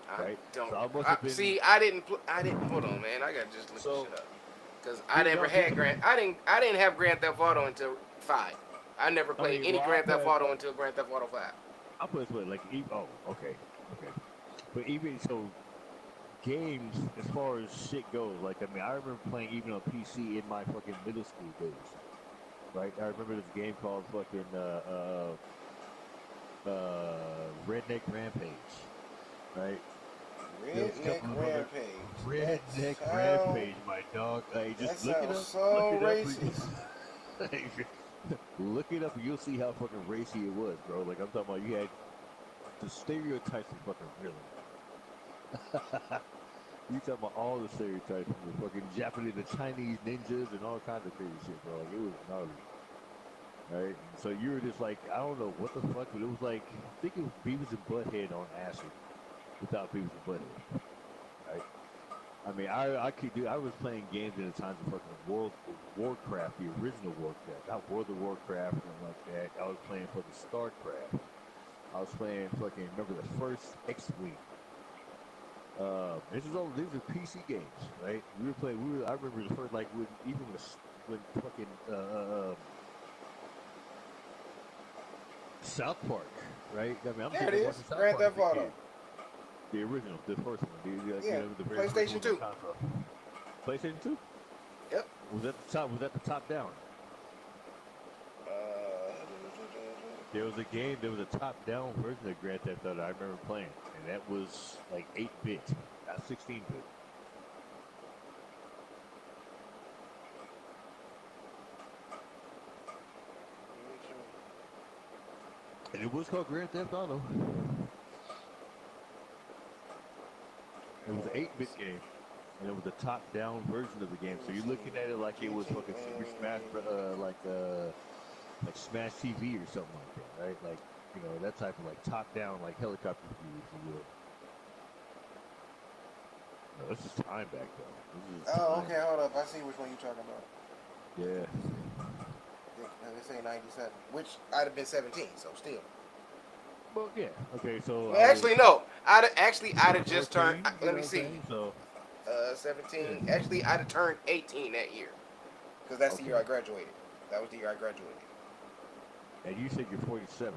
I right? don't. So I must have been. See, I didn't. I didn't. Hold on, man. I gotta just look this So shit up. Cause I you never know, had Grand. I didn't. I didn't have Grand Theft Auto until 5. I never I played mean, any well, Grand Theft Auto until Grand Theft Auto 5. I put it this way, like, oh, okay, okay. But even so, games as far as shit goes, like, I mean, I remember playing even on PC in my fucking middle school days, right? I remember this game called fucking Redneck Rampage, right? There was a Redneck couple of other Rampage. Redneck Rampage, my dog. Hey, That just look it sounds up. Look so it up. racist. Look it up and you'll see how fucking racy it was, bro. Like I'm talking about, you had the stereotypes were fucking real. You talking about all the stereotypes from the fucking Japanese, the Chinese ninjas, and all kinds of crazy shit, bro. Like it was gnarly, right? So you were just like, I don't know what the fuck, but it was like, I think it was Beavis and Butthead on acid without Beavis and Butthead, right? I mean, I could do. I was playing games in the times of fucking Warcraft, the original Warcraft, not World of Warcraft and like that. I was playing fucking StarCraft. I was playing fucking. Remember the first X-Wing? This is all. These are PC games, right? We were playing. I remember the first like when fucking South Park, right? I mean, I'm There sitting it there is. watching South Grand Park as Theft a Auto. kid. The original, the first one, Yeah. the very first PlayStation one 2. on console. PlayStation 2? Yep. Was that the top? Was that the top down? Uh, There was a game. There was a top down version of Grand Theft Auto I remember playing, and that was like 8-bit, not 16-bit. And it was called Grand Theft Auto. It was an 8-bit game, and it was a top-down version of the game. So you're looking at it like it was fucking Super Smash, like Smash TV or something like that, right? Like, you know, that type of like top-down, like helicopter view, if you will. No, this is time back though. This is oh, time. okay. Hold up. I see which one you're talking about. Yeah. They say 97, which I'd have been 17, so still. Well, yeah. Okay, so Well, actually, no. I'd have just 14, turned. you Let know me what I'm see. saying? So 17. yeah. Actually, I'd have turned 18 that year, because that's the year I Okay. graduated. That was the year I graduated. And you said you're 47.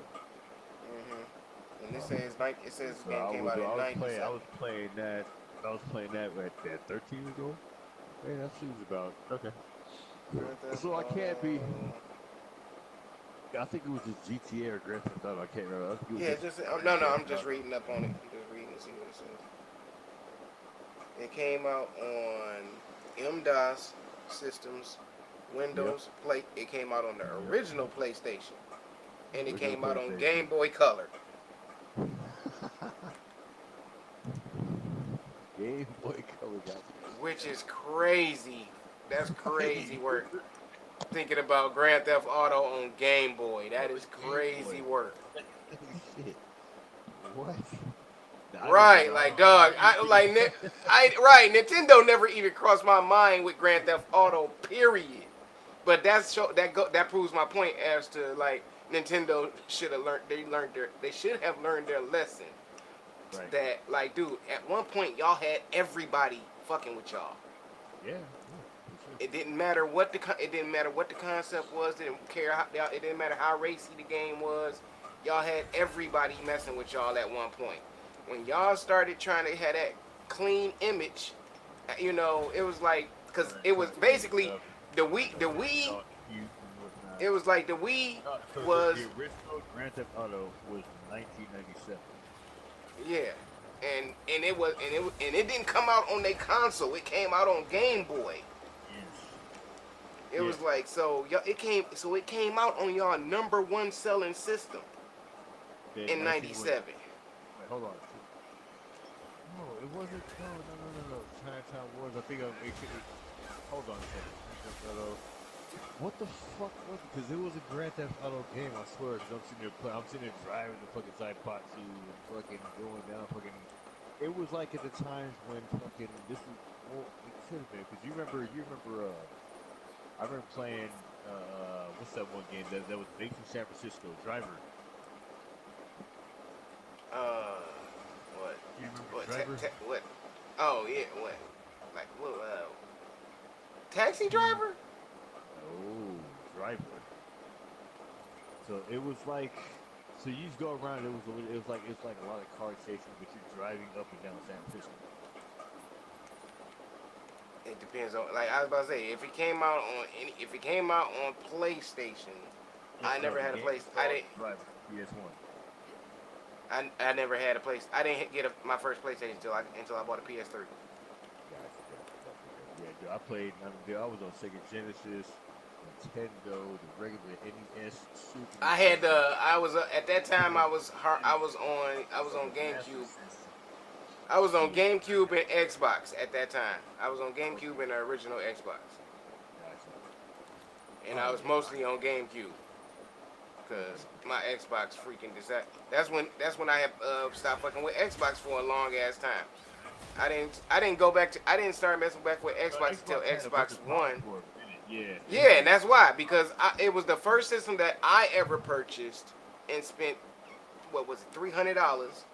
And this says it says So the game came out in I 97. was playing that. I was playing that at 13 years old. Hey, that seems about okay. So I can't be. I think it was just GTA or Grand Theft Auto. I can't remember. I think it was Yeah, just Grand no. Theft I'm just Auto. reading up on it. I'm just reading to see what it says. It came out on MS-DOS systems, Windows Play. It came out on the original PlayStation, and it Original came out on PlayStation. Game Boy Color. Game Boy Color got you. Which is crazy. That's crazy work. Thinking about Grand Theft Auto on Game Boy. That is crazy work. Shit. What? Nah, Right, like dog. Right. Nintendo never even crossed my mind with Grand Theft Auto. Period. But that proves my point as to like Nintendo should have learned. They should have learned their lesson. Right. That like, dude, at one point y'all had everybody fucking with y'all. Yeah. Yeah. For sure. It didn't matter what the concept was. It didn't matter how racy the game was. Y'all had everybody messing with y'all at one point. When y'all started trying to have that clean image, it was like because Right. it was Trying to clean it basically up. the Wii. The Grand Theft Wii. Auto Youth and whatnot. It was like the Wii So was the original Grand Theft Auto was 1997. yeah, and it didn't come out on their console. It came out on Game Boy. Yes. It Yeah. was like it came out on y'all number one selling system The in 19 was, '97. wait, hold on. No, it wasn't. No. Chinatown Wars. I think hold on a second. Grand Theft Auto. What the fuck was it? Because it was a Grand Theft Auto game, I swear. Because I'm sitting there driving the fucking side pot to and fucking going down fucking. It was like at the times when fucking this was. Well, it could have been because you remember. I remember playing. What's that one game that was based in San Francisco? Driver. What? You remember What? Driver? What? Oh yeah, what? Like what? Taxi driver? Oh, Driver. So it was like. So you just go around. It was like a lot of car chases, but you're driving up and down San Francisco. It depends on, like I was about to say, if it came out on PlayStation, I No, never the had a game place. is I called didn't. Driver. PS1. I never had a place. I didn't get my first PlayStation until I bought a PS3. Yeah, dude, I played. I was on Sega Genesis, Nintendo, the regular NES, Super I had Nintendo. I was at that time I was on Sega Master GameCube. System. I was on Yeah, GameCube and Xbox at that time. I was on GameCube and the original Xbox, gotcha. and Oh I was yeah, mostly on GameCube because my Xbox freaking decided. That's when I have stopped fucking with Xbox for a long ass time. I didn't start messing back with Xbox until Xbox had a bunch Xbox of power One. for a minute. Yeah, Yeah, and that's why because it was the first system that I ever purchased and spent what was it $300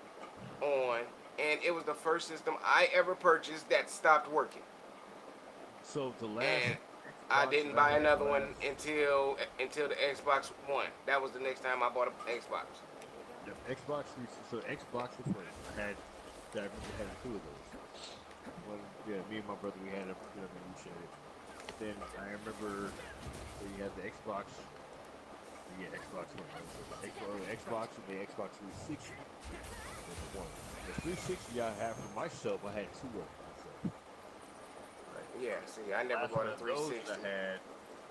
on, and it was the first system I ever purchased that stopped working, So the last and I Xbox didn't that I buy had, another one until the Xbox One. That was the next time I bought an Xbox. the Xbox, so Xbox the first. I remember having two of those. One, yeah, me and my brother, we had we shared it. But then I remember you had the Xbox, Xbox One, Xbox and the Xbox 360. The one. The 360 I had for myself, I had two of them myself. Right. Yeah, see, I never Last bought one a of those 360. I had,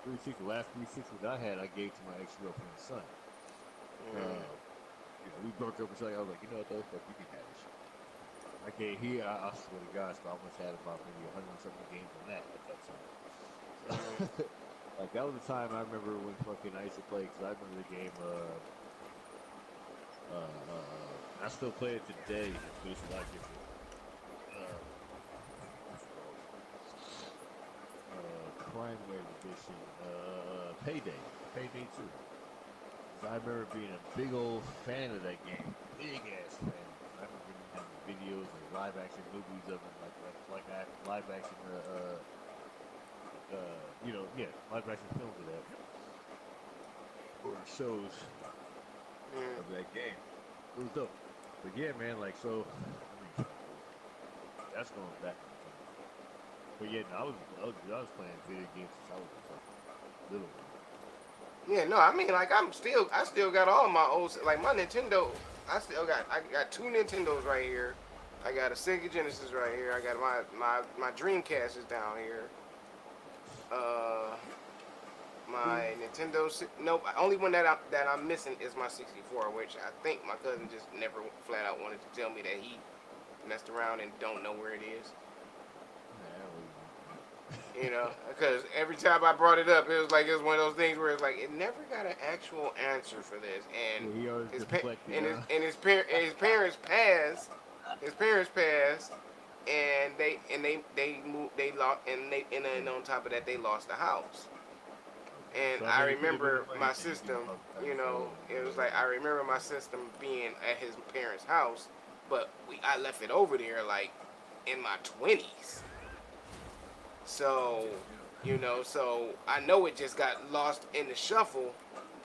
360, the last 360 that I had, I gave to my ex-girlfriend's son. Mm. We broke up and I was like, you know what, though, fuck, you can have this shit. Okay, I swear to God, so I almost had about maybe 100 and something games on that at that time. Like, that was the time I remember when fucking I used to play, because I remember the game, I still play it today, but it's a lot different. What's it called? Crime Wave Edition, Payday 2. I remember being a big old fan of that game, big ass fan. I remember having videos and live action movies of it, live action, live action films of that, or shows of that game. It was dope. But yeah, man, like so, I mean, that's going back. But yeah, no, I was playing video games since I was a fucking little one. Yeah, no, I mean like I still got all my old like my Nintendo. I got two Nintendos right here. I got a Sega Genesis right here. I got my Dreamcast is down here. My Nintendo. Nope. Only one that I'm missing is my 64, which I think my cousin just never flat out wanted to tell me that he messed around and don't know where it is. Because every time I brought it up, it was one of those things where it's like it never got an actual answer for this, and Yeah, he always his deflected, his parents passed. His parents passed, and they moved. They lost, and then on top of that, they lost the house. And So I I mean, if it remember was money my thing, you'd be system, fucking you know, it was like I remember my system being at his parents' house, but I left it over there like in my 20s. So, you know, so I know it just got lost in the shuffle.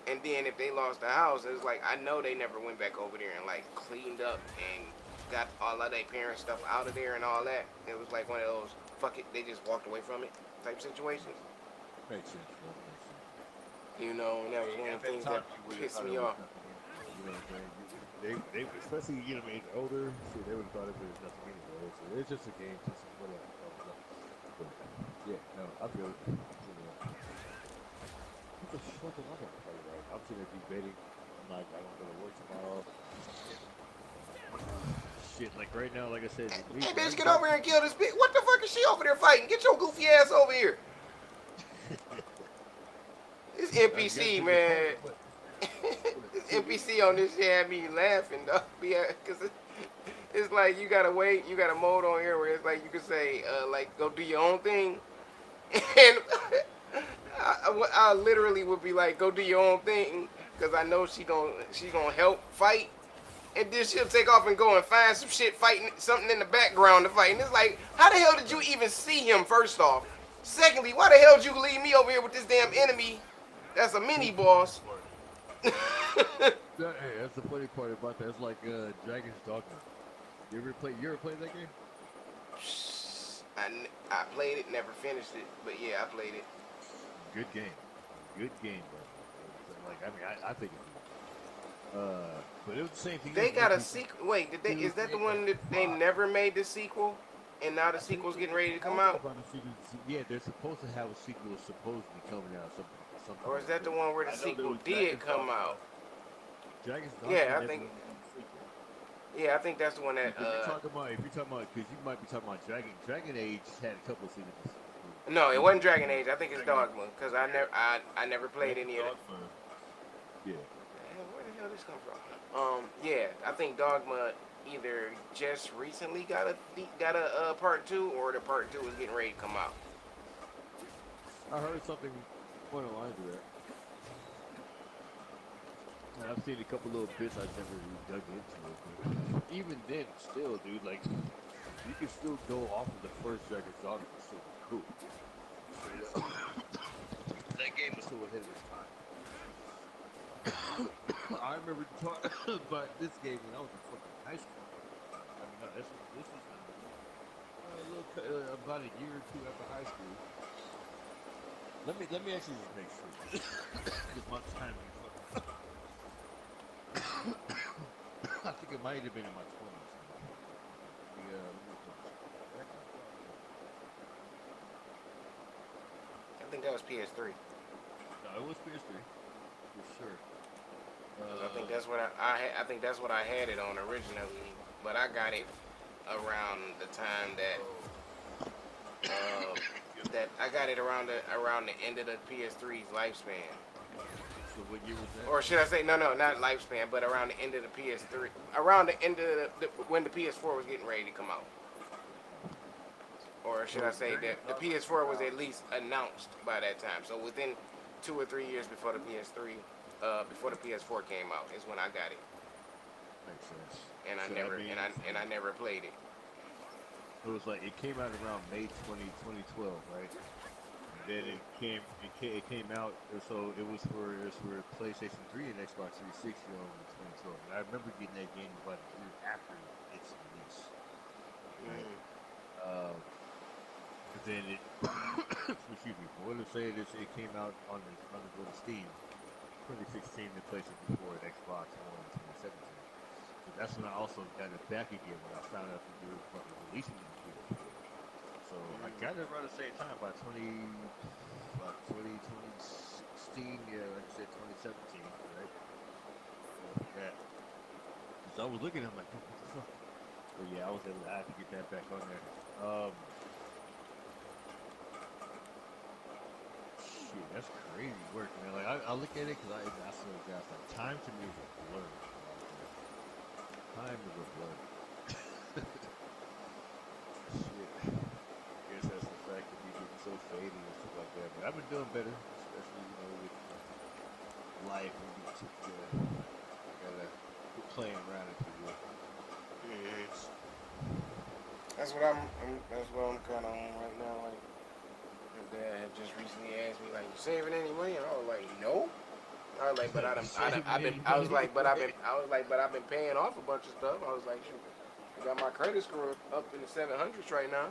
And then if they lost the house, it was like I know they never went back over there and like cleaned up and got all of their parents' stuff out of there and all that. It was like one of those fuck it, they just walked away from it type situations. Makes sense, bro. Makes sense. You know, and that was one of At the that things time, that you would have pissed thought it me was off. nothing anyway. You know what I'm saying? They especially you know, age older, shit, they would have thought it was nothing anyway. So it's just a game, just whatever. But yeah, no, I feel it. What the fuck am I gonna play? Like, I'm sitting there debating. I'm like, I don't go to work tomorrow. Shit, like right now, like I said, with me, Hey, bro, I bitch, ain't get got. over here and kill this bitch. What the fuck is she over there fighting? Get your goofy ass over here. This I got NPC, to the point. man. What? This See, NPC on this shit had me laughing, though. Yeah, because it's like you gotta wait. You got a mode on here where it's like you can say, like, go do your own thing. And I literally would be like, go do your own thing. Because I know she gonna help fight. And then she'll take off and go and find some shit fighting something in the background to fight. And it's like, how the hell did you even see him, first off? Secondly, why the hell did you leave me over here with this damn enemy that's a mini boss? hey, that's the funny part about that. It's like Dragon's Dogma. You ever played that game? I played it, never finished it, but yeah, I played it. Good game. Good game, bro. Like, I mean, I think it's good. But it was the same thing. They got a sequel. Wait, did they? Is that the one that they never made the sequel, and now the sequel's getting ready to come out? Yeah, they're supposed to have a sequel supposedly coming out. Something Or is that the one where the sequel did come out? Dragon's Dogma Yeah, I never think. released a sequel. Yeah, I think that's the one that. If you're talking about, because you might be talking about Dragon Age had a couple of seasons. No, it wasn't Dragon Age. I think it's Dogma because I never played any of it. Yeah. Where the hell did this come from? Yeah, I think Dogma either just recently got a part 2 or the part 2 is getting ready to come out. I heard something along the lines of that. And I've seen a couple little bits I've never really dug into it. But even then, still, dude, like, you can still go off of the first Dragon's Dogma. It's still cool. That game was so ahead of its time. I remember talking about this game when I was in fucking high school. I mean, no, this was about a year or two after high school. Let me actually just make sure. Because my time is fucking. I think it might have been in my 20s. I think that was PS3. No, it was PS3 for sure. I think that's what I think that's what I had it on originally, but I got it around the time that I got it around the end of the PS3's lifespan. So what year was that? Or should I say no, not lifespan, but around the end of the PS3, around the end of when the PS4 was getting ready to come out. Or should I say that the PS4 was at least announced by that time. So within 2 or 3 years before the PS3, before the PS4 came out, is when I got it. Makes sense. And I never played it. It was like it came out around May 2012, right? And then it came out. So it was for PlayStation 3 and Xbox 360 on 2012. And I remember getting that game about a year after its release. Right? But then it, excuse me. What I'm saying is it came out on the go to Steam 2016 and PlayStation 4 and Xbox One in 2017. So that's when I also got it back again when I found out that they were fucking releasing it. So I got it around the same time by 2016, yeah, like I said, 2017, right? So that, because I was looking at it, I'm like, what the fuck? But yeah, I had to get that back on there. Shit, that's crazy work, man. Like I look at it because I swear to God, like time to me is a blur. Time is a blur. Shit. I guess that's the fact that you're getting so faded and stuff like that. But I've been doing better, especially, you know, with life. We gotta quit playing around if you will. Mhm. That's what I'm kind of on right now. Like, my dad had just recently asked me, like, you saving any money? And I was like, no. I was like, but I've been, I was like, but I've been paying off a bunch of stuff. I was like, shoot, I got my credit score up in the 700s right now.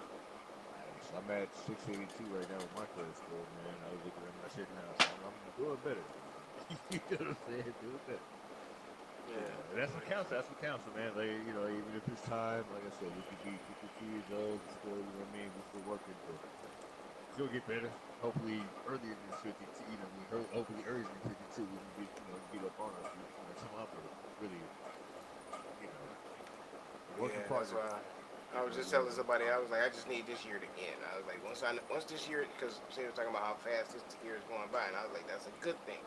So I'm at 682 right now with my credit score, man. I was looking at my shit now, so I'm doing better. You know what I'm saying? Doing better. Yeah. And that's what counts. That's what counts, man. Like, you know, even if it's time, like I said, we could be 52 years old, still, you know what I mean? We're still working, but it's gonna get better. Hopefully earlier than 52, you know, hopefully earlier than 52, we can get, you know, get up on our feet, you know, come up, but really, you know, work in Yeah, that's progress. why I was just telling somebody, I was like, I just need this year to end. I was like, once this year, because she was talking about how fast this year is going by, and I was like, that's a good thing.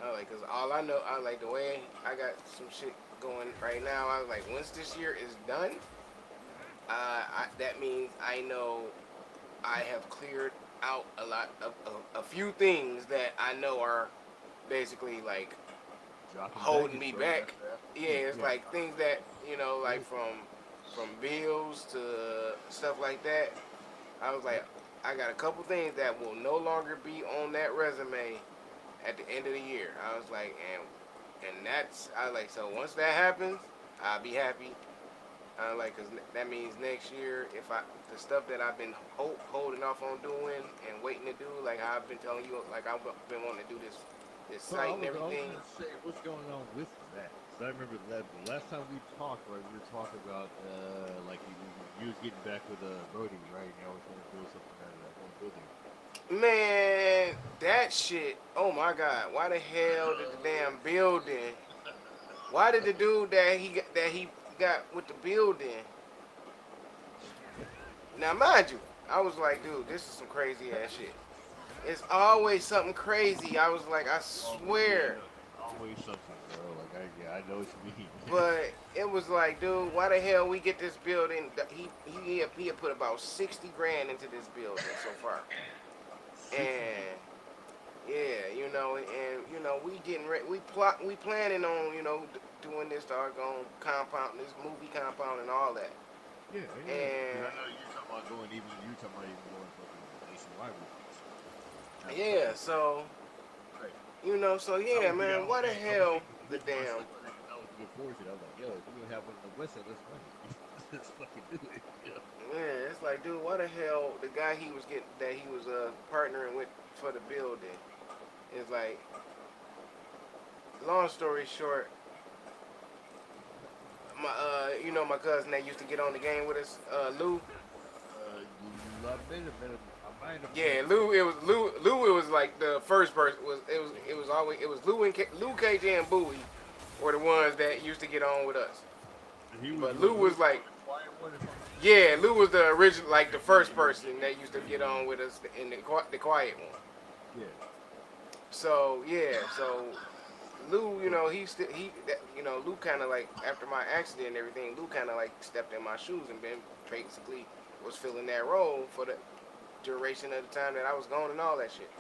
I was like, because all I know, I like the way I got some shit going right now. I was like, once this year is done, that means I know I have cleared out a few things that I know are basically like Dropping holding baggage, me bro. back. Yeah, it's Yeah. like things that like from bills to stuff like that. I was like, I got a couple things that will no longer be on that resume at the end of the year. I was like, and that's I was like, so once that happens, I'll be happy. Like, cause that means next year, if the stuff that I've been holding off on doing and waiting to do, like I've been telling you, like I've been wanting to do this So I site and was everything. gonna say, what's going on with that? So I remember the last time we talked, right? We were talking about like you was getting back with Brody, right? And I was going to build something out of that one building. Man, that shit. Oh my God! Why the hell did the damn building? Why did the dude that he got with the building? Now, mind you, I was like, dude, this is some crazy ass shit. It's always something crazy. I was like, I Always, yeah, swear. no, always something, bro. Like I know what you mean. But it was like, dude, why the hell we get this building? He had put about 60 grand into this building so far, 60 and yeah, we getting ready. We planning on doing this doggone compound, this movie compound, and all that. Yeah, yeah. Because I And know you're talking about going fucking nationwide with this. Now we're yeah, talking, so right? so I yeah, was thinking, man, why the I was hell thinking the this one damn slip. I was looking forward to it. I was like, yo, if we're gonna have one in the West Side, let's run it. Let's fucking do it. Yeah. yeah, it's like, dude, why the hell the guy he was partnering with for the building is like, long story short, my cousin that used to get on the game with us, Lou. I might have met Yeah, him. Lou. It was Lou. Lou. It was like the first person. It was Lou and Lou, KJ, and Bowie were the ones that used to get on with us. He was But what? Lou Lou was was like, the quiet one, if I'm not yeah, mistaken. Lou was the original, like the first person that used to get on with us in the quiet one. Yeah. So yeah, so Lou, So Lou kind of like after my accident and everything, Lou kind of like stepped in my shoes and been basically was filling that role for the duration of the time that I was gone and all that shit.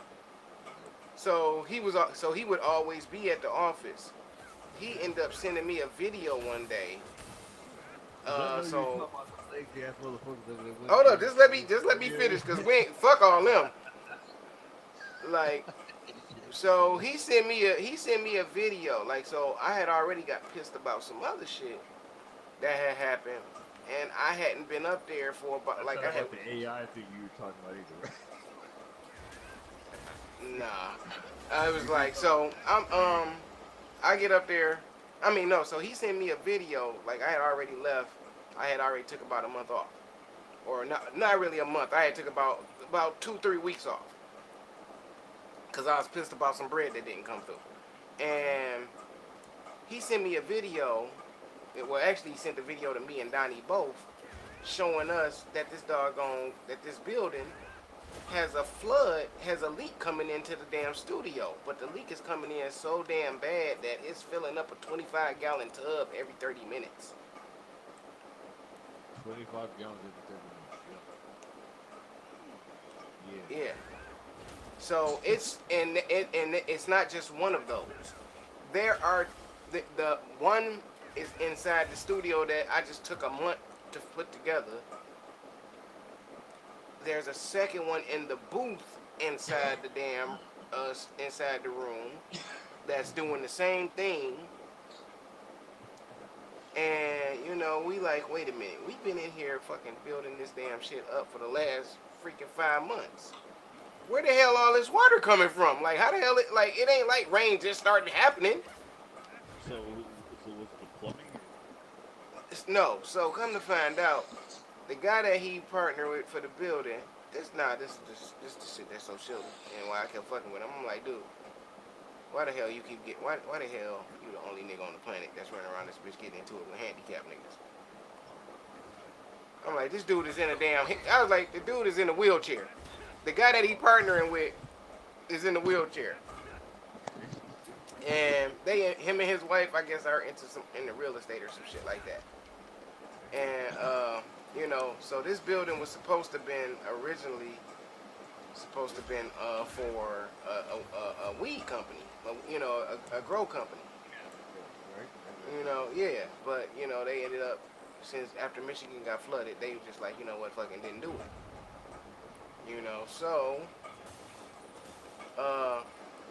So he would always be at the office. He ended up sending me a video one day. because I know you were So talking about some lazy ass motherfuckers that went hold up, to. just let me finish, cause we ain't fuck all them. Like, so he sent me a video. Like, so I had already got pissed about some other shit that had happened, and I hadn't been up there for about That's like not I had about the AI thing you were talking about either, right? nah. I was You were like, talking about so I get up there. I mean, no. So he sent me a video. Like I had already left. I had already took about a month off, or not really a month. I had took about 2-3 weeks off, cause I was pissed about some bread that didn't come through. And he sent me a video. Well, actually, he sent the video to me and Donnie both, showing us that this building has a leak coming into the damn studio. But the leak is coming in so damn bad that it's filling up a 25-gallon tub every 30 minutes. 25 gallons every 30 minutes. Yep. Yeah. Yeah. So it's and it's not just one of those. there are the one is inside the studio that I just took a month to put together. There's a second one in the booth inside the damn inside the room that's doing the same thing. And you know, we like, wait a minute, we've been in here fucking building this damn shit up for the last freaking 5 months. Where the hell all this water coming from? Like, how the hell it ain't like rain just started happening. So was the plumbing? No, so come to find out, the guy that he partnered with for the building, this the shit that's so shitty, and why I kept fucking with him. I'm like, dude, why the hell you keep getting, why the hell you the only nigga on the planet that's running around this bitch getting into it with handicapped niggas? I'm like, this dude is in a damn, I was like, the dude is in a wheelchair. The guy that he partnering with is in the wheelchair. And him and his wife, I guess, are in the real estate or some shit like that. And you know, so this building was supposed to been originally for a weed company, you know, a grow company. You know, yeah, but you know, they ended up, since after Michigan got flooded, they were just like, you know what, fucking didn't do it. You know, so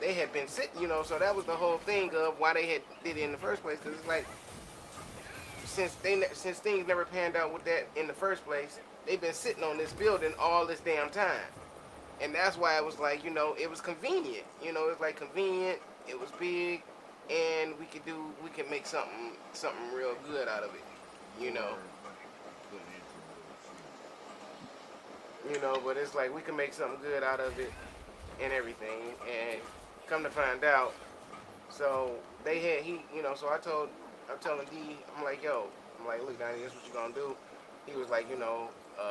they had been sitting, you know, so that was the whole thing of why they had did it in the first place, because it's like, since things never panned out with that in the first place, they've been sitting on this building all this damn time. And that's why it was like, you know, it was convenient. You know, it was like convenient, it was big, and we could make something real good out of it. You know. You know, but it's like we can make something good out of it and everything. And come to find out, so they had you know, so I'm telling D, I'm like, yo, I'm like, look, Donnie, this is what you gonna do. He was like, you know,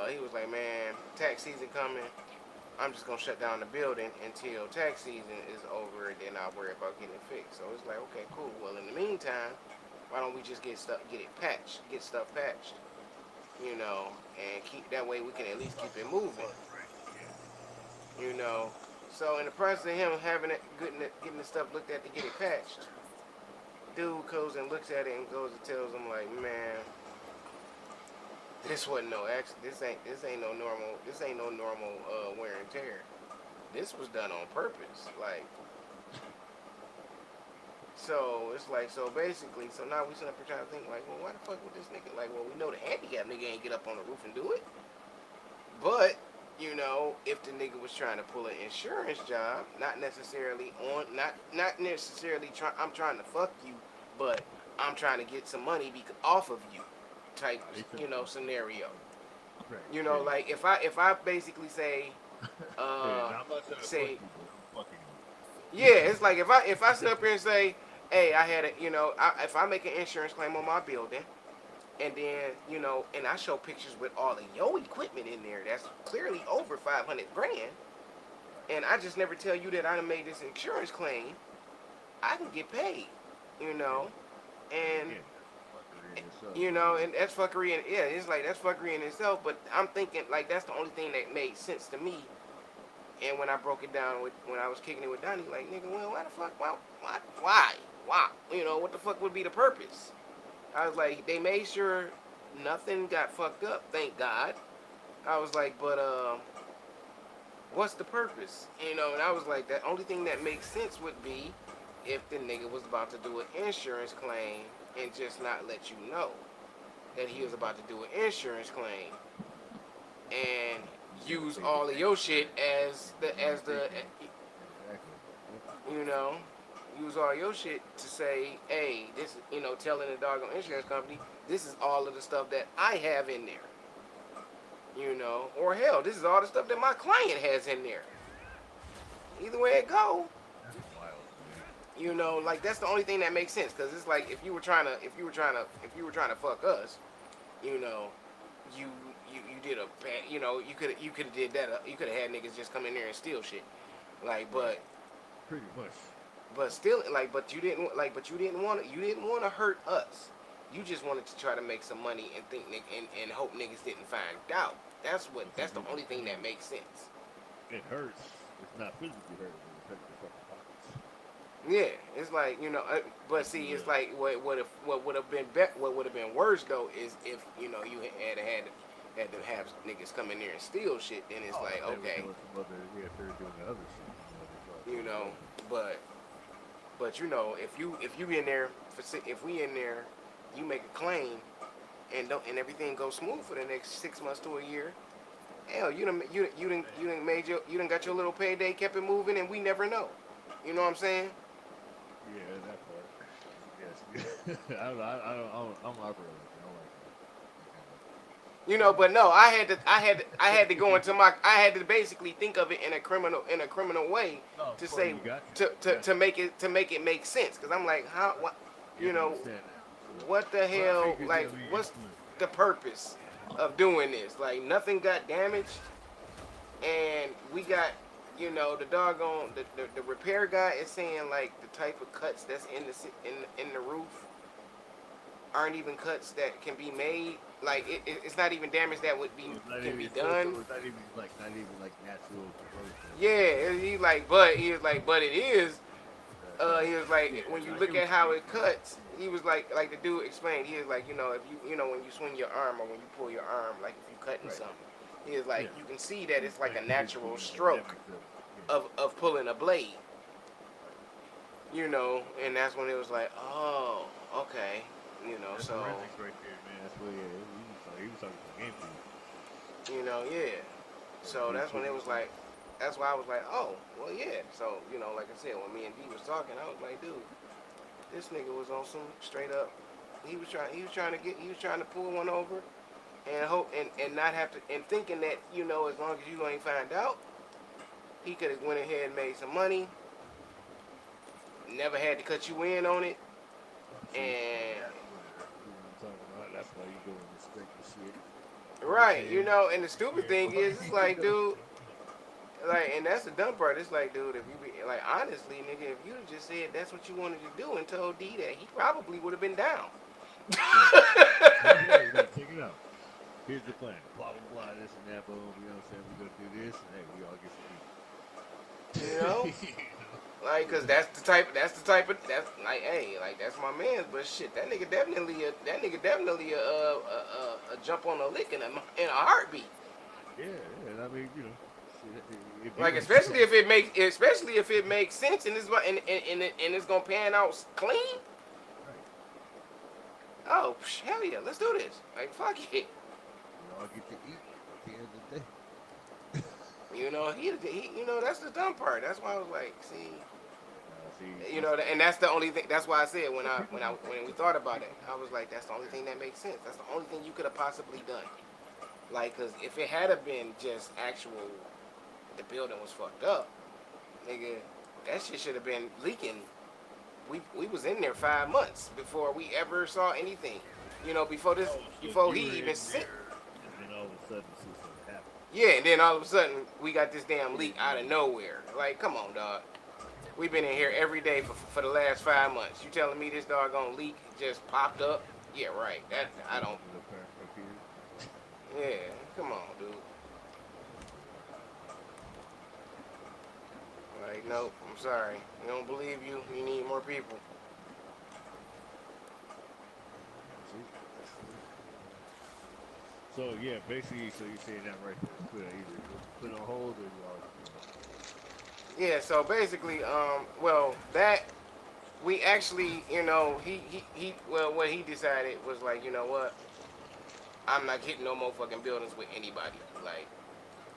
he was like, man, tax season coming. I'm just gonna shut down the building until tax season is over, and then I'll worry about getting it fixed. So it's like, okay, cool. Well, in the meantime, why don't we just get stuff patched, you know, and keep that way we can at least keep it moving, you know. So in the process of him getting the stuff looked at to get it patched, dude goes and looks at it and goes and tells him like, man, this wasn't no accident. This ain't no normal wear and tear. This was done on purpose. Like, so it's like, so basically, so now we sit up here trying to think like, well, why the fuck would this nigga, like, well, we know the handicap nigga ain't get up on the roof and do it. But, you know, if the nigga was trying to pull an insurance job, not necessarily I'm trying to fuck you, but I'm trying to get some money off of you type, you know, scenario. You know, like if I basically say, say, yeah, it's like if I sit up here and say, hey, I had it, you know, if I make an insurance claim on my building, and then, you know, and I show pictures with all of your equipment in there that's clearly over 500 grand, and I just never tell you that I done made this insurance claim, I can get paid, you know, and you know, and that's fuckery, and yeah, it's like that's fuckery in itself. But I'm thinking like that's the only thing that made sense to me. And when I broke it down when I was kicking it with Donnie, like, nigga, well, why the fuck, why, you know, what the fuck would be the purpose? I was like, they made sure nothing got fucked up, thank God. I was like, but what's the purpose? You know, and I was like, the only thing that makes sense would be if the nigga was about to do an insurance claim and just not let you know that he was about to do an insurance claim and use all of your shit as the you know, use all your shit to say, hey, this, you know, telling the doggone insurance company, this is all of the stuff that I have in there. You know, or hell, this is all the stuff that my client has in there. Either way it go, you know, like that's the only thing that makes sense. Cause it's like if you were trying to fuck us, you know, you did a bad, you know, you could have did that. You could have had niggas just come in there and steal shit, like, but pretty much. But still, like, but you didn't want to hurt us. You just wanted to try to make some money and think and hope niggas didn't find out. That's the only thing that makes sense. It hurts. It's not physically hurting. It affects your fucking pockets. Yeah, it's like but see, it's like what would have been worse though is if you had to have niggas come in there and steal shit. Then it's Oh, like if they were okay, doing some other, yeah, if they were doing the other shit, they probably you pull it know, over. but if you in there if we in there, you make a claim and don't and everything goes smooth for the next 6 months to a year. Hell, you done made you done got your little payday, kept it moving, and we never know. You know what I'm saying? Yeah, that part. Yes. I'm operating. I don't like that kind of. But no, I had to go into I had to basically think of it in a criminal way No, of to course, say you got to. You got to make it make sense. Because I'm like, how what You you have to know understand that. So, what the but I hell, figured, like what's the purpose of doing this? Like nothing got damaged, and we got the doggone the repair guy is saying like the type of cuts that's in the roof aren't even cuts that can be made. Like it's not even damage that would be so it's not can be even so, done. so it's not even like natural corrosion or anything like Yeah, that. he was like, but it is. That He was like, yeah, when you I get look what at you how mean. it cuts, he was like the dude explained. He was like, if when you swing your arm or when you pull your arm, like if you cutting Right. something, he was like, Yeah. you can see that it's like Like a physical natural stroke dynamics of it. Yeah. of pulling a blade. Right. And that's when it was like, oh, okay, That's so forensics right there, man. That's what yeah, he was talking some game to you. yeah. Like So he was that's when putting it it was to you. like, that's why I was like, oh, well, yeah. So like I said, when me and D was talking, I was like, dude, this nigga was on some straight up. He was trying to pull one over and hope and not have to and thinking that as long as you ain't find out, he could have went ahead and made some money. Never had to cut you in on it, See, and that's where you know what I'm talking about. That's why you go and respect the shit. You know what I'm right, saying? and the stupid Yeah, thing boy. is, it's like, dude, like, and that's the dumb part. It's like, dude, if you be like, honestly, nigga, if you just said that's what you wanted to do and told D that, he probably would have been down. Right. Hey, look, check it out. Here's the plan. Blah blah blah. This and that. Boom. You know what I'm saying? We're gonna do this, and hey, we all get some You meat. know, like, cause that's like, hey, like that's my man. But shit, that nigga definitely a jump on a lick in a heartbeat. Yeah, yeah. And I mean, shit, if you Like ain't strong, especially if it makes sense and and it's gonna pan out clean. right? Oh hell yeah, let's do this. Like fuck it. We all get to eat at the end of the day. He that's the dumb part. That's why I was like, see, Nah, see, this, and that's the only thing. That's why I said but people don't think when we that. thought about it, People, I was like, that's the only yeah, thing that makes sense. That's the only thing you could have possibly done. Like, cause if it had have been just actual, the building was fucked up, nigga, that shit should have been leaking. We was in there 5 months before we ever saw anything. oh, so Before you he were even in sent. there, and then all of a sudden, see something happen. Yeah, and then all of a sudden we got this damn Yeah, leak out of nowhere. Like, come on, dog. We've been in here every day for the last 5 months. You telling me this doggone leak just popped up? Yeah, right. That I don't. magically appeared. Yeah, come on, dude. Like, nope. I'm sorry. We don't believe you. You need more people. See, that's so yeah, basically, so you're saying that right there. Put either put it on hold or you all. Yeah. So basically, well, that we actually, well, what he decided was like, you know what? I'm not getting no more fucking buildings with anybody. Like,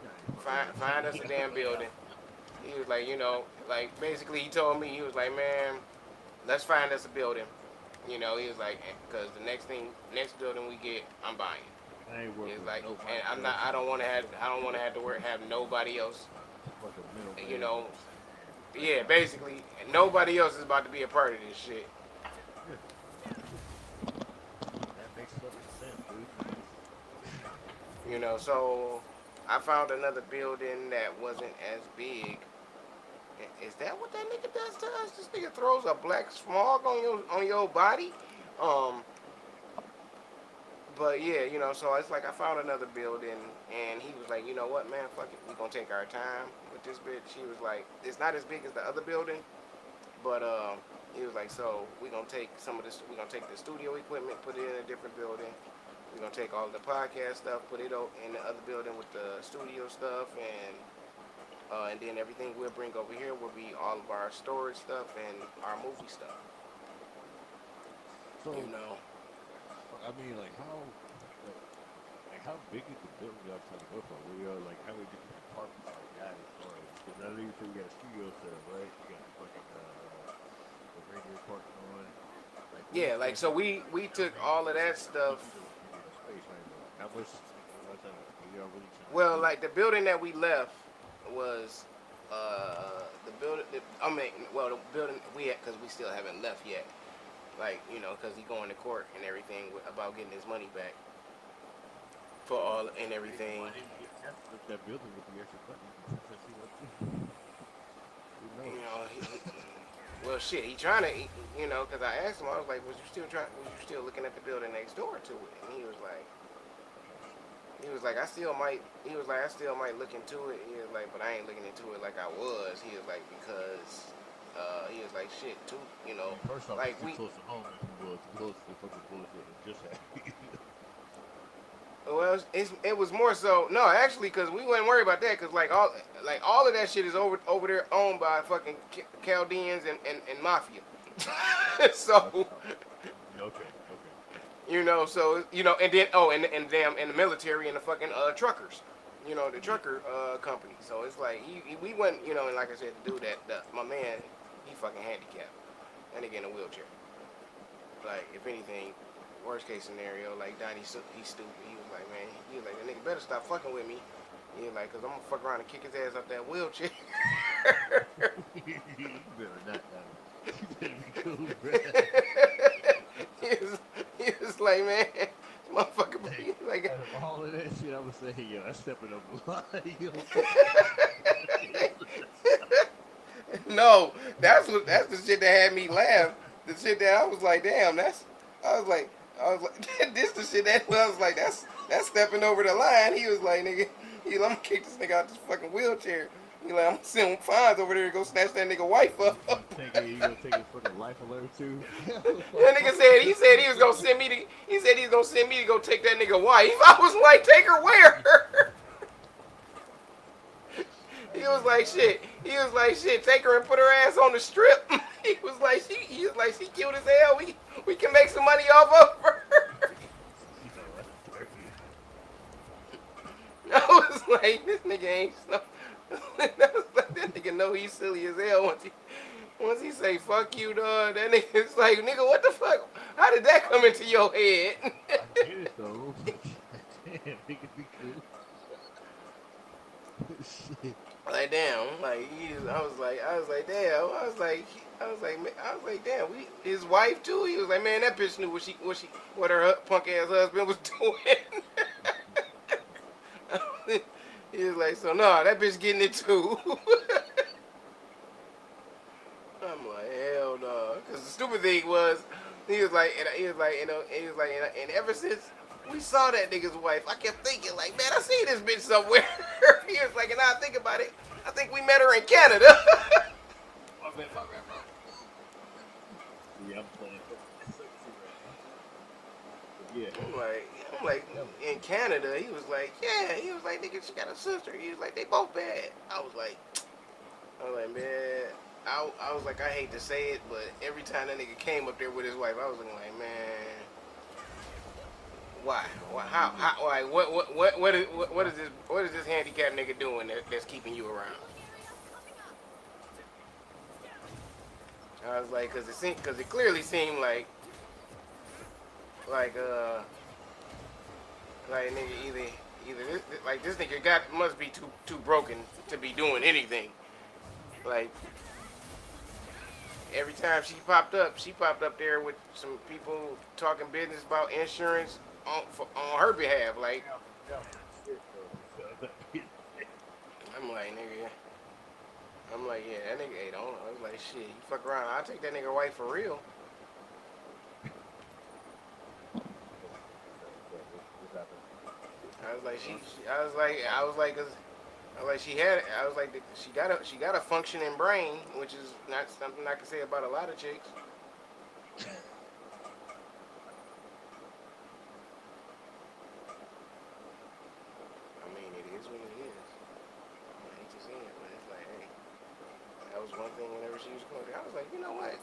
Yeah, you fucking find us a damn building. He was like, like basically he told me he was like, man, let's find us a building. He was like, because the next building we get, I'm buying. I ain't working He's with like, and nobody I'm not. else. I don't want to have to have nobody else. Fuck a You middleman. know, Like yeah, I said, basically nobody else is about to be a part of this shit. yeah, that makes fucking sense, dude. So I found another building that wasn't as big. Is that what that nigga does to us? This nigga throws a black smog on your body. Um, but yeah, so it's like I found another building, and he was like, you know what, man, fuck it, we gonna take our time with this bitch. He was like, it's not as big as the other building, But he was like, so we're gonna take some of this. We're gonna take the studio equipment, put it in a different building. We're gonna take all the podcast stuff, put it in the other building with the studio stuff, and then everything we'll bring over here will be all of our storage stuff and our movie stuff. So, You know, I mean, like how big is the building y'all trying to go for? We are like how many different departments like that as far as because I know you said you got a studio set up, right? You got the fucking the radio department on. Like yeah. Like so, we took all of that stuff. Space right now. How much? Y'all really trying to Well, do? like the building that we left was the building. I mean, well, the building we had because we still haven't left yet. Like because he going to court and everything about getting his money back for all and everything. That building with the extra money. Who You knows? know, well, shit, he trying to, because I asked him, I was like, was you still looking at the building next door to it? And he was like, I still might look into it. He was like, but I ain't looking into it like I was. He was like, because, he was like, shit, too, First off, like it's too close to home if you will. Too close to the fucking bullshit that just happened. well, it was more so, no, actually, because we wouldn't worry about that, because all of that shit is over there owned by fucking Chaldeans and mafia. So. Okay. So and then and the military and the fucking truckers, the trucker company. So it's like we went, and like I said, the dude my man, he fucking handicapped, and again in a wheelchair. Like if anything, worst case scenario, like Donnie, he's stupid. He was like, man, he was like, that nigga better stop fucking with me. He was like, cause I'm gonna fuck around and kick his ass out that wheelchair. You better not. You better be cool, bro. he, was, he was like, man, this motherfucker, like, Out of all of that shit, I would say, yo, that's stepping up a lot. Yo. no, that's the shit that had me laugh. The shit that I was like, damn, I was like, this the shit that I was like, that's stepping over the line. He was like, nigga, I'm gonna kick this nigga out this fucking wheelchair. He like, I'm gonna send fines over there to go snatch that nigga wife up. You gonna take his fucking life alert too? That nigga said he was gonna send me to he said he's gonna send me to go take that nigga wife. I was like, take her where? He was like, shit. He was like, shit. Take her and put her ass on the strip. He was like, she cute as hell. We can make some money off of her. I was like, this nigga ain't stuff. That nigga know he's silly as hell once he say fuck you, dog. That nigga's like, nigga, what the fuck? How did that come into your head? I get it though. Damn, it could be cool. Shit. Like damn, like I was like damn, I was like damn, his wife too. He was like, man, that bitch knew what her punk ass husband was doing. He was like, so no, that bitch getting it too. I'm like, hell no, because the stupid thing was, he was like, and ever since we saw that nigga's wife, I kept thinking like, man, I seen this bitch somewhere. He was like, and now I think about it, I think we met her in Canada. Yeah, I'm playing. Yeah. I'm like, in Canada, he was like, yeah, he was like, nigga, she got a sister. He was like, they both bad. I was like, man, I was like, I hate to say it, but every time that nigga came up there with his wife, I was looking like, man, why? How? Why? What is this handicapped nigga doing that's keeping you around? I was like, cause it clearly seemed like like nigga either this nigga must be too broken to be doing anything. Like every time she popped up there with some people talking business about insurance on her behalf. Like I'm like, yeah, that nigga ain't on. I was like, shit, you fuck around, I'll take that nigga wife for real. I was like, Like I was like, she got a functioning brain, which is not something I can say about a lot of chicks. I mean, it is what it is. I hate to say it, but it's like, hey, that was one thing whenever she was going there. I was like, you know what?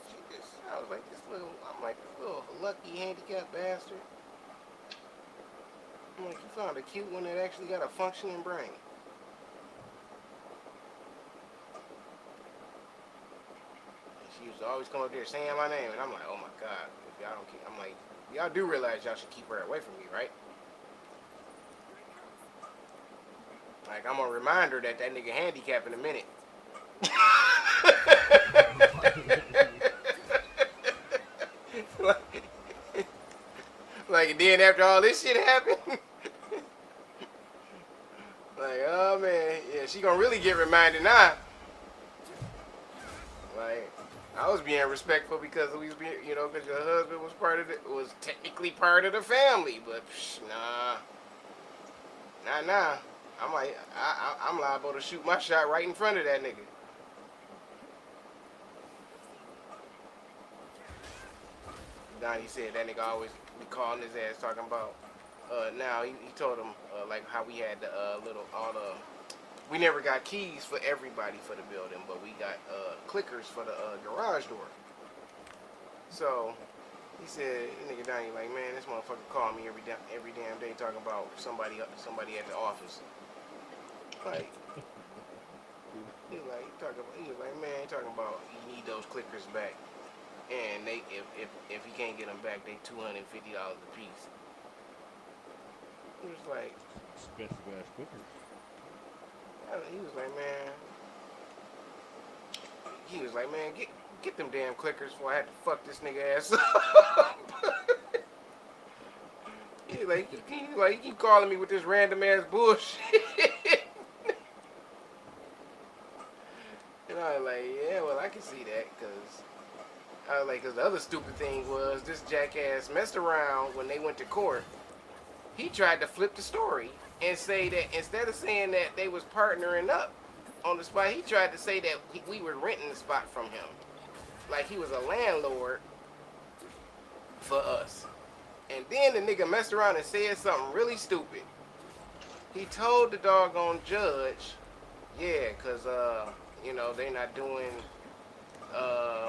I was like, I'm like, this little lucky handicapped bastard. I'm like, you found a cute one that actually got a functioning brain. And she used to always come up there saying my name, and I'm like, oh my god, if y'all don't keep, I'm like, y'all do realize y'all should keep her away from me, right? Like, I'm gonna remind her that nigga handicapped in a minute. like, and then after all this shit happened, like, oh man, yeah, she gonna really get reminded now. Like, I was being respectful because we was being, because your husband was technically part of the family, but nah. I'm liable to shoot my shot right in front of that nigga. Donnie said that nigga always be calling his ass talking about. Now he told him like how we had the we never got keys for everybody for the building, but we got clickers for the garage door. So he said, nigga Donnie, like, man, this motherfucker called me every damn day talking about somebody at the office. Like, he was like, man, he talking about you need those clickers back, and they if he can't get them back, they $250 a piece. He was like, Expensive ass clippers. he was like, man, get them damn clickers before I had to fuck this nigga ass up. He keep calling me with this random ass bullshit. And I was like, yeah, well, I can see that, because the other stupid thing was this jackass messed around when they went to court. He tried to flip the story and say that instead of saying that they was partnering up on the spot, he tried to say that we were renting the spot from him. Like he was a landlord for us. And then the nigga messed around and said something really stupid. He told the doggone judge, yeah, because, they not doing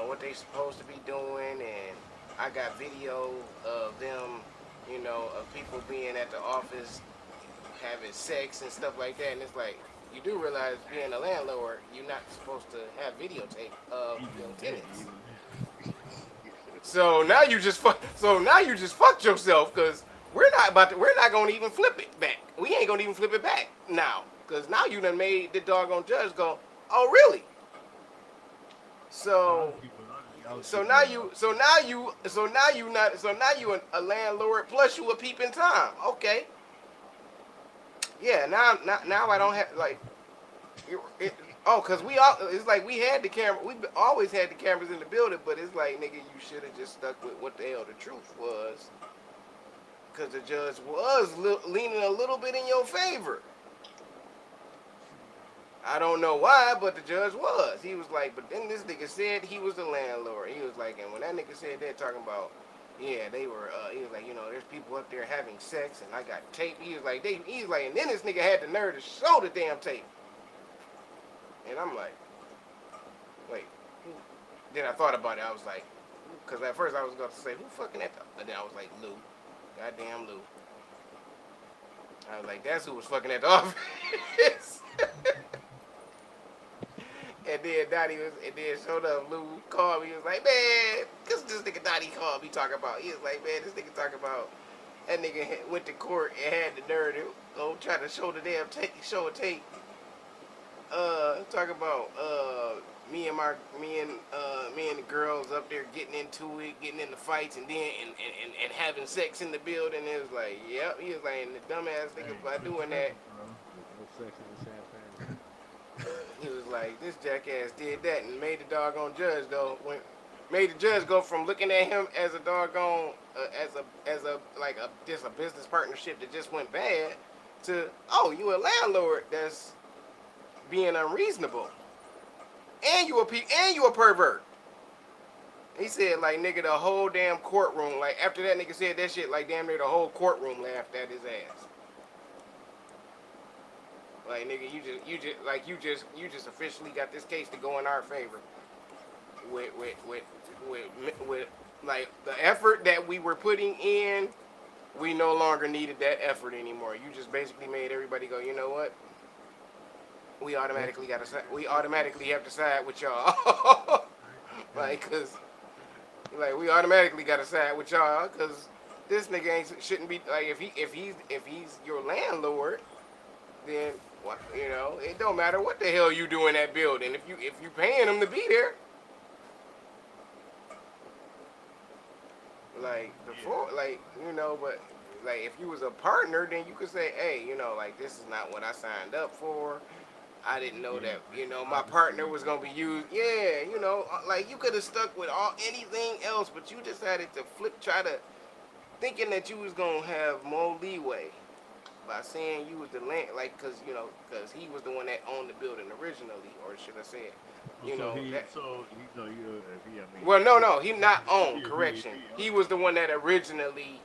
what they supposed to be doing, and I got video of them, of people being at the office having sex and stuff like that, and it's like, you do realize being a landlord, you're not supposed to have videotape of your tenants. So now you just fucked yourself, because we're not gonna even flip it back. We ain't gonna even flip it back now, because now you done made the doggone judge go, oh really? So now you a landlord plus you a peeping Tom. Okay. Yeah. Now I don't have like. Cause it's like we had the camera. We always had the cameras in the building, but it's like, nigga, you should have just stuck with what the hell the truth was. Cause the judge was leaning a little bit in your favor. I don't know why, but the judge was. He was like, but then this nigga said he was the landlord. He was like, and when that nigga said that, talking about, yeah, they were, he was like, there's people up there having sex, and I got tape. He was like, and then this nigga had the nerve to show the damn tape. And I'm like, wait. Then I thought about it. I was like, because at first I was going to say, who fucking at the, but then I was like, Lou. Goddamn Lou. I was like, that's who was fucking at the office. And then showed up. Lou called me. He was like, man, this nigga Donnie called me talking about. He was like, man, this nigga talking about. That nigga went to court and had the nerve to go try to show the damn tape, show a tape. Talk about me and the girls up there getting into it, getting into fights, and then and having sex in the building. It was like, yep. He was like, and the dumbass nigga by doing that. No sex in the champagne. He was like, this jackass did that and made the doggone judge go. Made the judge go from looking at him as a doggone just a business partnership that just went bad to, oh, you a landlord that's being unreasonable. And you a pervert. He said, like, nigga, the whole damn courtroom, like, after that nigga said that shit, like, damn near the whole courtroom laughed at his ass. Like, nigga, you just officially got this case to go in our favor. With, like, the effort that we were putting in, we no longer needed that effort anymore. You just basically made everybody go, you know what? We automatically have to side with y'all. Like, cause, like, we automatically got to side with y'all, cause this nigga shouldn't be, like, if he's your landlord, then what, you know, it don't matter what the hell you do in that building. If you paying him to be there, like, before, like, you know, but like, if you was a partner, then you could say, hey, you know, like, this is not what I signed up for. I didn't know that, you know, my partner was gonna be used. Yeah, you know, like, you could have stuck with anything else, but you decided to try to, thinking that you was gonna have more leeway by saying you was the land, like, cause you know, cause he was the one that owned the building originally, or should I say it, you know, that. Well, no, he not owned. Correction, he was the one that originally,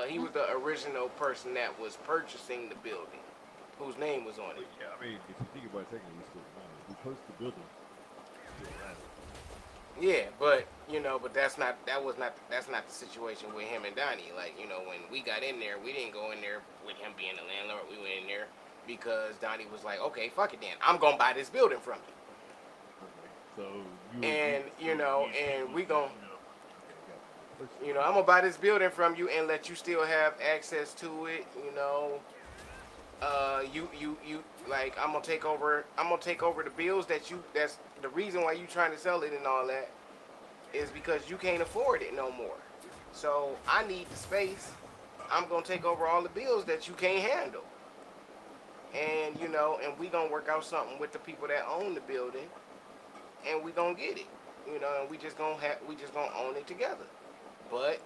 he was the original person that was purchasing the building, whose name was on it. Yeah, I mean, if you think about it technically, he's still not. If he purchased the building, still has it. Yeah, but you know, but that's not the situation with him and Donnie. Like, you know, when we got in there, we didn't go in there with him being the landlord. We went in there because Donnie was like, okay, fuck it then, I'm gonna buy this building from you. So And you know, and we gonna, okay, you know, I'm gonna buy this building from you and let you still have access to it. You know, you like, I'm gonna take over the bills that you. That's the reason why you trying to sell it and all that, is because you can't afford it no more. So I need the space. I'm gonna take over all the bills that you can't handle. And you know, and we gonna work out something with the people that own the building, and we gonna get it. You know, and we just gonna own it together. But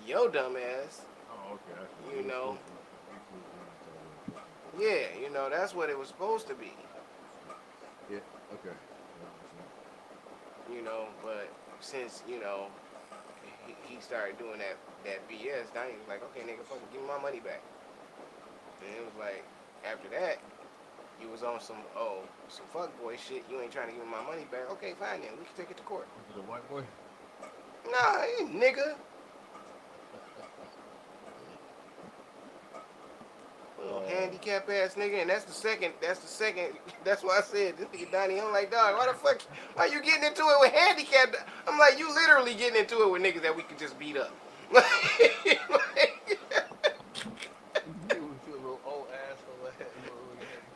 yo, dumbass, oh, okay. you know, yeah, you know, that's what it was supposed to be. Yeah, okay. You know, but since, you know, he started doing that BS, Donnie was like, okay, nigga, fucking give me my money back. And it was like, after that, you was on some fuckboy shit. You ain't trying to give me my money back. Okay, fine then. We can take it to court. Was it a white boy? Nah, hey, nigga. Little handicap ass nigga, and that's the second, that's why I said, this nigga Donnie, I'm like, dog, why you getting into it with handicap? I'm like, you literally getting into it with niggas that we could just beat up.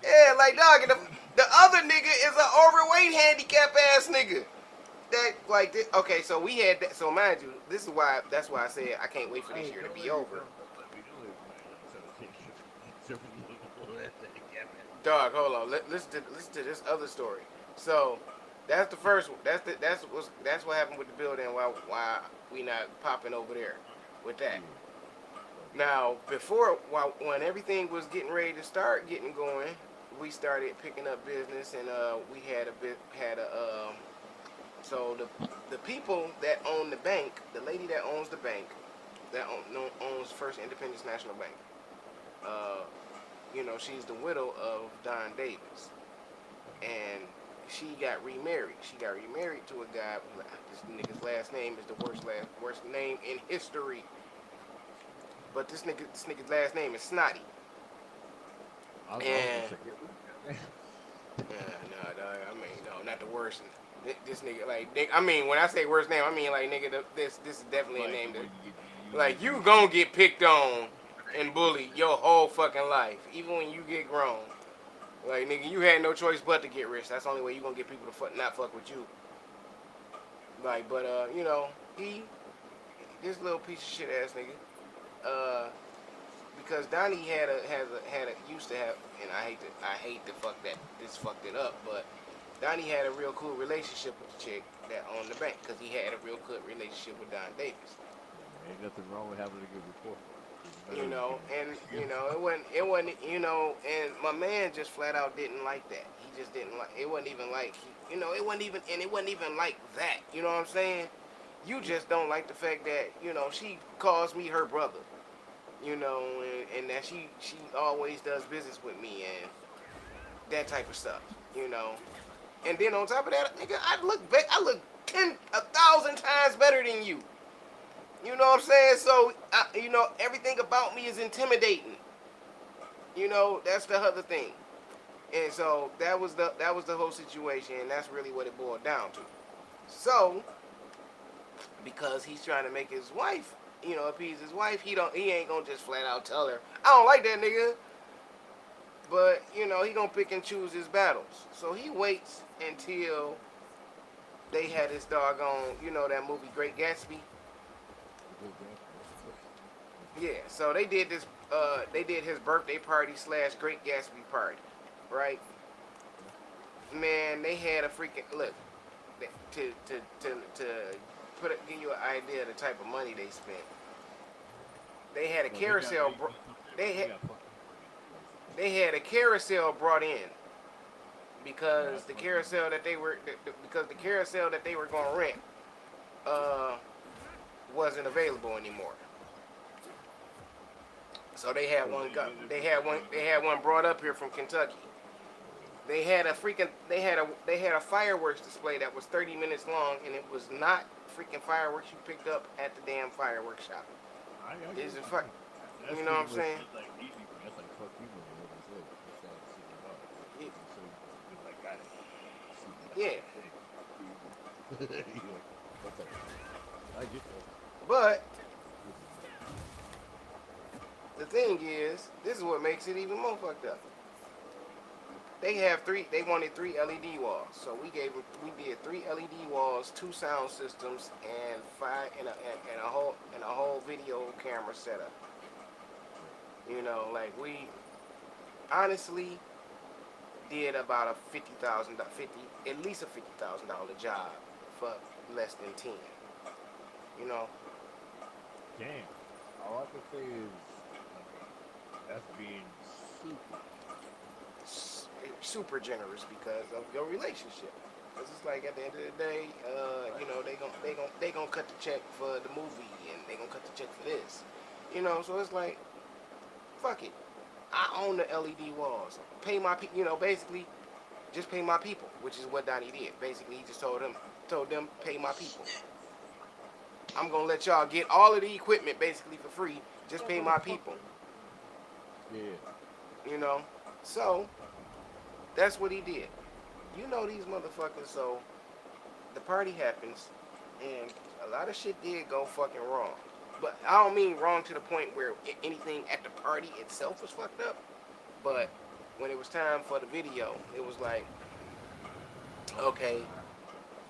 Yeah, like, dog, and the other nigga is an overweight handicap ass nigga. That, like, okay, so we had that, so mind you, that's why I said I can't wait for this year to be over. Dog, hold on. Listen to this other story. So, that's the first one. That's what happened with the building. Why we not popping over there with that. Now, when everything was getting ready to start getting going, we started picking up business, and we so the people that own the bank, the lady that owns the bank, that owns First Independence National Bank. You know, she's the widow of Don Davis, and she got remarried. She got remarried to a guy. This nigga's last name is the worst name in history. But this nigga's last name is Snotty. And no, dog. I mean, no, not the worst. This nigga, like, I mean, when I say worst name, I mean, like, nigga, this is definitely a name that, like, you gonna get picked on and bullied your whole fucking life, even when you get grown. Like, nigga, you had no choice but to get rich. That's the only way you gonna get people to not fuck with you. Like, but you know, this little piece of shit ass nigga, because Donnie used to have, and I hate to fuck that, this fucked it up, but Donnie had a real cool relationship with the chick that owned the bank, because he had a real good relationship with Don Davis. Ain't nothing wrong with having a good rapport. You know, and it wasn't, and my man just flat out didn't like that. He just didn't like. It wasn't even like, it wasn't even like that. You know what I'm saying? You just don't like the fact that she calls me her brother. And that she always does business with me and that type of stuff. You know, and then on top of that, nigga, I look 1,000 times better than you. You know what I'm saying? So, everything about me is intimidating. That's the other thing. And so that was the whole situation, and that's really what it boiled down to. So, because he's trying to make his wife, appease his wife, he ain't gonna just flat out tell her, I don't like that nigga. But, he gonna pick and choose his battles. So he waits until they had this doggone, that movie Great Gatsby. Yeah, so they did this. They did his birthday party / Great Gatsby party, right? Man, they had a freaking look to give you an idea of the type of money they spent. They had a carousel. They had a carousel brought in because the carousel that they were going to rent wasn't available anymore. So they had one. They had one brought up here from Kentucky. They had a fireworks display that was 30 minutes long, and it was not freaking fireworks you picked up at the damn fireworks shop. This is fuck. You know what I'm saying? That's like fuck you, Yeah. I get that. But the thing is, this is what makes it even more fucked up. They wanted 3 LED walls, so we did 3 LED walls, 2 sound systems, and a whole video camera setup. Like we honestly did about at least a $50,000 job for less than 10. Damn. All I can say is that's being super generous because of your relationship. Because it's like at the end of the day, they gonna cut the check for the movie and they gonna cut the check for this. So it's like, fuck it. I own the LED walls. Pay my basically just pay my people, which is what Donnie did. Basically, he just told them pay my people. I'm gonna let y'all get all of the equipment basically for free. Just pay my people. yeah. So that's what he did. These motherfuckers. So the party happens, and a lot of shit did go fucking wrong. But I don't mean wrong to the point where anything at the party itself was fucked up. But when it was time for the video, it was like, okay,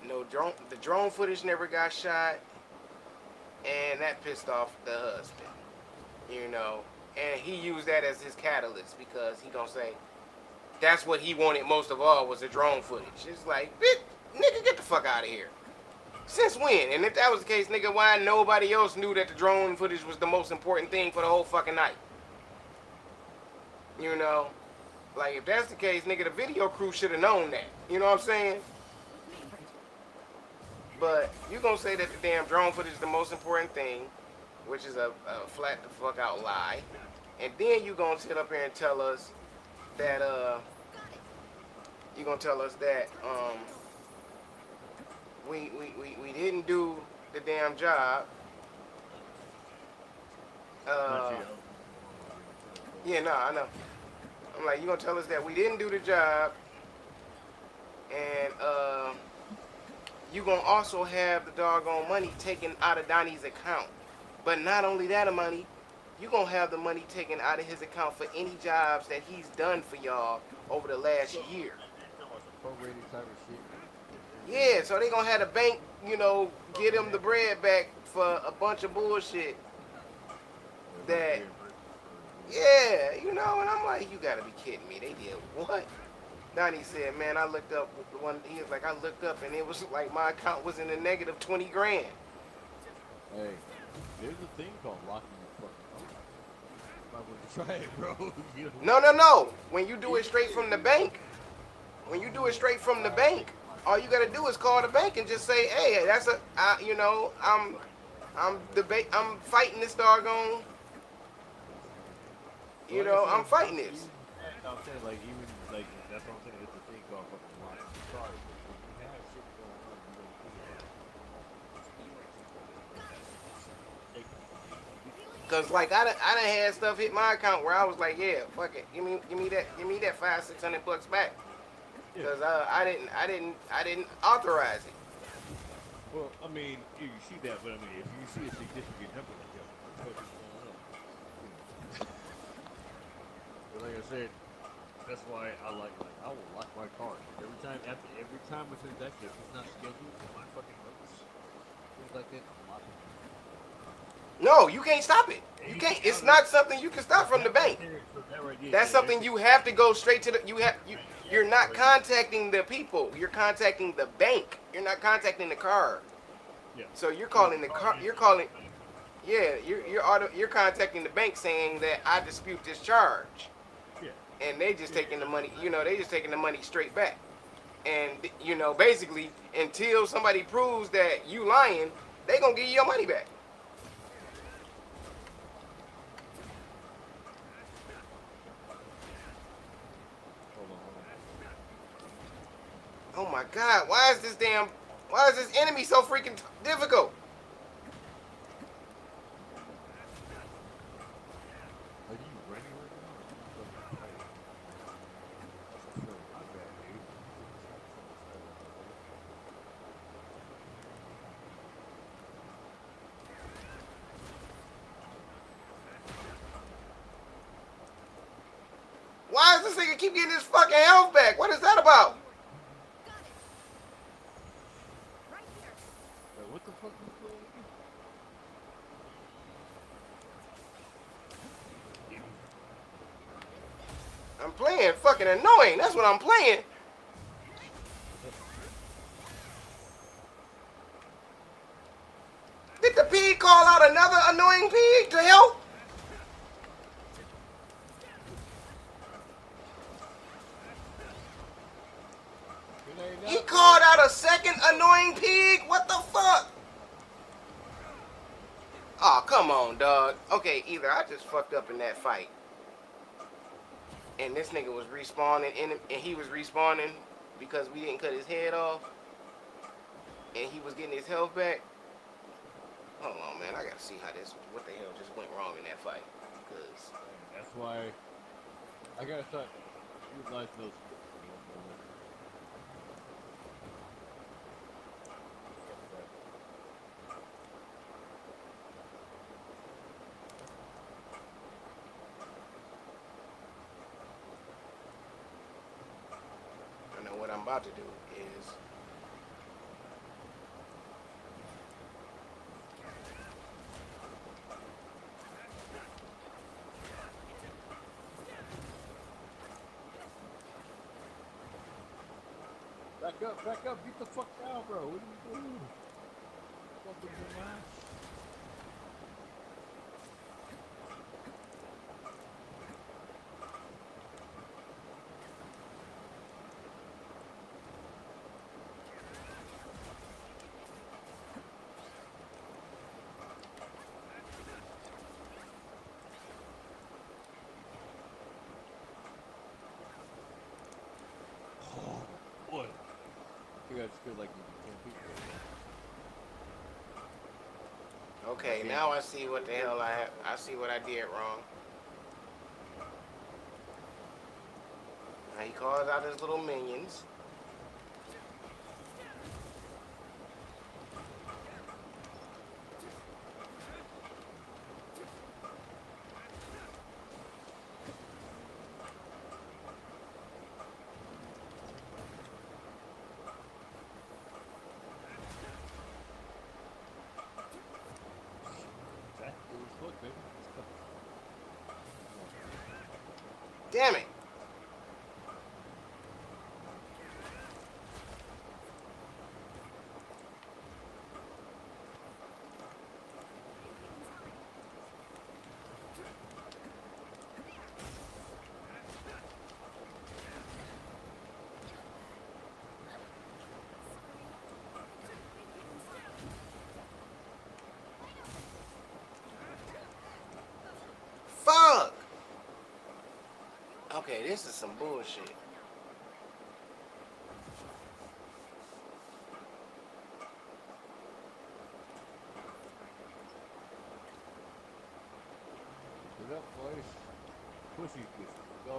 the drone footage never got shot, and that pissed off the husband. And he used that as his catalyst because he gonna say that's what he wanted most of all was the drone footage. It's like, nigga, get the fuck out of here. Since when? And if that was the case, nigga, why nobody else knew that the drone footage was the most important thing for the whole fucking night? Like if that's the case, nigga, the video crew should have known that. You know what I'm saying? But you gonna say that the damn drone footage is the most important thing, which is a flat the fuck out lie, and then you gonna sit up here and tell us that we didn't do the damn job. I know. I'm like, you gonna tell us that we didn't do the job, and you gonna also have the doggone money taken out of Donnie's account. But not only that money, you gonna have the money taken out of his account for any jobs that he's done for y'all over the last year. Prorated type of shit. Yeah, so they gonna have the bank, get him the bread back for a bunch of bullshit. That, yeah, and I'm like, you gotta be kidding me. They did what? Donnie said, man, I looked up he was like, I looked up and it was like my account was in the negative 20 grand. Hey, there's a thing called locking your fucking phone. Might want to try it, bro. You know? No, no, no. When you do it straight from the bank, when you do it straight from the bank, all you gotta do is call the bank and just say, "Hey, that's you know, I'm fighting this doggone, Well, you like I know, said, I'm fighting this." even I'm saying, like, even, like, that's what I'm saying. It's a thing called fucking launch the car. But when you have shit going on, you don't think about it. Take Cause like I done had stuff hit my account where I was like, "Yeah, fuck it, give me that $500-600 back," yeah. cause I didn't authorize it. Well, I mean, you see that, but I mean, if you see a significant number like that, what the fuck is going on? You know. But like I said, that's why I will lock my card every time a transaction, if it's not scheduled in my fucking notes, things like that, I'm locking it. No, you can't stop it. And You you can can't. It's count on not something you can stop from the that right bank. there. So that right there, That's yeah, that's something it. you have to go straight to the. You're That not right there. contacting the people. You're contacting the bank. You're not contacting the card. Yeah. So you're Well, the calling the card car. is You're the calling. bank. Yeah, you're contacting the bank saying that I dispute this charge, Yeah. and they just Yeah, taking the that's money. what You I'm know, they just taking the money straight back. And you know, basically, until somebody proves that you lying, they gonna give you your money back. Hold on, hold on. Oh my God, why is this enemy so freaking difficult? Are you running right now, or are you fucking fighting? Sure, my bad, dude. Sorry about that, brother. Why does this nigga keep getting his fucking health back? What is that about? Got it. Right here. Wait, what the fuck you playing again? I'm playing fucking annoying. That's what I'm playing. Did the pig call out another annoying pig to help? It ain't He up, bro. called out a second annoying pig? What the fuck? Oh, come on, dog. Okay, either I just fucked up in that fight, and this nigga was respawning, and he was respawning because we didn't cut his head off, and he was getting his health back. Hold on, man. I gotta see what the hell just went wrong in that fight. Cause And that's why I gotta start utilizing those. Fuck that. I know what I'm about to do is Back up, get the fuck down, bro. What are you doing? Fucking dumbass. Oh, boy. I think I just feel like you can 10 people right now. okay. Now I see what the hell I have. I see what I did wrong. Now he calls out his little minions. Tactical as fuck, baby. Damn it. Okay, this is some bullshit. Get up, boys. Pussy, pussy. Go.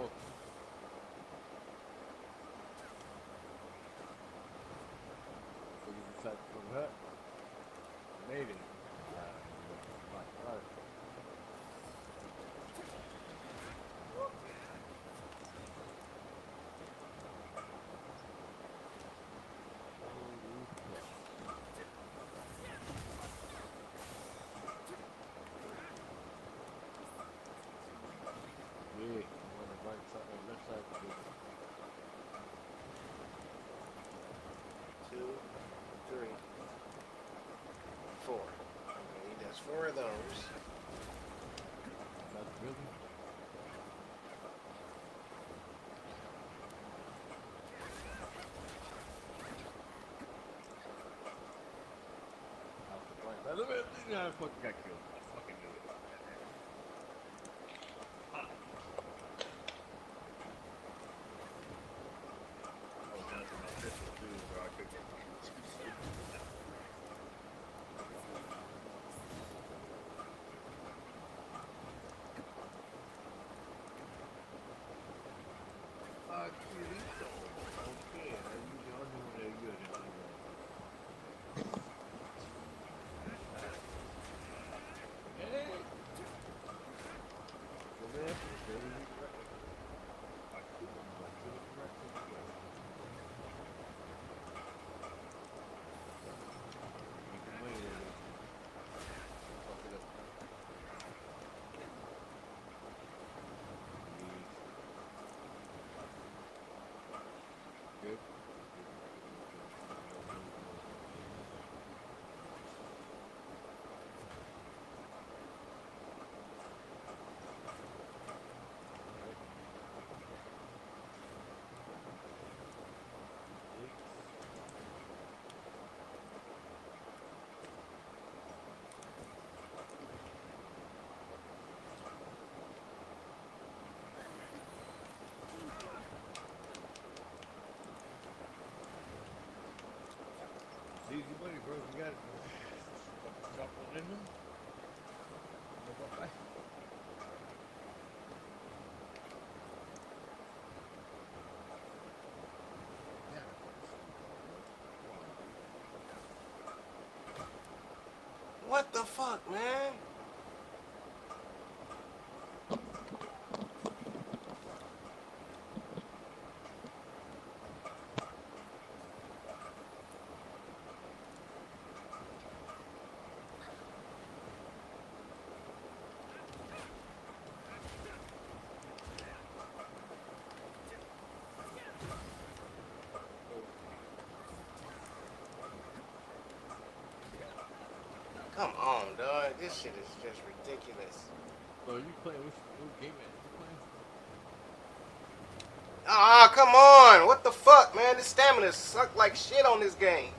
Look at the side from that. Made it. Right. Yeah, on the right side, on the left side of the building. 2, 3, 4. Okay, he does 4 of those. That's the building. Out the front. Look at that. I fucking got killed. I fucking knew it. I was down to my pistol too, bro. I couldn't get Kirito. Okay, you the only one that good. Hey! Go there. Go to the correct. I shoot him. Go to the correct. You can win it. Fuck it up. Good. Easy money, bro. We got it. Drop one in there. Bye-bye. What the fuck, man? Come on, dog. This shit is just ridiculous. Bro, you playing what game is you playing? Ah, come on. What the fuck, man? This stamina suck like shit on this game.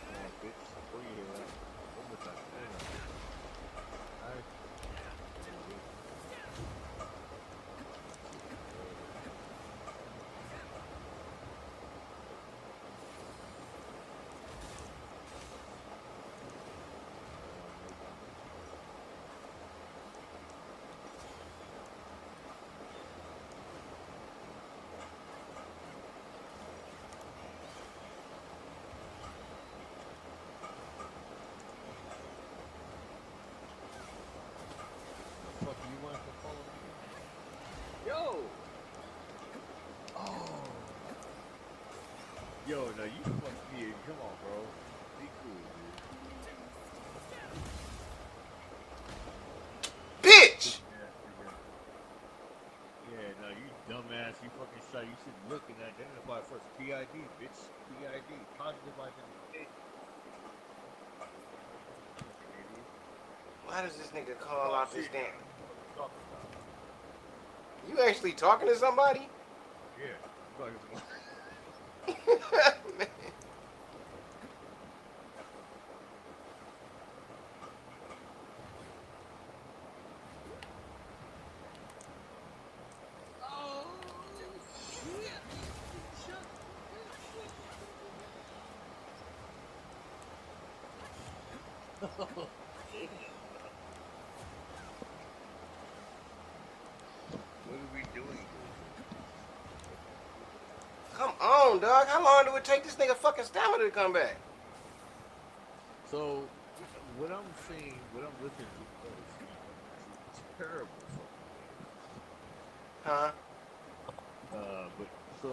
Come on, bitch. Where you here at? One more time. Alright. Fuck you want to follow me? Yo! Oh! Yo, no, you fucked me in. Come on, bro. Be cool, dude. Bitch! Yeah, no, you dumbass. You fucking shot. You should look and identify first. PID, bitch. PID. Positive identification. Why does this nigga call out this damn? What are you talking about? You actually talking to somebody? Yeah. What are we doing here? Come on, dog. How long do it take this nigga fucking stamina to come back? So, what I'm seeing, what I'm listening to, it's terrible fucking Huh? but so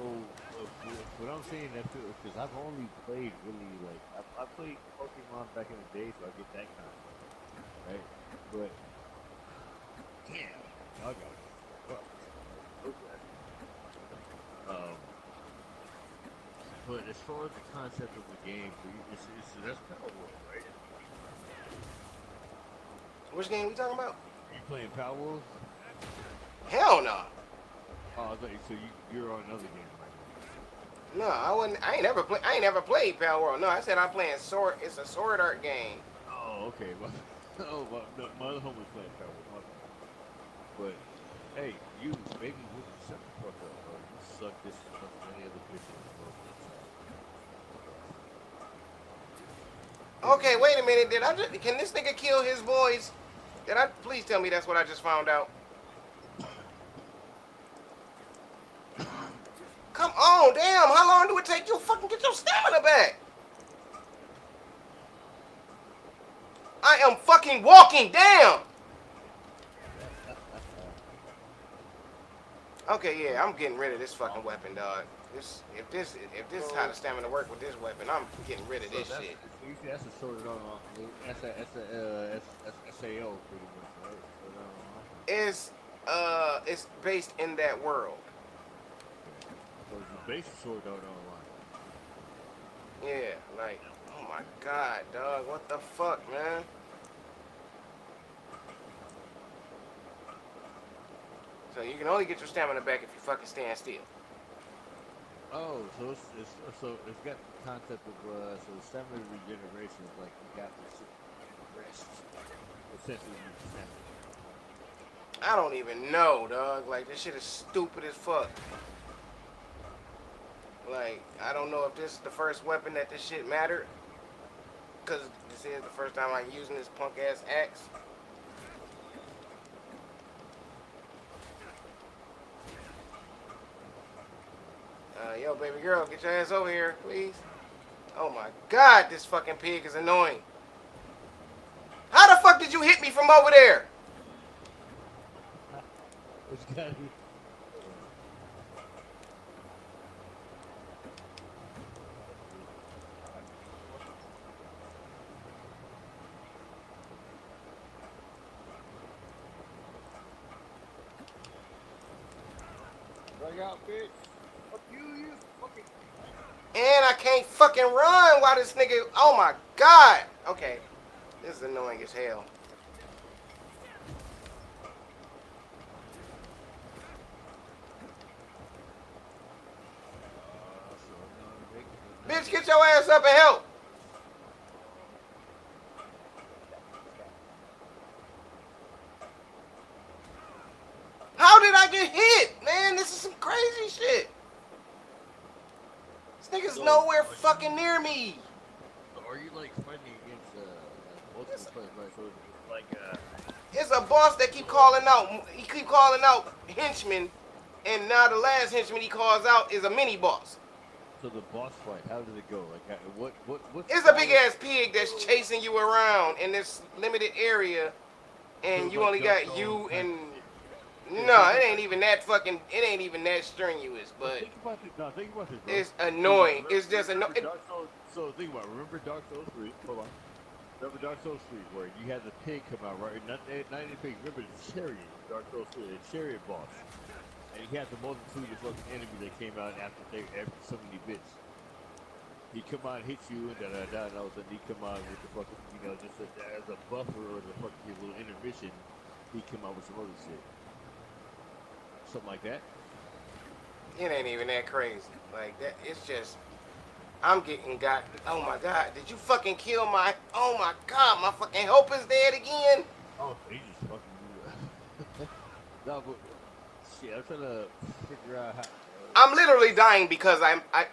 what I'm saying that too, because I've only played really like I played Pokemon back in the day, so I get that kind of right. But damn, y'all got fuck. Okay. Um, but as far as the concept of the game, it's that's Power World, right? Which game we talking about? You playing Power World? Hell no. Oh, I thought so. You're on another game right No, I wouldn't. I ain't never play. I ain't never played Power World. No, I said I'm playing Sword. It's a Sword Art game. now. Oh, okay. Well, oh, well, no, my other home was playing Power World. But hey, you maybe you can shut the fuck up, bro. You suck this as much as any other bitch in the world. Okay, wait a minute. Did I just? Can this nigga kill his boys? Did I? Please tell me that's what I just found out. Come on, damn. How long do it take you to fucking get your stamina back? I am fucking walking down. Okay, yeah, I'm getting rid of this fucking weapon, dog. If this is how the stamina work with this weapon, I'm getting rid of this So shit. you see, that's a sort of that's a SAO pretty much, right? It's based in that world. So it's the base sword art online. Yeah, like, oh my god, dog, what the fuck, man? So you can only get your stamina back if you fucking stand still. Oh, so it's got the concept of so stamina regeneration is like you got this rest. Essentially, you stamina. I don't even know, dog. Like, this shit is stupid as fuck. Like, I don't know if this is the first weapon that this shit mattered. Because this is the first time I'm using this punk ass axe. Yo, baby girl, get your ass over here, please. Oh my god, this fucking pig is annoying. How the fuck did you hit me from over there? It's got to. Drag out, bitch. Fuck you fucking. And I can't fucking run while this nigga. Oh my god. Okay. This is annoying as hell. Bitch, get your ass up and help. How did I get hit? Man, this is some crazy shit. This nigga's So, nowhere fucking near me. So are you like fighting against multiple players, right? So it's like It's a boss that keep calling out. He keep calling out henchmen, and now the last henchman he calls out is a mini boss. so the boss fight. How does it go? Like what? It's a big ass pig that's chasing you around in this limited area, and you only got you and. No, it ain't even that fucking. It ain't even that strenuous, but think about this. No, think about this, bro. it's annoying. It's just annoying. So think about it. Remember Dark Souls 3? Hold on. Remember Dark Souls 3 where you had the pig come out, right? Not even the pig. Remember the chariot. Dark Souls 3, the chariot boss. And he had the multitude of fucking enemy that came out after so many bits. He come out, hit you, and and all of a sudden he come out with the fucking, just as a buffer or the fucking little intermission. He come out with some other shit. Something like that. It ain't even that crazy. Like that. It's just. I'm getting got. Oh my god! Did you fucking kill my? Oh my god! My fucking help is dead again. Oh, he just fucking. No, but shit, I'm trying to figure out how. I'm literally dying because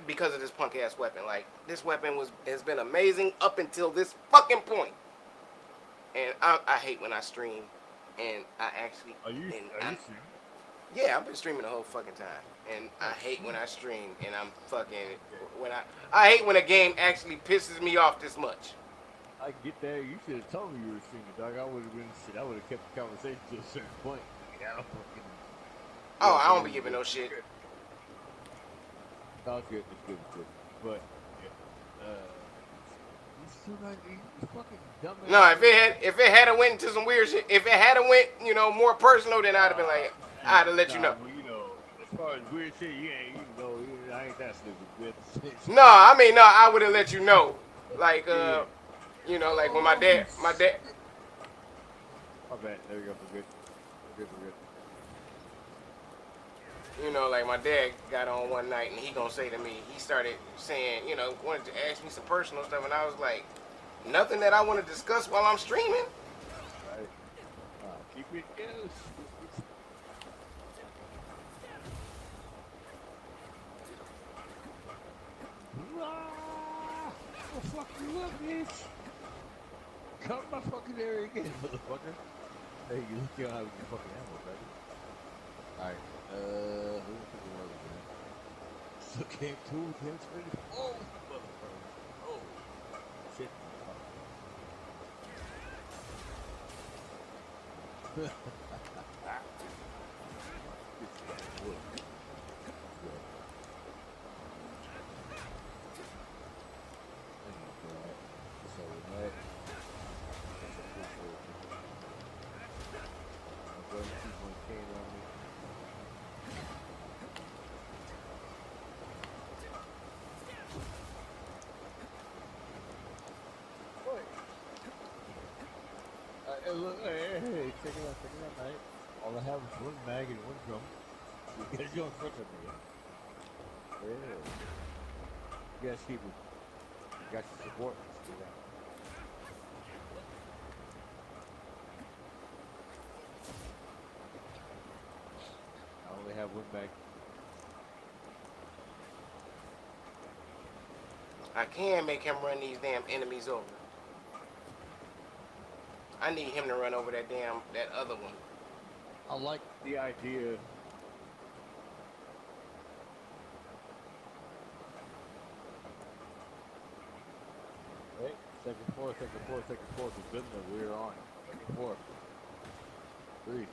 because of this punk ass weapon. Like this weapon has been amazing up until this fucking point. And I hate when I stream, and I actually Are you and are you I, serious? yeah, I've been streaming the whole fucking time, and I Oh hate when shit. I stream and I'm fucking Okay. when I hate when a game actually pisses me off this much. I get that. You should have told me you were streaming, dog. I would have been shit. I would have kept the conversation to a certain point. Like, I don't fucking. You know Oh, what I I'm don't be saying? giving no shit. Good. No, it's good. It's good. It's good. But yeah, you still not you fucking dumbass. No, Nigga. if it had went into some weird shit, if it had went more personal, then I'd have been like, Hey, I'd have let you nah, know. well, as far as weird shit, I ain't that stupid. We have to say No, shit. I mean no, I would have let you know. Like Yeah. like when Oh my dad, shit. My bad. There we go. We're good. We're good. We're good. like my dad got on one night and he gonna say to me, he started saying, wanted to ask me some personal stuff, and I was like, nothing that I want to discuss while I'm streaming. Right. Keep it close. Ah! Oh, fuck you up, bitch. Come my fucking area again, motherfucker. Hey, you don't have any fucking ammo, baby. Alright, who the fuck was it, man? So came two, came three. Oh, motherfucker. Oh, shit. This guy wood. Good. Thank you for that. So with that, that's appreciate you. My brother keep on cane on me. What? Hey, look, hey, check it out, mate. All I have is one mag and one drum. You guys don't fuck with me. Yeah. You guys keep it. You got your support. Let's do that. I only have one mag. I can make him run these damn enemies over. I need him to run over that other one. I like the idea. Hey, second floor. The building that we're on. Second floor. 3.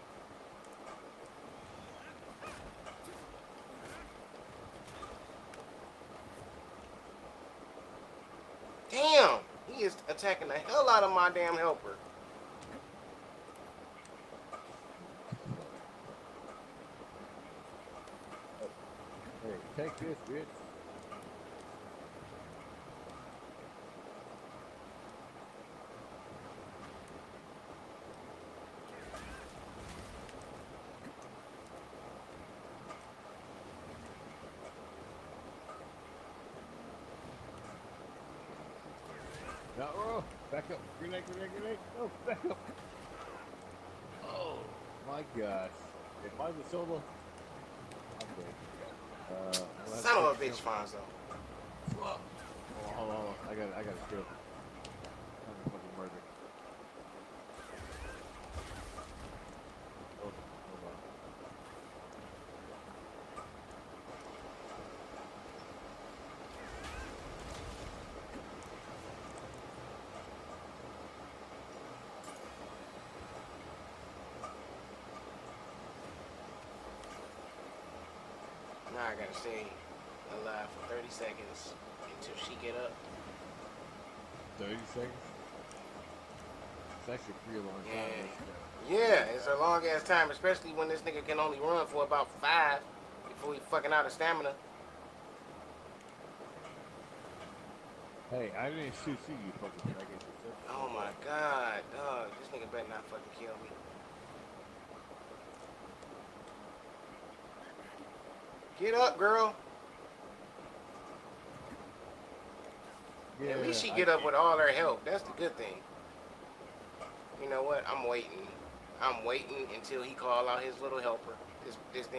Damn, he is attacking the hell out of my damn helper. Hey, take this, bitch. No, oh, back up. Grenade. No, back up. Oh, my gosh. If I was solo, I'm dead. We'll have to Son of a take bitch, jump. Fonzo. Fuck. Hold on. I got to kill. I'm a fucking murder. Oh, hold on. Now I gotta stay alive for 30 seconds until she get up. 30 seconds? It's actually a pretty long time. Yeah, it's a long ass time, especially when this nigga can only run for about 5 before he fucking out of stamina. Hey, I didn't shoot you fucking faggot. Oh my god, dog. This nigga better not fucking kill me. Get up, girl. Yeah, At least she get up with all her help. That's the good thing. You know what? I'm waiting. I'm waiting until he call out his little helper. This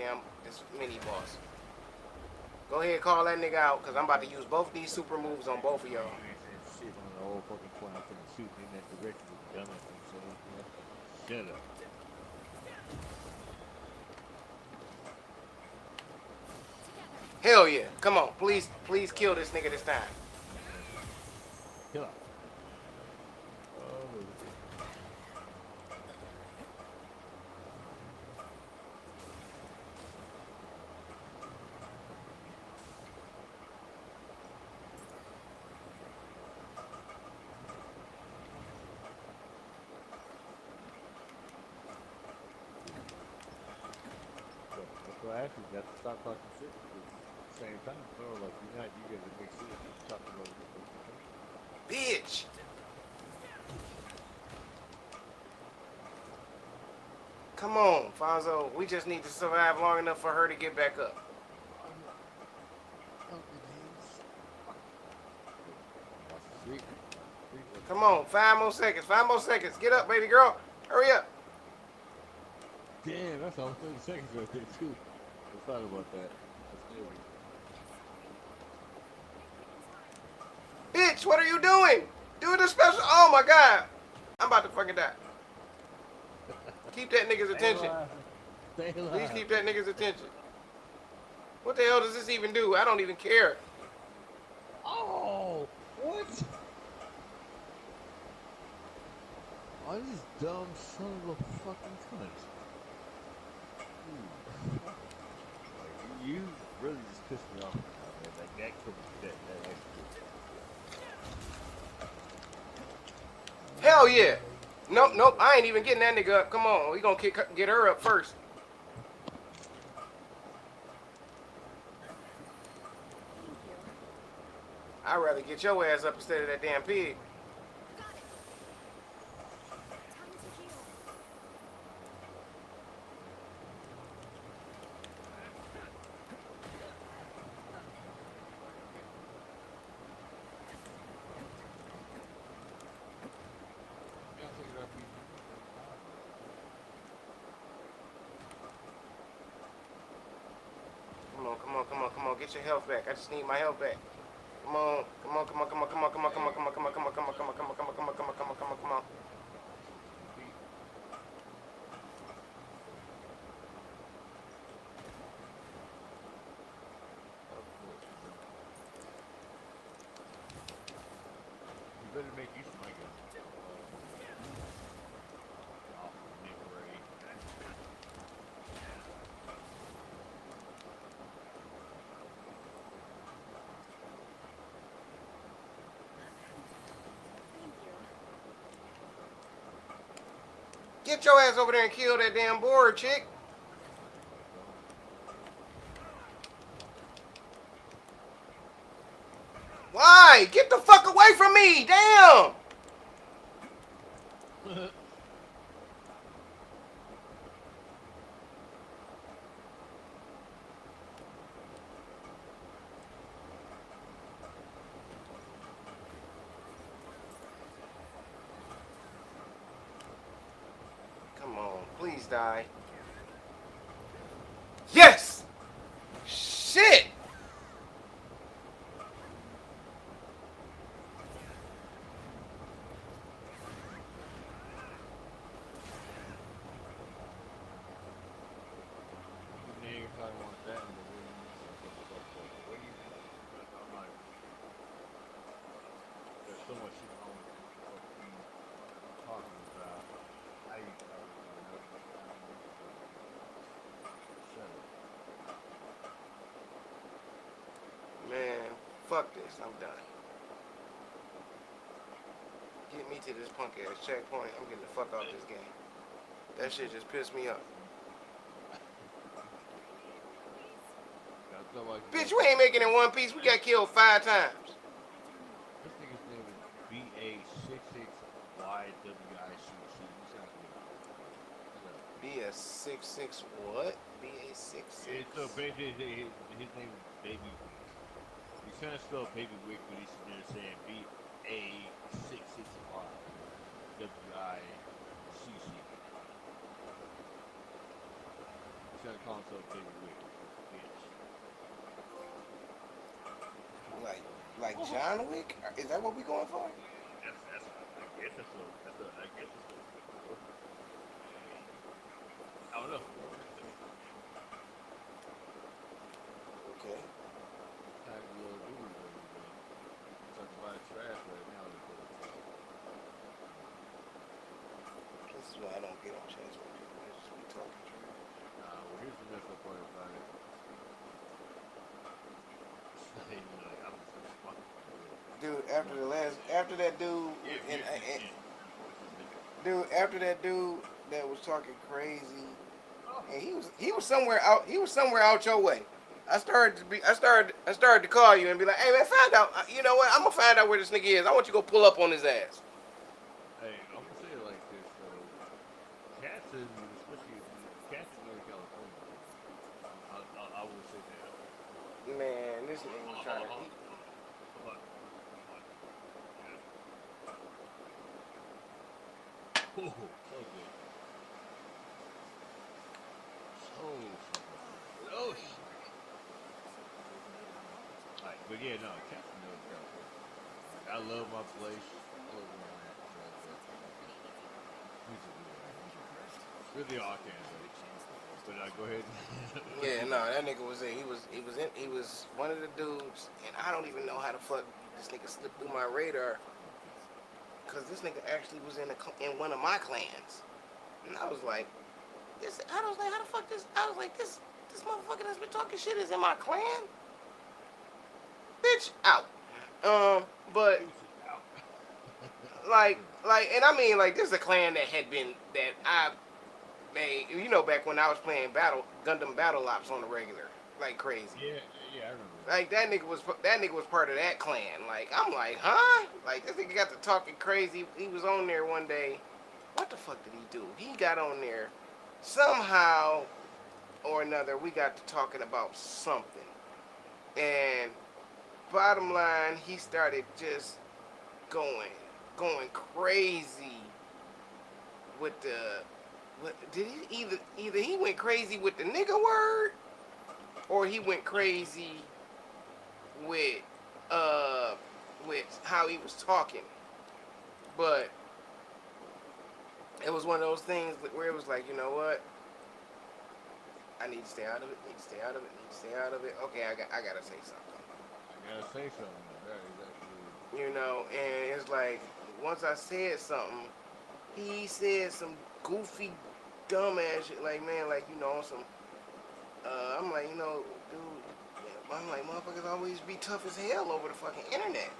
mini boss. Go ahead, call that nigga out, cause I'm about to use both these super moves on both of y'all. Shit on whole fucking point. I'm finna shoot in that direction with the dumbass thing. So, shut up. Hell yeah. Come on. Please, please kill this nigga this time. Kill out. Oh, that's why I asked you. You have to stop talking shit. Because at the same time, so like you're not. You gotta make sure that you're talking about what you're talking. Bitch. Come on, Fonzo. We just need to survive long enough for her to get back up. Come on, 5 more seconds. 5 more seconds. Get up, baby girl. Hurry up. Damn, that's almost 30 seconds right there too. Let's talk about that. That's heavy. Bitch, what are you doing? Do the special. Oh my god. I'm about to fucking die. Keep that nigga's attention. Stay alive. Please keep that nigga's attention. What the hell does this even do? I don't even care. Oh, what? Oh, this dumb son of a fucking cunt. You really just pissed me off, man. Like that could that actually. Hell yeah. Nope, nope. I ain't even getting that nigga up. Come on. We gonna get her up first. I'd rather get your ass up instead of that damn pig. Come on, come on, come on, come on. Get your health back. I just need my health back. Come on, come on, come on, come on, come on, come on, come on, come on, come on, come on, come on, come on, come on, come on, come on, come on, come on, come on, come on. You better make use of my gun. Oh, Nick Ray. Get your ass over there and kill that damn board, chick. Why? Get the fuck away from me! Damn! Come on, please die. Yes! Shit! There's so much shit wrong with talking about. I shut up. Man, fuck this. I'm done. Get me to this punk ass checkpoint. I'm getting the fuck out this game. That shit just pissed me off. Bitch, we ain't making it in one piece. We got killed 5 times. This nigga's name is BA66YWICC. BA66 what? BA66? It's so basically his name is Baby. He's trying to spell Baby Wick, but he's sitting there saying BA66YWICC. He's trying to call himself Baby Wick. Bitch. Like John Wick? Is that what we going for? guess that's what. I guess that's what. I don't know. Okay. Tiny little dude over there. Talking about trash right now. This is why I don't get on chats with people. They just be talking trash. Nah, well, here's the messed up part about it. Hey, like, I'm just gonna fuck it. Dude, after that dude, Yeah, and yeah. dude, after that dude that was talking crazy, Oh, and he was somewhere out your way. I started to call you and be like, hey man, find out. You know what? I'm gonna find out where this nigga is. I want you to go pull up on his ass. hey, I'm gonna say it like this. So, cats in, especially cats in Northern California. I will say that. Man, this nigga was Hold on, trying hold to. on, hold on, hold on. Oh, so good. So fucking good. Oh shit. Alright, but yeah, no, cats in Northern California. I love my place. I love where I'm at. So, but we just do I that. think you're correct. Really all can, There's a but good chance that those but days go are ahead. What Yeah, you no, got? that nigga was in. He was one of the dudes, and I don't even know how the fuck this nigga slipped through my radar, cause this nigga actually was in one of my clans, and I was like, how the fuck this? I was like, this motherfucker that's been talking shit is in my clan, bitch, out. But Deuces out. and I mean, like, this is a clan that I made, back when I was playing Gundam Battle Ops on the regular, like crazy. Yeah, yeah, I remember that. Like that nigga was part of that clan. Like I'm like, huh? Like this nigga got to talking crazy. He was on there one day. What the fuck did he do? He got on there somehow or another. We got to talking about something, and bottom line, he started just going going crazy with the. What, did he either he went crazy with the nigga word or he went crazy with uh with how he was talking. But it was one of those things where it was like, you know what? I need to stay out of it. Need to stay out of it. Need to stay out of it. Okay, I gotta say something. I gotta say something. That is actually. And it's like once I said something, he said some goofy, dumbass shit. Like man, like some. I'm like, dude. I'm like, motherfuckers always be tough as hell over the fucking internet.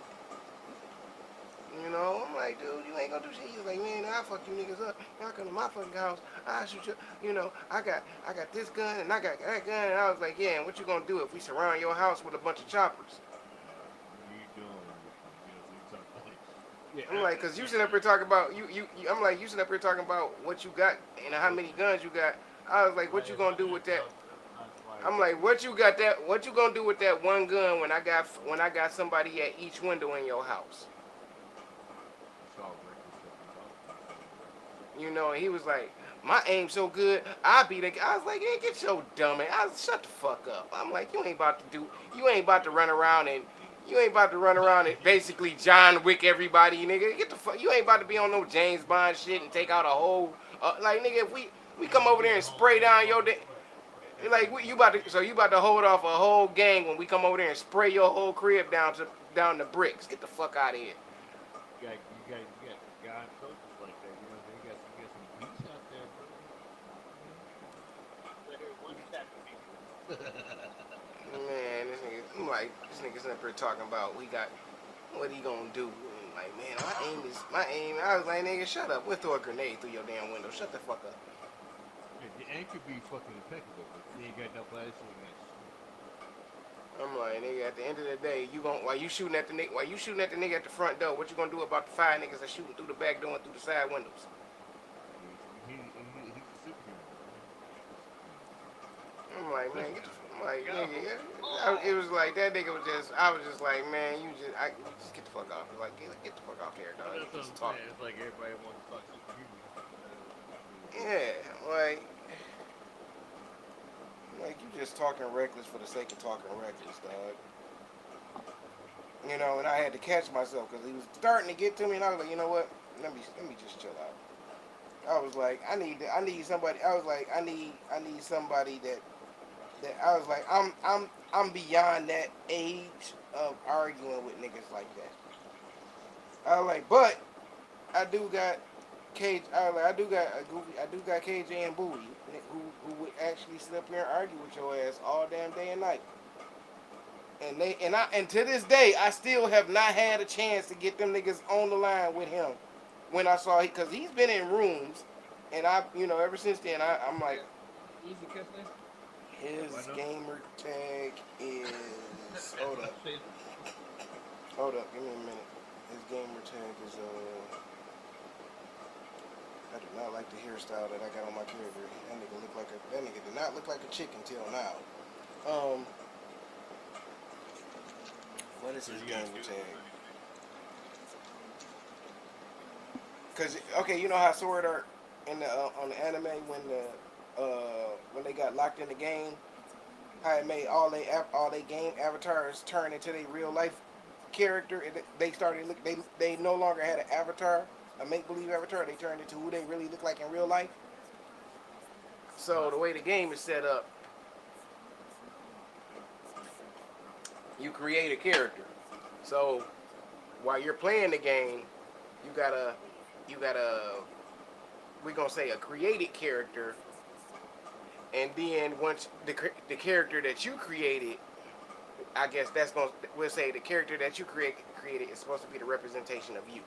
I'm like, dude, you ain't gonna do shit. He's like, man, I'll fuck you niggas up. Y'all come to my fucking house. I'll shoot you. I got this gun and I got that gun. And I was like, yeah, and what you gonna do if we surround your house with a bunch of choppers? What are you doing with me? So you talk like, yeah, I'm like, cause you sitting up here talking about I'm like, you sitting up here talking about what you got and how many guns you got. I was like, what you gonna do with that? I'm like, what you got that? What you gonna do with that one gun when I got somebody at each window in your house? it's all reckless stuff you talking. It's all reckless stuff. And he was like, my aim so good, I beat it. I was like, hey, get your dumb ass. Shut the fuck up. I'm like, you ain't about to run around and basically John Wick everybody, nigga. Get the fuck, you ain't about to be on no James Bond shit and take out a whole, like, nigga, if we come over there and spray down your, like, you about to hold off a whole gang when we come over there and spray your whole crib down to bricks. Get the fuck out of here. You got God soldiers like that. You know what I mean? You got some beasts out there, bro. One tap people. Man, I'm like, this nigga's up here talking about what he gonna do? And like, man, my aim. I was like, nigga, shut up. We'll throw a grenade through your damn window. Shut the fuck up. Yeah, the aim could be fucking impeccable, but you ain't got no blast, you ain't got shit. I'm like, nigga, at the end of the day, while you shooting at the nigga at the front door, what you gonna do about the five niggas that shooting through the back door and through the side windows? He's a superhero, bro. I'm like, man, I'm like, You gotta nigga, hope. it was like that nigga was just. I was just like, man, you just get the fuck off. Like, get the fuck off here, dog. You That's what just I'm talking. saying. It's like everybody wants to talk superhero. Yeah, like you just talking reckless for the sake of talking reckless, dog. And I had to catch myself because he was starting to get to me, and I was like, you know what? let me just chill out. I was like, I need somebody. I need somebody that I was like, I'm beyond that age of arguing with niggas like that. I was like, but I do got Cage. I was like, I do got a goofy. I do got KJ and Bowie, who would actually sit up here and argue with your ass all damn day and night. And to this day, I still have not had a chance to get them niggas on the line with him. When I saw, because he's been in rooms, and ever since then, I'm like, Easy catch name? his gamer tag is. Hold up, give me a minute. His gamer tag is I do not like the hairstyle that I got on my character. That nigga did not look like a chick until now. What is his gamer tag? Cause okay, you know how Sword Art in the on the anime when they got locked in the game, how it made all they game avatars turn into their real life character. And they no longer had an avatar, a make believe avatar. They turned into who they really look like in real life. So the way the game is set up, you create a character. So while you're playing the game, you gotta we're gonna say a created character, and then once the character that you created, I guess we'll say the character that you created is supposed to be the representation of you.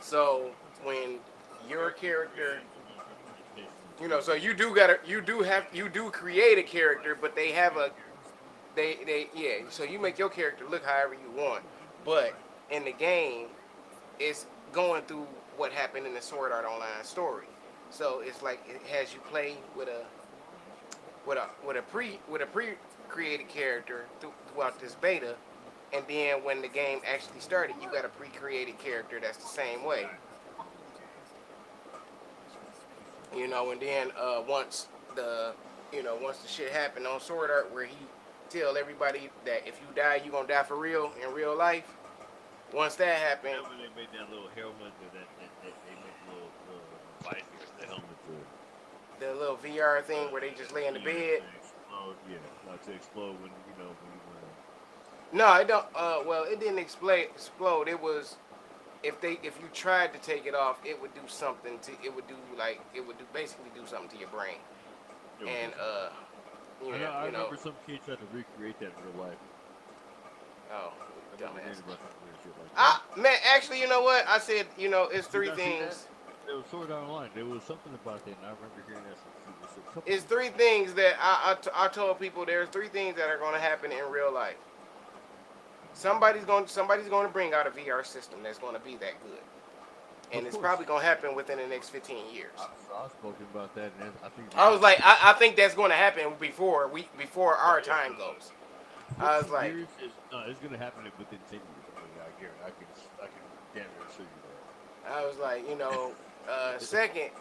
So when your character, so you do create a character, but they have so you make your character look however you want, but in the game, it's going through what happened in the Sword Art Online story. So it's like it has you play with a pre-created character throughout this beta, and then when the game actually started, you got a pre-created character that's the same way. And then once the shit happened on Sword Art where he tell everybody that if you die, you gonna die for real in real life. Once that happened, When they made that little helmet, that they made little visor, the helmet, the little VR thing where they just lay in the bed. To explode when when you No, it don't. Well, it didn't explode. It was if you tried to take it off, it would do something to. It would basically do something to your brain. And I remember some kids tried to recreate that in real life. Oh, I remember hearing dumbass. about some weird shit like that. Man, actually, you know what? I said, it's three Did I see things. that? It was Sword Art Online. There was something about that, and I remember hearing that. It's three things that I told people. There's three things that are going to happen in real life. Somebody's going to bring out a VR system that's going to be that good, and it's probably going to happen within the next 15 years. I spoke about that, and I think I was like, I think that's going to happen before our time goes. I was like, it's going to happen within 10 years. I guarantee. I can damn near assure you that. I was like, second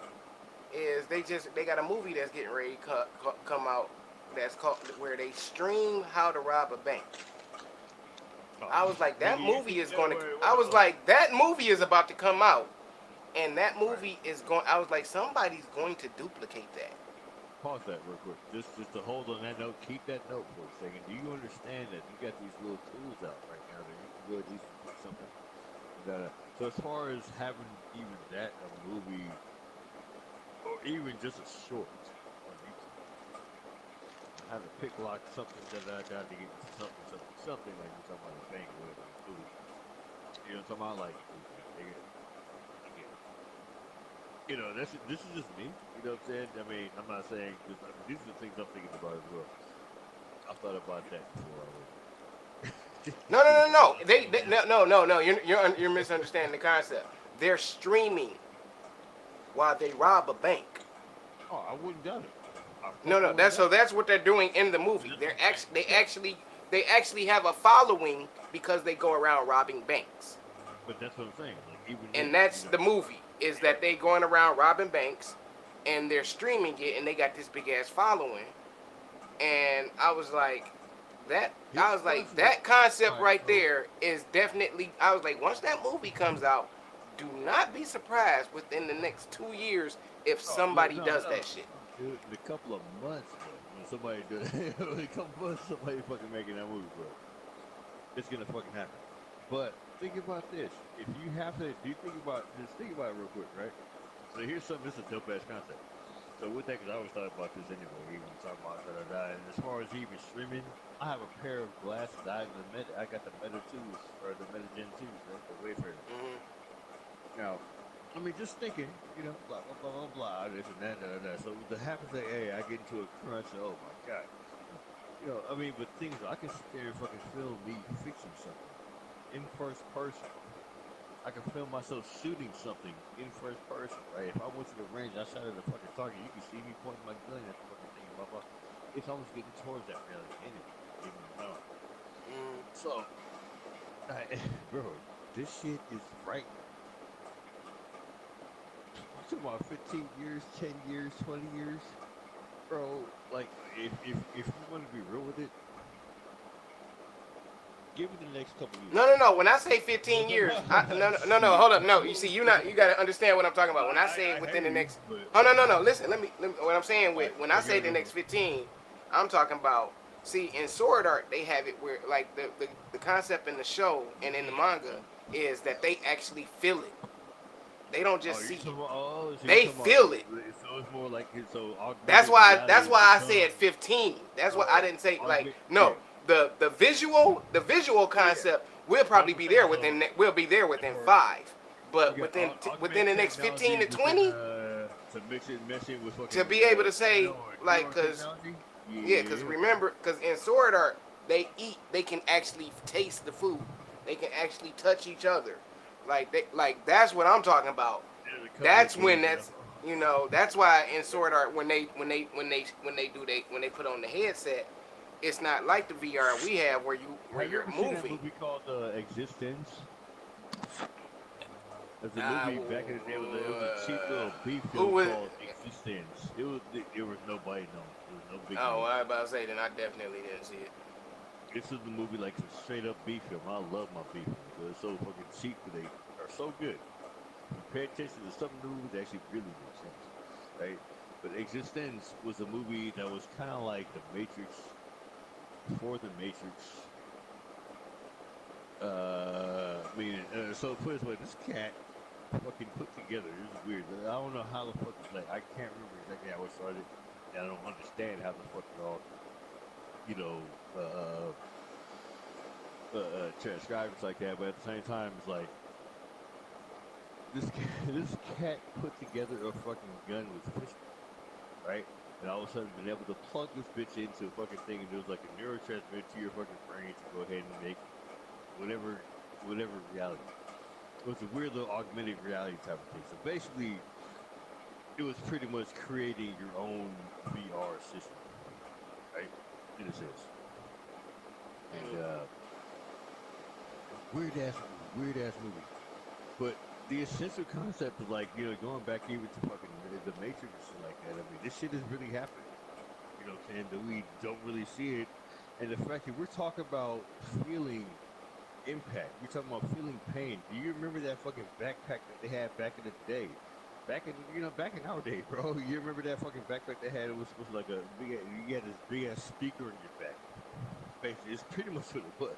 is they got a movie that's getting ready to come out that's called where they stream how to rob a bank. I was like, that movie is going to. I was like, that movie is about to come out, and that movie is going. I was like, somebody's going to duplicate that. Pause that real quick. Just to hold on that note. Keep that note for a second. Do you understand that you got these little tools out right now that you can go at least do something? So as far as having even that a movie, or even just a short on YouTube, I have to pick lock something that I got to get something like you're talking about a bank or whatever. You know what I'm talking about? Like, this is just me. You know what I'm saying? I mean, I'm not saying these are the things I'm thinking about as well. I thought about that before I went. No. You're misunderstanding the concept. They're streaming while they rob a bank. Oh, I wouldn't doubt it. No. That's what they're doing in the movie. They actually have a following because they go around robbing banks. But that's what I'm saying. Like, and that's the movie. Is that they going around robbing banks, and they're streaming it, and they got this big ass following. And I was like, that concept right there is definitely. I was like, once that movie comes out, do not be surprised within the next 2 years if Oh, look, somebody no, does no. that shit. Dude, in a couple of months, bro. When somebody does, in a couple months, somebody fucking making that movie, bro. It's gonna fucking happen. But think about this. If you have to, do you think about just think about it real quick, right? So here's something. This is a dope ass concept. So with that, because I always thought about this anyway, even talking about da da da. And as far as even streaming, I have a pair of glasses. I got the Meta 2s or the Meta Gen 2s, right? The Wayfarer. Hmm. Now, I mean, just thinking, blah blah blah blah blah, this and that, da da da. So the happens that hey, I get into a crunch. Oh my god, I mean, but things I can sit there and fucking film me fixing something in first person. I can film myself shooting something in first person, right? If I went to the range, I shot at a fucking target, you can see me pointing my gun at the fucking thing, blah blah. It's almost getting towards that reality anyway, even though. Hmm. So, bro, this shit is right. I'm talking about 15 years, 10 years, 20 years, bro. Like, if you want to be real with it, give it the next couple years. No. When I say 15 years, no. Hold up. No, you see, you got to understand what I'm talking about. When I say I within hear the you, next, but oh no. Listen, let me. What I'm saying with like, when I say okay, the okay. next 15, I'm talking about. See, in Sword Art, they have it where like the concept in the show and in the manga is that they actually feel it. They don't Oh, just you're see talking it. about, so you're They talking about, feel it. so it's more like, so That's augmented why. That's reality why I said becomes, 15. That's why I didn't say like yeah, no. The visual yeah, yeah. concept will That's probably what be I'm saying. there So, within. Will be there within for, 5. you But got within augmented the next 15 technology to within, 20, to mixing with to fucking, be able to nano say or like, neuro cause technology? yeah, cause Yeah, okay. remember, cause in Sword Art they eat. They can actually taste the food. They can actually touch each other. That's what I'm talking about. There's a couple of That's things when that that's that's why in Sword Art when they put on the headset, it's not like the VR we have where have you you're ever seen that moving. movie called Existence? There's a Uh, movie back in the day. It was a cheap little B who film was? called Existence. There was nobody known. There was no big Oh, name. I was about to say then I definitely didn't see it. This is the movie like some straight up B film. I love my B films. They're so fucking cheap, but they are so good. If you pay attention to some of the movies, they actually really make sense, right? But Existence was a movie that was kind of like The Matrix before The Matrix. So put it this way, this cat fucking put together. This is weird. I don't know how the fuck like I can't remember exactly how it started, and I don't understand how the fuck it all, you know, transcribes like that. But at the same time, it's like this cat put together a fucking gun with fish, right? And all of a sudden, been able to plug this bitch into a fucking thing, and it was like a neurotransmitter to your fucking brain to go ahead and make whatever reality. It was a weird little augmented reality type of thing. So basically, it was pretty much creating your own VR system, right? In a sense. And weird ass movie. But the essential concept of like, going back even to fucking the Matrix and shit like that. I mean, this shit is really happening. You know what I'm saying? That we don't really see it. And the fact that we're talking about feeling impact. We're talking about feeling pain. Do you remember that fucking backpack that they had back in the day? Back in our day, bro. You remember that fucking backpack they had? It was supposed to like you had this big ass speaker on your back. Basically, it's pretty much what it was.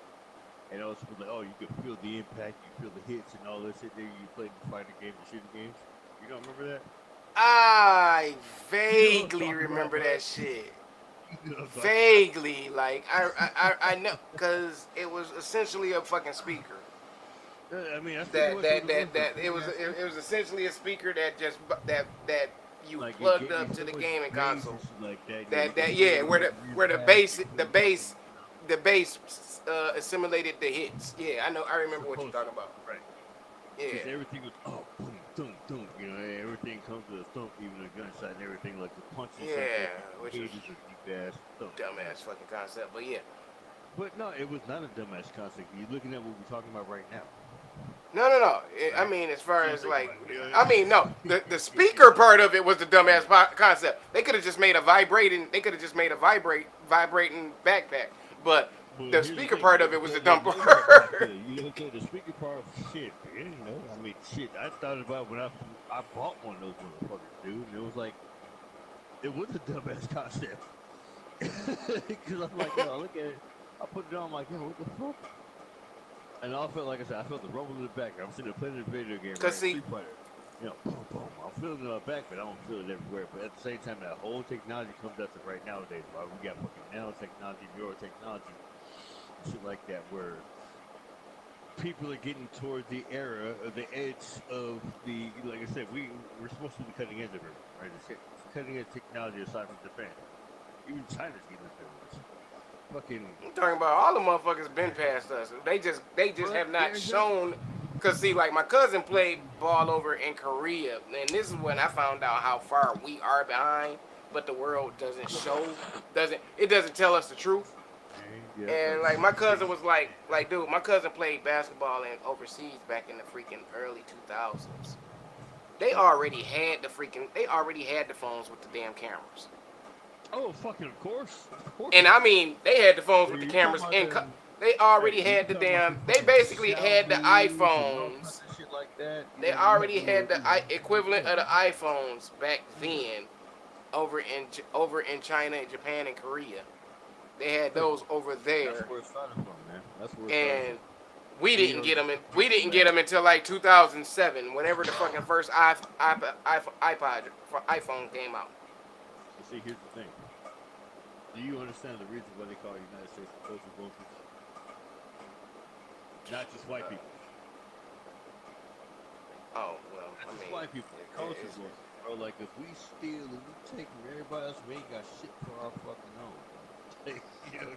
And also like, oh, you could feel the impact, you feel the hits and all this shit there. You played the fighting games, the shooting games. You don't remember that? I You know what I'm vaguely talking about, remember bro. that shit. You know what I'm talking about. Vaguely, like I know, cause it was essentially a fucking speaker. I mean, that's pretty That much what that it was. that The that big ass it speaker. was essentially a speaker that just that you Like it plugged gave you up to so the much gaming bass console. and shit like that. Yeah, you That could that feel yeah, the where the fucking where the impact. bass You the feel the fucking, bass the bass assimilated the hits. Yeah, I know. I remember what you're supposed to, talking about. right? Yeah, Because everything was boom, boom, boom. Everything comes with a thump, even a gunshot and everything. Like the punches, like yeah, that. You which was gave us a deep ass thump. dumbass fucking concept, but yeah. But no, it was not a dumbass concept. You're looking at what we're talking about right now, No. I right? mean, as far So as think like, about I mean, no, it. the speaker part of it was the dumbass Yeah. concept. They could have just made a vibrating. They could have just made a vibrating backpack. But Well, The here's the speaker thing. part of it was the dumb Yeah, part. you know, the speaker part, shit, man. You know, I mean, shit. I thought about when I bought one of those motherfuckers, dude, and it was like it was a dumbass concept. Because I'm like, yo, look at it. I put it on, I'm like, yo, what the fuck? And I felt like I said, I felt the rumble in the back. I'm sitting there playing the video game, Cause right? see, Street Fighter. You know, boom, boom. I'm feeling it in my back, but I don't feel it everywhere. But at the same time, that whole technology comes up to right nowadays. Right? We got fucking nanotechnology, neurotechnology, and shit like that, where people are getting toward the era of the edge of the, like I said, we're supposed to be the cutting edge of everything, right? It's cutting edge technology aside from Japan. Even China's getting up there with this. Fucking. I'm talking about all the motherfuckers been past us. They just But have yeah, not exactly. shown. Cause see, like my cousin played ball over in Korea, and this is when I found out how far we are behind. But the world doesn't show, doesn't tell us the truth. Yeah, And like my cousin was like, dude, my cousin played basketball in overseas back in the freaking early 2000s. They already had the phones with the damn cameras. oh, fucking, of course And they I did. mean, they had the phones with When the you talking cameras about in. them, They hey, already when you had the talking about damn. them They fucking basically had the Xiaomis and all kinds iPhones. of shit like that, you They know, you had already the little, had the equivalent yeah, of the man. iPhones back then over in China and Japan and Korea. They had Hey, those over that's there, where it started from, man. That's where it started from. and we We didn't are get them. just We people, didn't get man. them until like 2007, whenever the fucking first iPhone came out. But see, here's the thing. Do you understand the reason why they call the United States the culture vultures? Not just white people. Oh well, Not I just mean, white people. Culture vultures, bro. Like, if we steal and we take from everybody else, we ain't got shit for our fucking own, bro. Like, you know,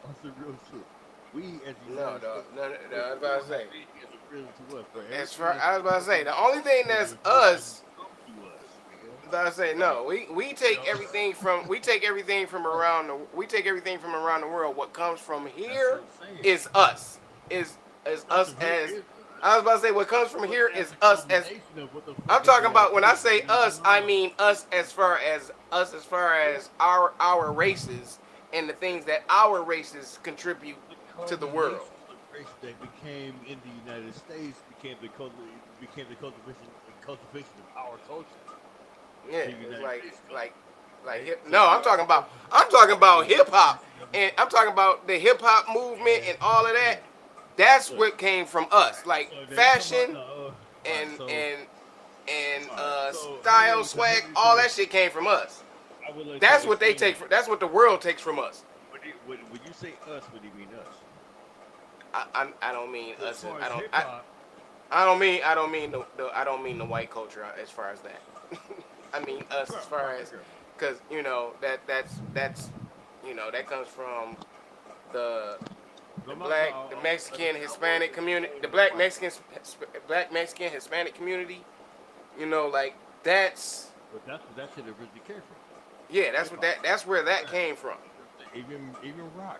that's the real shit. We, as the no, United dog, States, no, the I was about world to has say. anything as a prison to us, bro. As Everything far, that's I was about to say, fucking the only thing that's has us. come to us, nigga. I was about to say Like, no. We you take know, everything from right. around the world. What comes from That's here what I'm saying. is us. Is Comes us from here as is I was about to say what comes from but here as is a us as culmination of what the I'm fuck talking everybody about. When I is, say you know what I'm us, talking I about? Like, mean us as far as our races and the things that our races contribute the to the world. culmination of race that became in the United States became the cultivation of our culture. Yeah, The it's United States culture, like right? hip. So No, we are the I'm culture talking of the about hip hop, cultivation of the and I'm talking about the hip hop movement and and all of that. look, That's look. what came from us, Right. like So then you talking about fashion no, right. and So and and all right. So style, swag. All that shit came from us. I would like to That's what they explain take. that. That's what the world takes from us. When you say us, what do you mean us? I don't mean So as us. far I as don't. hip hop, I don't mean the white culture as far as that. I mean us bro, as far as because that's that comes from the no, the like I Mexican said, I want Hispanic to community, explain the the white. black Mexican Hispanic community. Like that's But that's where that shit originally came from. yeah, Hip hop. that's where that Right. came from. Even rock.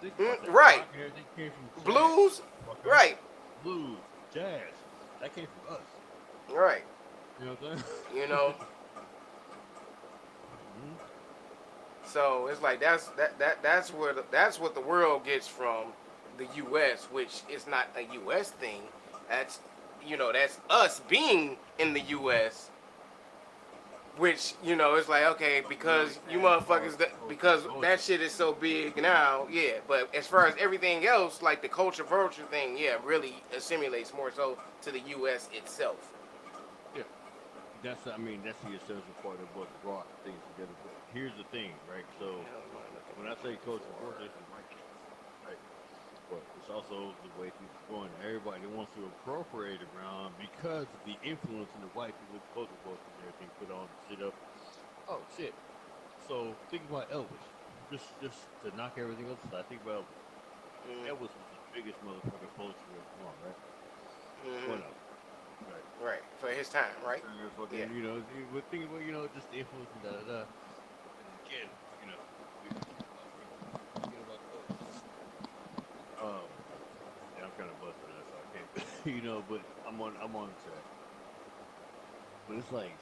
Think about that. Right, Rock and everything came from jazz, blues, motherfucker. right, Blues, jazz. That came from us. right. You know what I'm saying? You know, hmm so it's like that's what the world gets from the U.S., which is not a U.S. thing. That's that's us being in the U.S. Which it's like okay No, because you as far as motherfuckers culture because that vulture. shit is so big now, yeah. But as far as everything else, like the culture vulture thing, yeah, really assimilates more so to the U.S. itself. Yeah. That's the essential part of what brought things together. But here's the thing, right? So when I say culture vulture, it's the white shit, right? But it's also the way people are going. Everybody wants to appropriate around because of the influence in the white people's culture culture and everything put on shit up. Oh shit. So think about Elvis. Just to knock everything else aside, think about Elvis. Mm-hmm. Elvis was the biggest motherfucking poster ever. Come on, right? Mm-hmm. One of them. Right. Right for his time, right? Fucking, Yeah. but think about, just the influence and da da da. And again, we forget about Elvis. Um, yeah, I'm kind of buzzed right now, so I can't, but I'm on track. But it's like,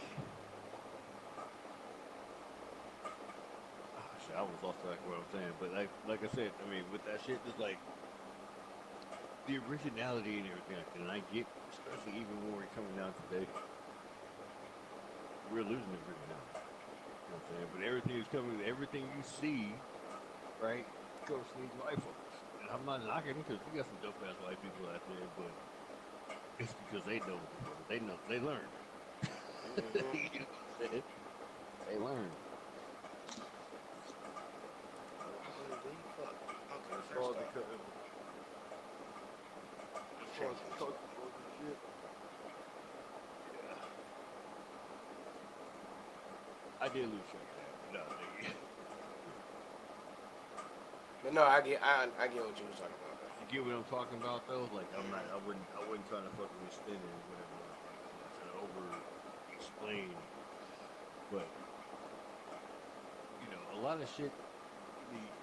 oh, shit, I was lost track of what I'm saying. But like I said, I mean, with that shit, it's like the originality and everything. And I get, especially even when we're coming down today, we're losing it right now. You know what I'm saying? But everything is coming. Everything you see, right, goes to these white folks. And I'm not knocking because we got some dope ass white people out there, but it's because they know what the fuck. They know. They learn. Mm-hmm. You know what I'm saying? They learn. Fuck. Okay, As first far as the off. as far as the culture goes and shit, yeah, I did lose track of that. No, nigga. But no, I get what you was talking about. You get what I'm talking about though? Like I'm not, I wouldn't try to fucking extend it or whatever. To over explain, but you know, a lot of shit.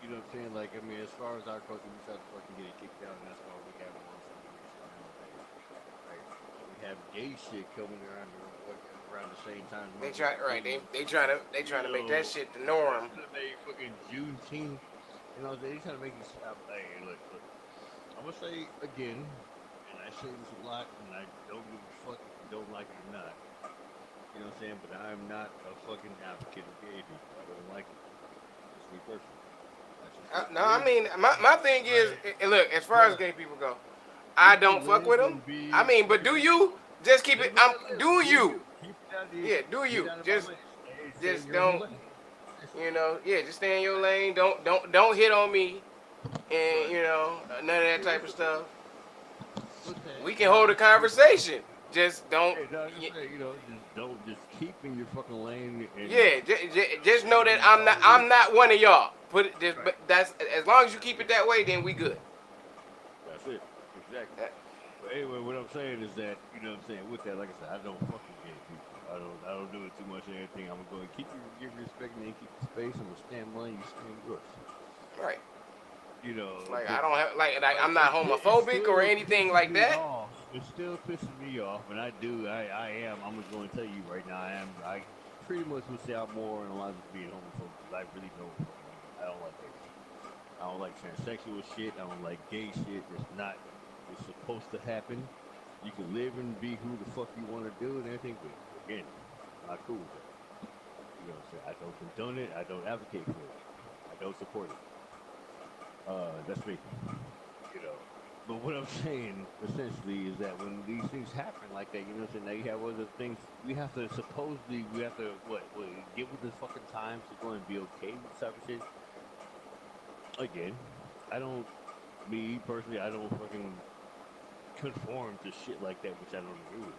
You know what I'm saying? Like I mean, as far as our culture, we try to fucking get it kicked out, and that's why we have more celebration nowadays. Right? We have gay shit coming around the same time. They Martin try Luther right. King, They trying to you make that know, shit the norm. trying to make fucking Juneteenth. You know, they trying to make it. Hey, look. I'm gonna say again, and I say this a lot, and I don't give a fuck if you don't like it or not. You know what I'm saying? But I'm not a fucking advocate of gay people. I don't like it. It's me personally. That's just what No, it I is. mean my thing is, Right? look, as far as Bruh, gay people go, you I don't can fuck live with them. and I be mean, but fucking. do you? Just keep it. Live and let live. Do Do you? you? Keep it out of the, Yeah, do get you? out of my way. Stay in Just your own don't. lane. That's You it. know, yeah, just stay in your lane. Don't hit on me, and Right. you know, none of that See, type of stuff. with that, We you can know, hold a conversation. Just don't. hey, no, just say, you know, just don't, just keep in your fucking lane and Yeah, just know that that's all it is. I'm not one of y'all. Put it just, Right. but that's as long as you That's keep it it. that way, then we good. That's it. Exactly. That- But anyway, what I'm saying is that, you know what I'm saying, with that, like I said, I don't fuck with gay people. I don't do it too much or anything. I'm gonna go and keep you give respect and then keep the space. I'm gonna stand mine, you stand yours. right. You know, Like I but don't have like like I'm not it homophobic or still anything pisses like me that. off. It still pisses me off, and I am. I'm just going to tell you right now. I pretty much would say I'm more in line with being homophobic because I really don't fucking. I don't like gay shit. I don't like transsexual shit. I don't like gay shit. It's not. It's supposed to happen. You can live and be who the fuck you want to do and everything, but again, I'm not cool with that. You know what I'm saying? I don't condone it. I don't advocate for it. I don't support it. That's me. You know. But what I'm saying essentially is that when these things happen like that, you know what I'm saying? Now you have other things. We have to supposedly we have to what get with the fucking times to go and be okay with this type of shit. Again, I don't. Me personally, I don't fucking conform to shit like that, which I don't agree with.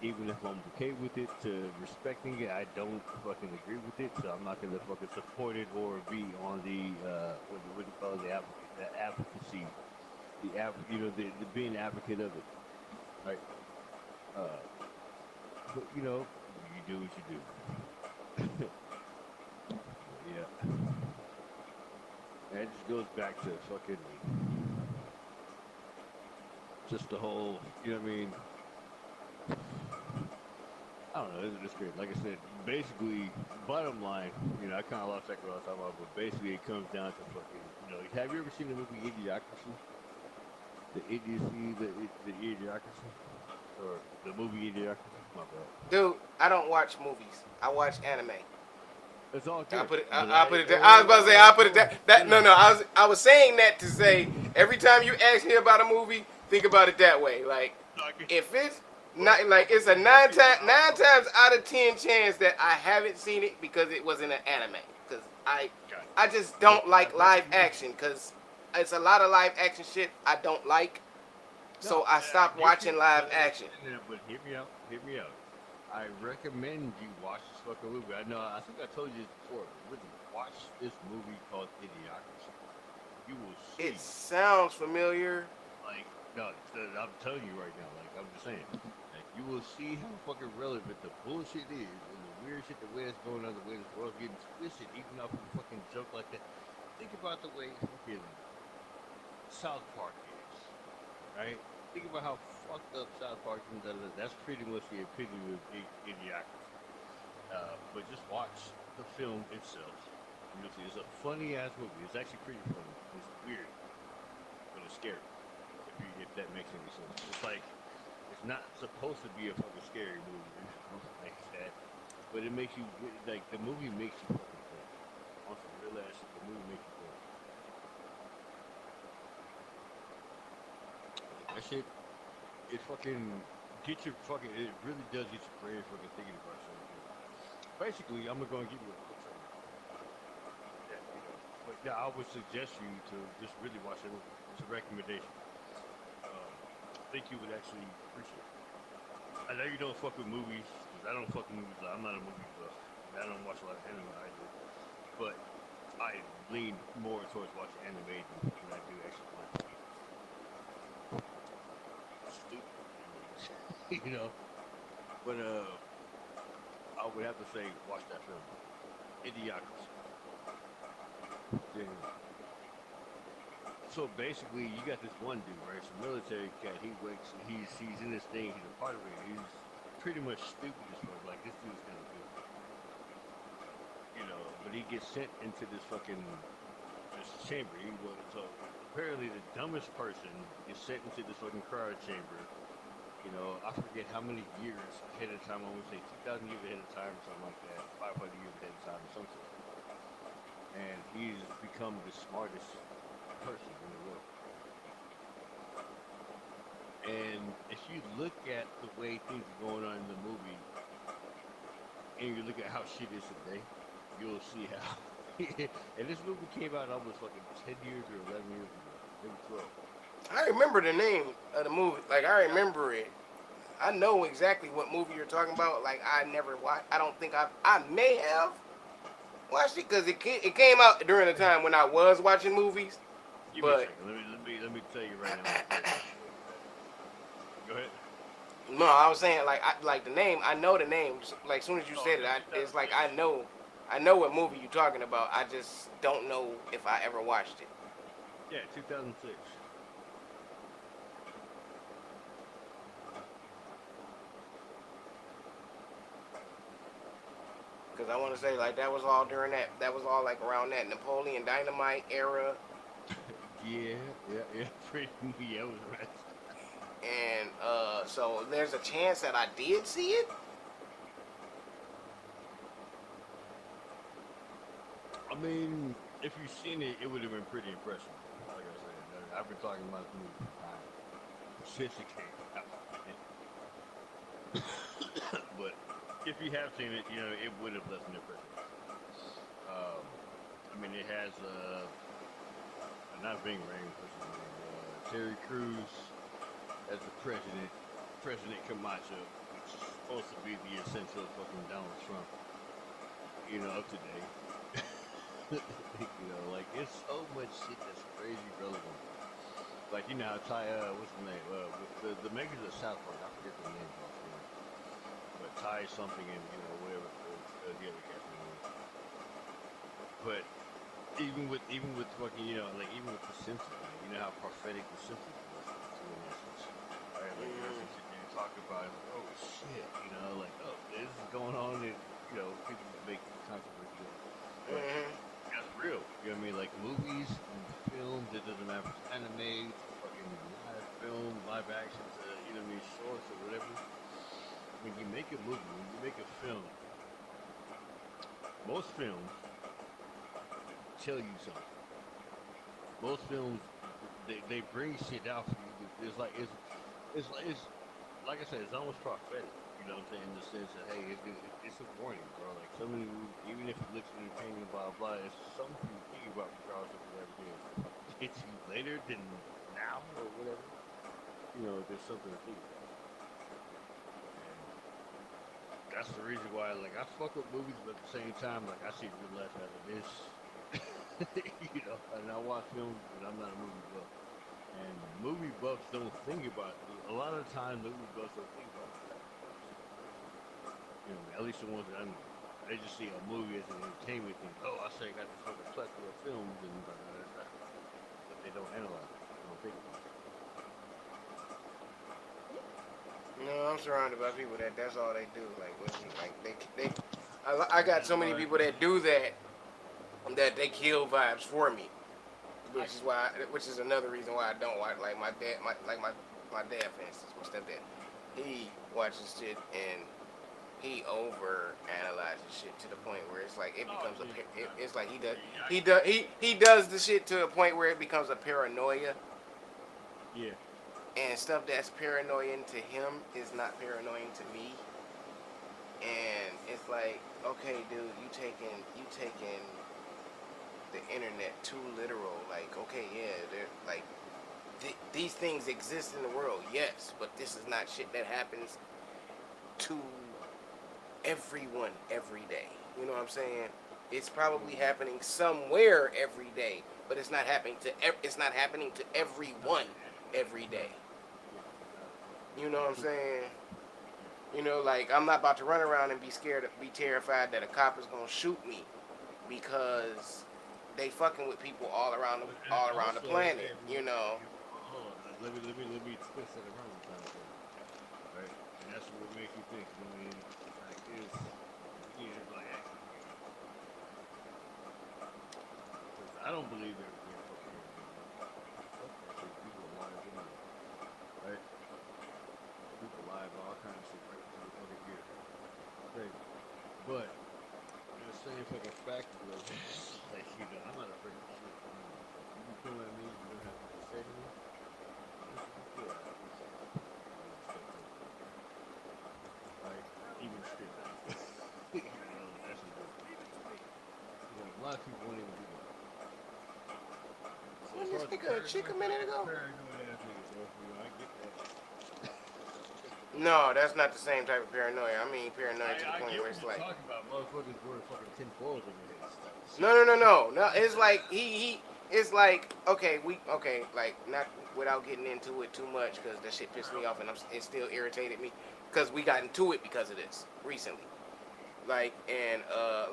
Even if I'm okay with it, to respecting it, I don't fucking agree with it, so I'm not gonna fucking support it or be on the what do you call it, the advocacy, you know, the being an advocate of it, right? Uh, but you know, you do what you do. Yeah, and it just goes back to fucking just the whole, you know what I mean? I don't know. It's great. Like I said, basically, bottom line, you know, I kind of lost track of what I was talking about, but basically, it comes down to fucking, you know, have you ever seen the movie Idiocracy? The idiocy, the Idiocracy, or the movie Idiocracy? My bad. Dude, I don't watch movies. I watch anime. It's all I good, put it. but I put it. I was about to say. I put it. hold That no, on. no. I was saying that to say every time you ask me about a movie, think about it that way. Like No, I get you. if it's But not like it's a nine times out of 10 chance that I haven't seen it because it was in an anime. Because got I just you. But don't like I live recommend. action because it's a lot of live action shit I don't like. No, So I I stopped get you, watching live but I action. understand that. But hear me out. Hear me out. I recommend you watch this fucking movie. I know. I think I told you this before. But really, watch this movie called Idiocracy. You will It see. sounds familiar. Like, no, I'm telling you right now. Like, I'm just saying. Like, you will see how fucking relevant the bullshit is and the weird shit, the way it's going on, the way this world's getting twisted, even off of a fucking joke like that. Think about the way fucking South Park is, right? Think about how fucked up South Park is. That's pretty much the epitome of idiocracy. But just watch the film itself. You know, see, it's a funny ass movie. It's actually pretty funny. It's weird, but it's scary. If that makes any sense. It's like it's not supposed to be a fucking scary movie like that, but it makes you like the movie makes you fucking think. On some real ass shit, the movie makes you think. That shit, it fucking gets your fucking. It really does get your brain fucking thinking about something. Basically, I'm gonna give you a quick summary. Yeah, you know. But yeah, I would suggest you to just really watch it. It's a recommendation. I think you would actually appreciate it. I know you don't fuck with movies, 'cause I don't fuck with movies. I'm not a movie buff. I don't watch a lot of anime either. But I lean more towards watching anime than I do actually watching stupid. You know. But I would have to say watch that film. Idiocracy. Yeah. So basically, you got this one dude, right? It's a military cat. He wakes. He's in this thing. He's a part of it. He's pretty much stupid as fuck. Like this dude's kind of good, you know. But he gets sent into this chamber. So apparently the dumbest person is sent into this fucking cryo chamber. You know, I forget how many years ahead of time. I would say 2,000 years ahead of time, or something like that. 500 years ahead of time, or something. And he's become the smartest person in the world. And if you look at the way things are going on in the movie, and you look at how shit is today, you'll see how. And this movie came out almost fucking 10 years or 11 years ago, maybe 12. I remember the name of the movie. Like I remember it. I know exactly what movie you're talking about. Like I never watched. I don't think I may have watched it because it came out during the time when I was watching movies. Give me a But second. Let me tell you right now. Go ahead. no, I was saying like like the name. I know the name. Like as soon as you Oh, said it, it's like 2006. I know what movie you're talking about. I just don't know if I ever watched it Yeah, 2006. because I want to say like that was all during that. That was all like around that Napoleon Dynamite era. Yeah. Pretty. Yeah, it was right. And so there's a chance that I did see it. I mean, if you've seen it, it would have been pretty impressive. Like I said, I've been talking about this movie for time since it came out. But if you have seen it, you know it would have left an impression. Um, I mean, it has not Ving Rhames, Terry Crews as the president, President Camacho, which is supposed to be the essential fucking Donald Trump, you know, of today. You know, like it's so much shit that's crazy relevant. Like you know how Ty, what's the name? The makers of South Park, I forget the name offhand, but Ty something and you know whatever the other cat's name is. But even with fucking you know like even with the Simpsons, you know how prophetic the Simpsons was to an essence, right? Like you know, sit there and talk about it, like, oh shit, you know, like oh this is going on, and you know people make controversy, but Mm-hmm. that's real. You know what I mean? Like movies and films, it doesn't matter if it's anime, fucking live film, live action, you know what I mean, shorts or whatever. When you make a movie, when you make a film, most films tell you something. Most films, they bring shit out for you. It's like like I said, it's almost prophetic. You know what I'm saying? In the sense that hey, it's a warning, bro. Like some of you, even if it looks entertaining, blah blah, it's something to think about regardless of whatever it is. If it hits you later than now or whatever, you know, there's something to think about. And that's the reason why, like, I fuck with movies, but at the same time, like, I see real life out of this. You know, and I watch films, but I'm not a movie buff. And movie buffs don't think about it. A lot of times, movie buffs don't think about it. You know, at least the ones that I know. They just see a movie as an entertainment thing. Oh, I say I got this fucking plethora of films, and but they don't analyze it. They don't think about it. No, I'm surrounded by people that's all they do. Like, like I got so many people that do that, that they kill vibes for me, which is another reason why I don't watch. Like my dad, my dad, for instance, my stepdad, he watches shit and he over analyzes shit to the point where it's like it becomes it's like he does the shit to a point where it becomes a paranoia, Yeah. and stuff that's paranoid to him is not paranoid to me. And it's like, okay, dude, you taking the internet too literal. Like, okay, yeah, they're like these things exist in the world, yes, but this is not shit that happens to everyone every day. You know what I'm saying? It's probably happening somewhere every day, but it's not happening to it's not happening to everyone every day. You know what I'm saying? You know, like I'm not about to run around and be scared, be terrified that a cop is gonna shoot me because they fucking with people all around the planet. You know. Hold on, let me twist it around kind of thing, right? And that's what makes you think. I mean, like, like actually, because I don't believe everything fucking. Fuck that shit. People are alive anyway, right? People alive, all kinds of shit right before the fucking gear. Crazy, but the same fucking fact was like, I'm not afraid of shit. You can come at me, you don't have to say to me. Yeah, like even straight up. That's a lot of people won't even do that. So as Wasn't far this as the nigga a chick a minute ago? paranoid ass niggas, I get that. No, that's not the same type of paranoia. I mean paranoia to the I point get where what it's you're like, talking about. Motherfuckers wearing fucking tin foils in their heads. no. It's like it's like okay, like not without getting into it too much because that shit pissed me off and it still irritated me because we got into it because of this recently. Like and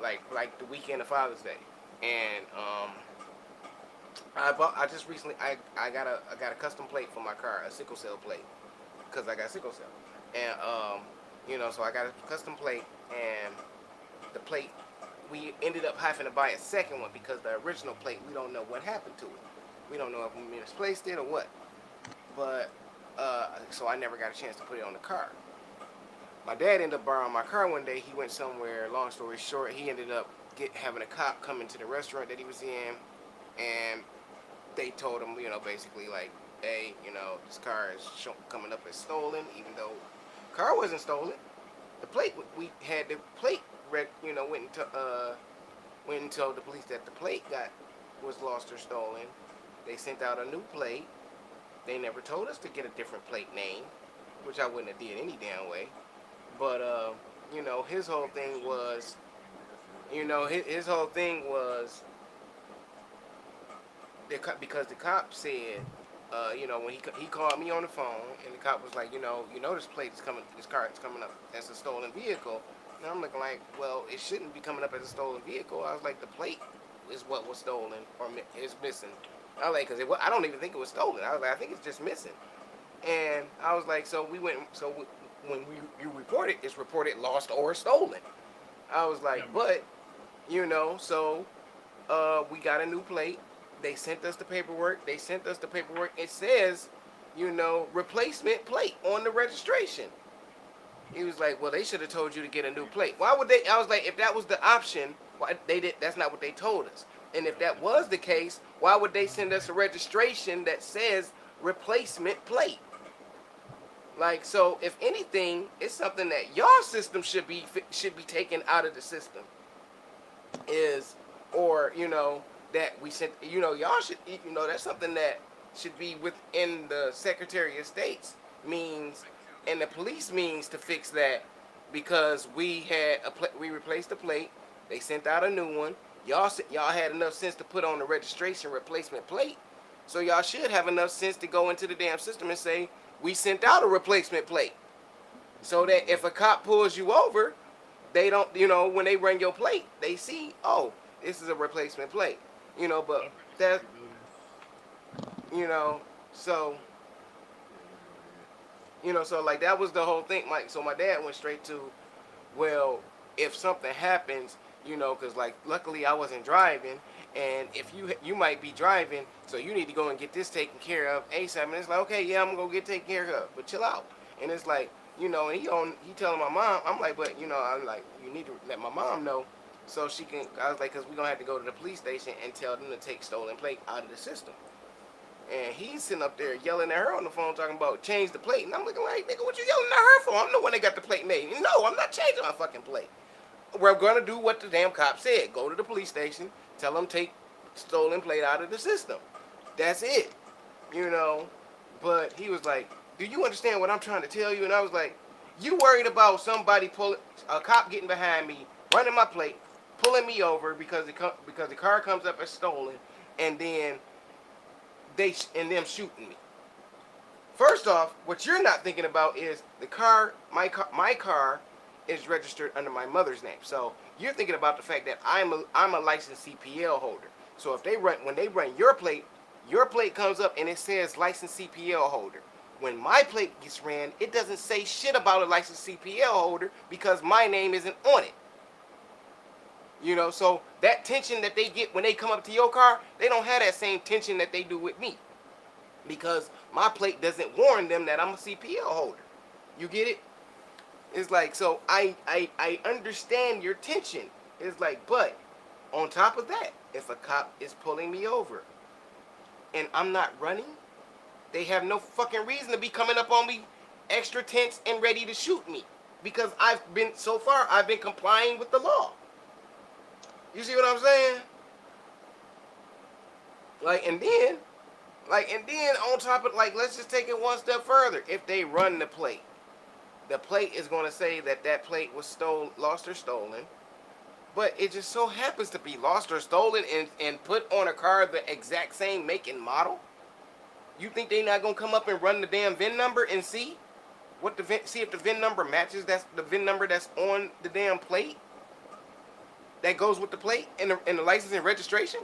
like the weekend of Father's Day, and I just recently I got a custom plate for my car, a sickle cell plate, because I got sickle cell, and you know, so I got a custom plate, and the plate we ended up having to buy a second one because the original plate we don't know what happened to it. We don't know if we misplaced it or what, but so I never got a chance to put it on the car. My dad ended up borrowing my car one day. He went somewhere. Long story short, he ended up having a cop come into the restaurant that he was in, and they told him, you know, basically like, hey, you know, this car is coming up as stolen, even though the car wasn't stolen. The plate we had the plate, you know, went and told the police that the plate was lost or stolen. They sent out a new plate. They never told us to get a different plate name, which I wouldn't have did any damn way. But you know, his whole thing was, you know, his whole thing was because the cop said, you know, when he called me on the phone, and the cop was like, you know, this car is coming up as a stolen vehicle. And I'm looking like, well, it shouldn't be coming up as a stolen vehicle. I was like, the plate is what was stolen or is missing. I was like, because I don't even think it was stolen. I was like, I think it's just missing. And I was like, so we went, so when you report it, it's reported lost or stolen. I was like, but, you know, so we got a new plate. They sent us the paperwork. It says, you know, replacement plate on the registration. He was like, well, they should have told you to get a new plate. Why would they? I was like, if that was the option, why they did? That's not what they told us. And if that was the case, why would they send us a registration that says replacement plate? Like, so if anything, it's something that y'all system should be taken out of the system. Is, or you know, that we sent, you know, y'all should, you know, that's something that should be within the Secretary of State's means and the police means to fix that, because we replaced the plate. They sent out a new one. Y'all had enough sense to put on the registration replacement plate, so y'all should have enough sense to go into the damn system and say we sent out a replacement plate, so that if a cop pulls you over, they don't, you know, when they run your plate, they see, oh, this is a replacement plate, you know, but that, you know, so, you know, so like that was the whole thing. Like, so my dad went straight to, well, if something happens, You know, because like luckily I wasn't driving, and if you might be driving, so you need to go and get this taken care of ASAP. And it's like, okay, yeah, I'm gonna go get taken care of, but chill out. And it's like, you know, and he telling my mom, I'm like, but you know, I'm like, you need to let my mom know so she can. I was like, because we're gonna have to go to the police station and tell them to take stolen plate out of the system. And he's sitting up there yelling at her on the phone, talking about change the plate. And I'm looking like, nigga, what you yelling at her for? I'm the one that got the plate made. No, I'm not changing my fucking plate. We're gonna do what the damn cop said. Go to the police station, tell them take stolen plate out of the system. That's it. You know. But he was like, do you understand what I'm trying to tell you? And I was like, you worried about somebody a cop getting behind me, running my plate, pulling me over because the car comes up as stolen, and then them shooting me. First off, what you're not thinking about is my car is registered under my mother's name. So you're thinking about the fact that I'm a licensed CPL holder. So if when they run your plate comes up and it says licensed CPL holder. When my plate gets ran, it doesn't say shit about a licensed CPL holder because my name isn't on it. You know, so that tension that they get when they come up to your car, they don't have that same tension that they do with me. Because my plate doesn't warn them that I'm a CPL holder. You get it? It's like, so I understand your tension. It's like, but on top of that, if a cop is pulling me over and I'm not running, they have no fucking reason to be coming up on me extra tense and ready to shoot me. Because I've been complying with the law. You see what I'm saying? And then on top of, let's just take it one step further. If they run the plate is going to say that plate was lost or stolen. But it just so happens to be lost or stolen and put on a car the exact same make and model. You think they're not going to come up and run the damn VIN number and see if the VIN number matches the VIN number that's on the damn plate that goes with the plate and the license and registration?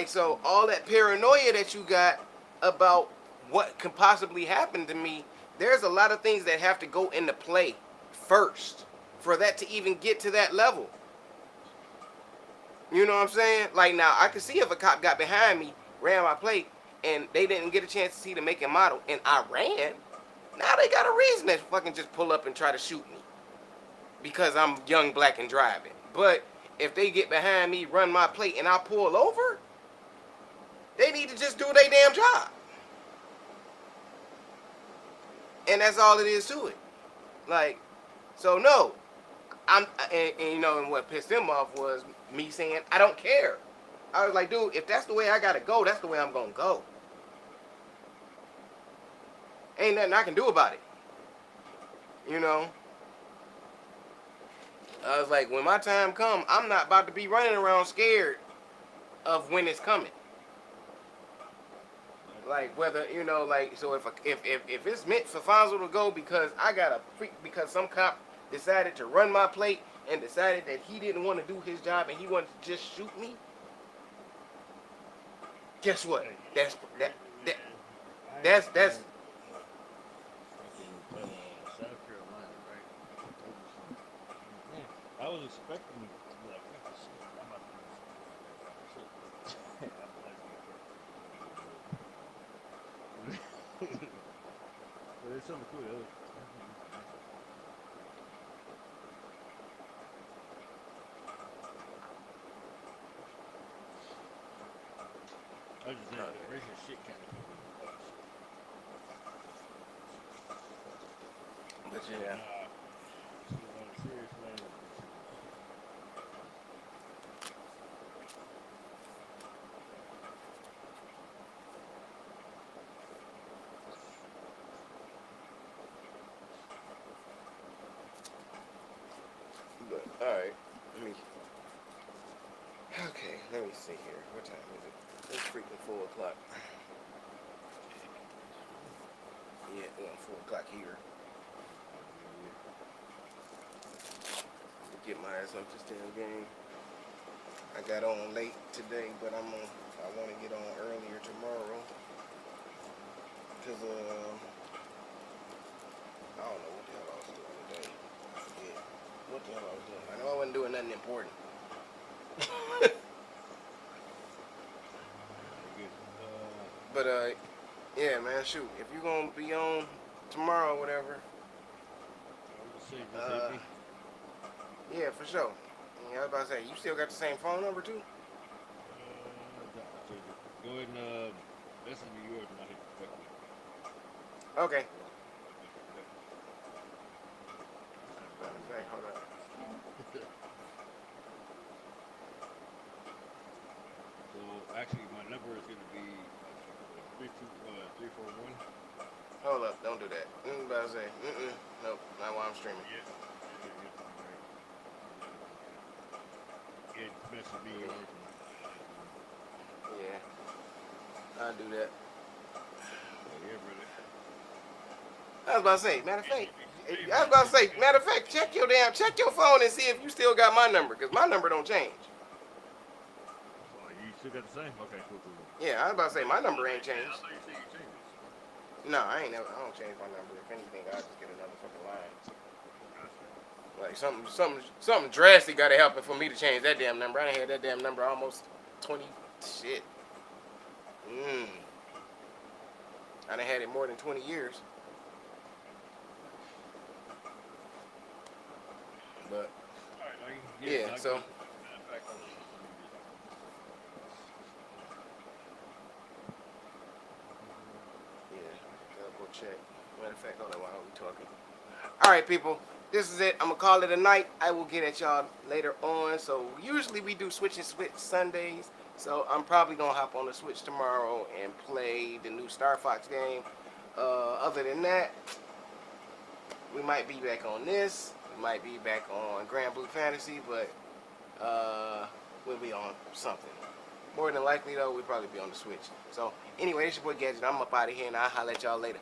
So all that paranoia that you got about what could possibly happen to me, there's a lot of things that have to go into play first for that to even get to that level. You know what I'm saying? Now, I could see if a cop got behind me, ran my plate, and they didn't get a chance to see the make and model, and I ran, now they got a reason to fucking just pull up and try to shoot me. Because I'm young, black, and driving. But if they get behind me, run my plate, and I pull over, they need to just do their damn job. And that's all it is to it. So no. And you know, and what pissed them off was me saying, I don't care. I was like, dude, if that's the way I gotta go, that's the way I'm gonna go. Ain't nothing I can do about it. You know? I was like, when my time come, I'm not about to be running around scared of when it's coming. Whether, you know, so if it's meant for Fonzo to go because because some cop decided to run my plate and decided that he didn't want to do his job and he wanted to just shoot me, guess what? That's South Carolina, right? I was expecting to be like, shit, I'm about to do some shit. But it's something cool. I was just saying, the racist shit kind of cool. But yeah. Serious, man. But alright. Let me see here. What time is it? It's freaking 4 o'clock. Yeah, 4 o'clock here. Get my ass up this damn game. I got on late today, but I want to get on earlier tomorrow. Cause I don't know what the hell I was doing today. I forget. what the hell I was doing. I know I wasn't doing nothing important. But yeah, man, shoot. If you're gonna be on tomorrow or whatever, yeah, for sure. Yeah, I was about to say, you still got the same phone number too? Go ahead and message me yours and I hit the Okay. Hold up. So actually, my number is gonna be 341. Hold up, don't do that. About to say, nope, not while I'm streaming. Yeah, message me yours. Yeah, I'll do that. Yeah, brother. I was about to say, matter of fact, check your phone and see if you still got my number, because my number don't change. Oh, you still got the same? Okay, cool. Yeah, I was about to say, my number ain't I changed. thought you said you changed it. No, I don't change my number. If anything, I'll just get another fucking line. Like something drastic gotta happen for me to change that damn number. I done had that damn number almost 20 shit. I done had it more than 20 years. But yeah, so yeah, gotta go check. Matter of fact, hold on while we talking. All right, people. This is it. I'm gonna call it a night. I will get at y'all later on. So usually we do Switch and Switch Sundays. So I'm probably gonna hop on the Switch tomorrow and play the new Star Fox game. Other than that, we might be back on this. We might be back on Grand Blue Fantasy, but we'll be on something. More than likely though, we'll probably be on the Switch. So anyway, it's your boy Gadget. I'm up out of here and I'll holler at y'all later.